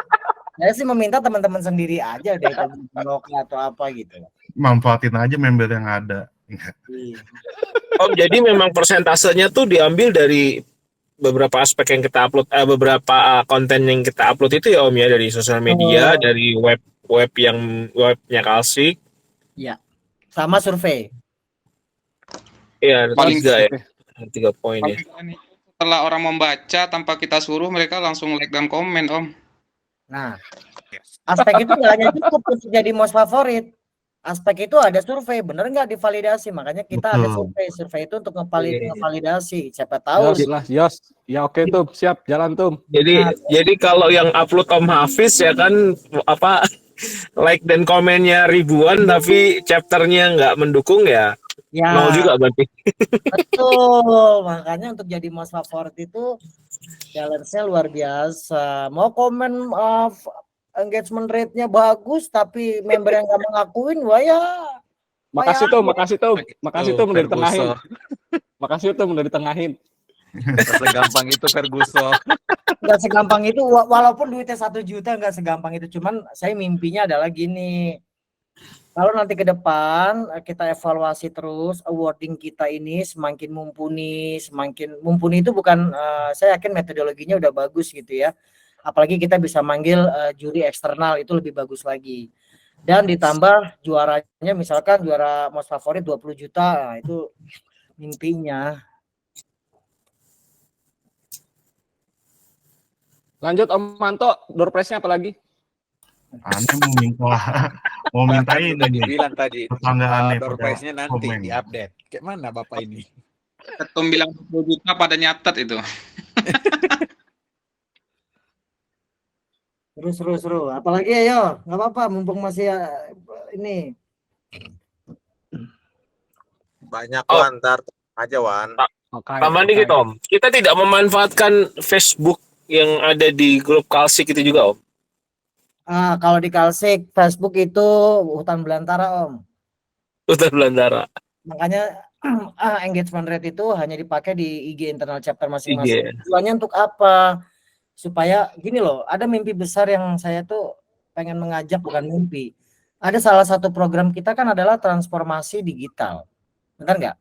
S7: Saya sih meminta teman-teman sendiri aja deh blog atau apa gitu.
S10: Manfaatin aja member yang ada.
S17: Om, jadi memang persentasenya tuh diambil dari beberapa aspek yang kita upload, beberapa konten yang kita upload itu ya Om ya, dari sosial media, dari webnya Kalsik.
S7: Ya, sama survei.
S17: Iya, ada
S9: Paling
S17: 3 ya. 3 poin ya.
S9: Setelah orang membaca tanpa kita suruh, mereka langsung like dan komen, Om.
S7: Nah, aspek itu nggak hanya cukup untuk jadi most favorit. Aspek itu ada survei, bener nggak divalidasi? Makanya kita ada survei itu untuk ngevalidasi. Siapa tahu.
S11: Yos. Ya oke tuh, siap jalan tuh.
S17: Jadi kalau yang upload Om Hafiz ya kan apa like dan komennya ribuan tapi chapternya nggak mendukung ya. Nol juga berarti.
S7: Betul, makanya untuk jadi most favorit itu challenge-nya luar biasa. Mau komen engagement rate-nya bagus tapi member yang nggak mengakuin, wah ya.
S11: Makasih tuh udah ditengahin. Makasih tuh udah ditengahin.
S21: Nggak segampang itu Ferguson.
S7: Nggak segampang itu, walaupun duitnya 1 juta nggak segampang itu. Cuman saya mimpinya adalah gini. Kalau nanti ke depan kita evaluasi terus awarding kita ini semakin mumpuni itu bukan saya yakin metodologinya udah bagus gitu ya. Apalagi kita bisa manggil juri eksternal itu lebih bagus lagi. Dan ditambah juaranya misalkan juara most favorit 20 juta, nah itu mimpinya.
S11: Lanjut Om Manto, door prize-nya apa lagi?
S10: Anda mau minta ini nih.
S21: Bilang tadi
S10: tetanggaannya
S21: door
S10: pada
S21: prize-nya nanti
S10: komen.
S21: diupdate. Kayak mana Bapak ini?
S9: Ketum bilang 20 juta pada nyatet itu.
S7: Seru. Apalagi ayo, nggak apa-apa mumpung masih ini.
S8: Banyak Wan, ntar aja Wan.
S17: Tambah dikit Om. Kita tidak memanfaatkan Facebook yang ada di grup Kalsik itu juga Om.
S7: Kalau di Kalsik, Facebook itu hutan belantara Om.
S17: Hutan belantara.
S7: Makanya engagement rate itu hanya dipakai di IG internal chapter masing-masing.
S17: IG.
S7: Tujuannya untuk apa? Supaya gini loh, ada mimpi besar yang saya tuh pengen mengajak, bukan mimpi. Ada salah satu program kita kan adalah transformasi digital. Benar nggak?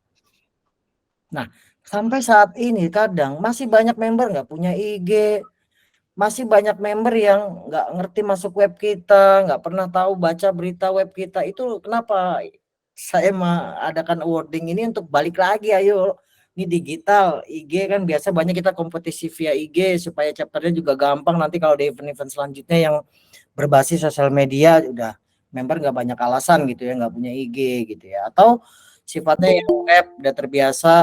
S7: Nah, sampai saat ini kadang masih banyak member nggak punya IG, masih banyak member yang nggak ngerti masuk web kita, nggak pernah tahu baca berita web kita. Itu kenapa saya mengadakan awarding ini untuk balik lagi, ayo. Ini digital, IG kan biasa banyak kita kompetisi via IG supaya chapternya juga gampang. Nanti kalau di event-event selanjutnya yang berbasis sosial media udah member nggak banyak alasan gitu ya, nggak punya IG gitu ya. Atau sifatnya yang web udah terbiasa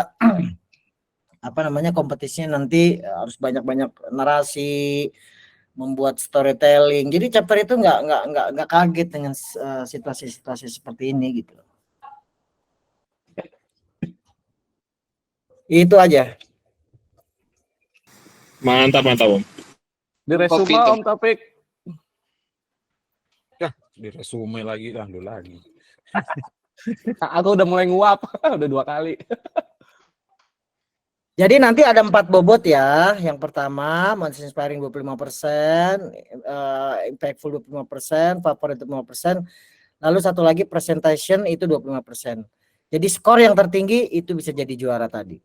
S7: kompetisinya nanti harus banyak-banyak narasi, membuat storytelling. Jadi chapter itu nggak kaget dengan situasi-situasi seperti ini gitu. Itu aja.
S17: Mantap Om.
S11: Di resume Om Taufik.
S21: Ya, di resume lagi lagi.
S11: Aku udah mulai nguap, udah 2 kali.
S7: Jadi nanti ada 4 bobot ya. Yang pertama, most inspiring 25%, impactful 25%, favorit 25%. Lalu satu lagi presentation itu 25%. Jadi skor yang tertinggi itu bisa jadi juara tadi.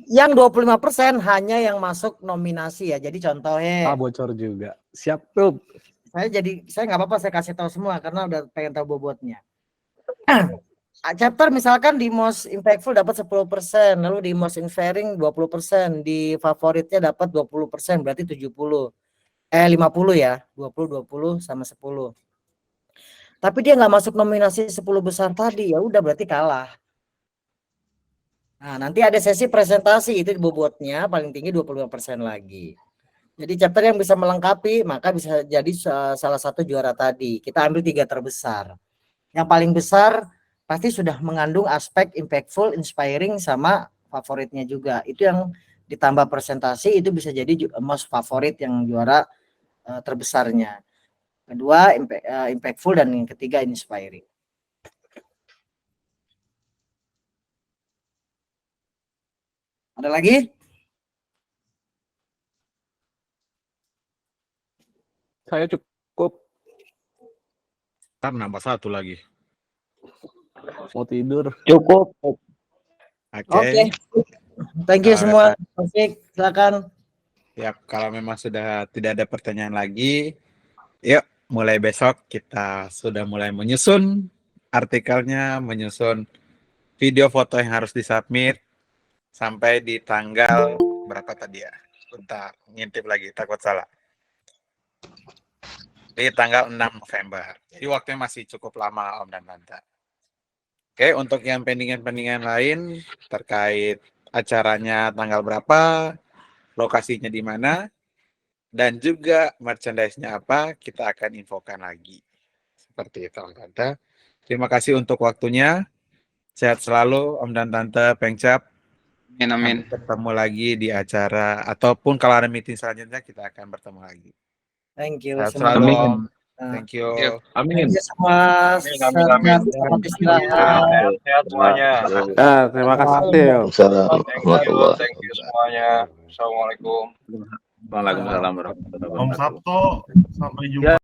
S7: Yang 25% hanya yang masuk nominasi ya. Jadi contohnya.
S11: Bocor juga. Siap tuh.
S7: Saya nggak apa-apa saya kasih tahu semua karena udah pengen tahu bobotnya. Chapter misalkan di most impactful dapat 10%, lalu di most inspiring 20%, di favoritnya dapat 20%, berarti 50 ya, 20 sama 10. Tapi dia nggak masuk nominasi 10 besar tadi, ya udah berarti kalah. Nah, nanti ada sesi presentasi itu bobotnya paling tinggi 25% lagi. Jadi chapter yang bisa melengkapi maka bisa jadi salah satu juara tadi. Kita ambil 3 terbesar. Yang paling besar pasti sudah mengandung aspek impactful, inspiring sama favoritnya juga. Itu yang ditambah presentasi itu bisa jadi most favorit yang juara terbesarnya. Kedua impactful dan yang ketiga inspiring. Ada lagi?
S11: Saya cukup.
S1: Ntar nambah satu lagi.
S11: Mau tidur.
S18: Cukup.
S7: Oke. Thank you semua. Oke, silakan.
S1: Ya, kalau memang sudah tidak ada pertanyaan lagi, yuk mulai besok kita sudah mulai menyusun artikelnya, menyusun video foto yang harus disubmit sampai di tanggal berapa tadi ya? Bentar, ngintip lagi, takut salah. Di tanggal 6 November. Jadi waktunya masih cukup lama Om dan Tante. Oke, untuk yang pendingan-pendingan lain terkait acaranya tanggal berapa, lokasinya di mana, dan juga merchandise-nya apa, kita akan infokan lagi. Seperti itu Om Tante. Terima kasih untuk waktunya. Sehat selalu Om dan Tante Pengcap.
S9: Amin.
S1: Bertemu lagi di acara ataupun kalau ada meeting selanjutnya kita akan bertemu lagi.
S7: Thank you
S1: Sehat
S7: semua.
S1: selalu Om. Thank you.
S7: Thank you semua. Selamat istirahat.
S4: Sehat semuanya.
S11: Terima kasih.
S4: Thank you semuanya. Assalamualaikum.
S21: Waalaikumsalam warahmatullahi wabarakatuh.
S10: Om Sabto, sampai jumpa.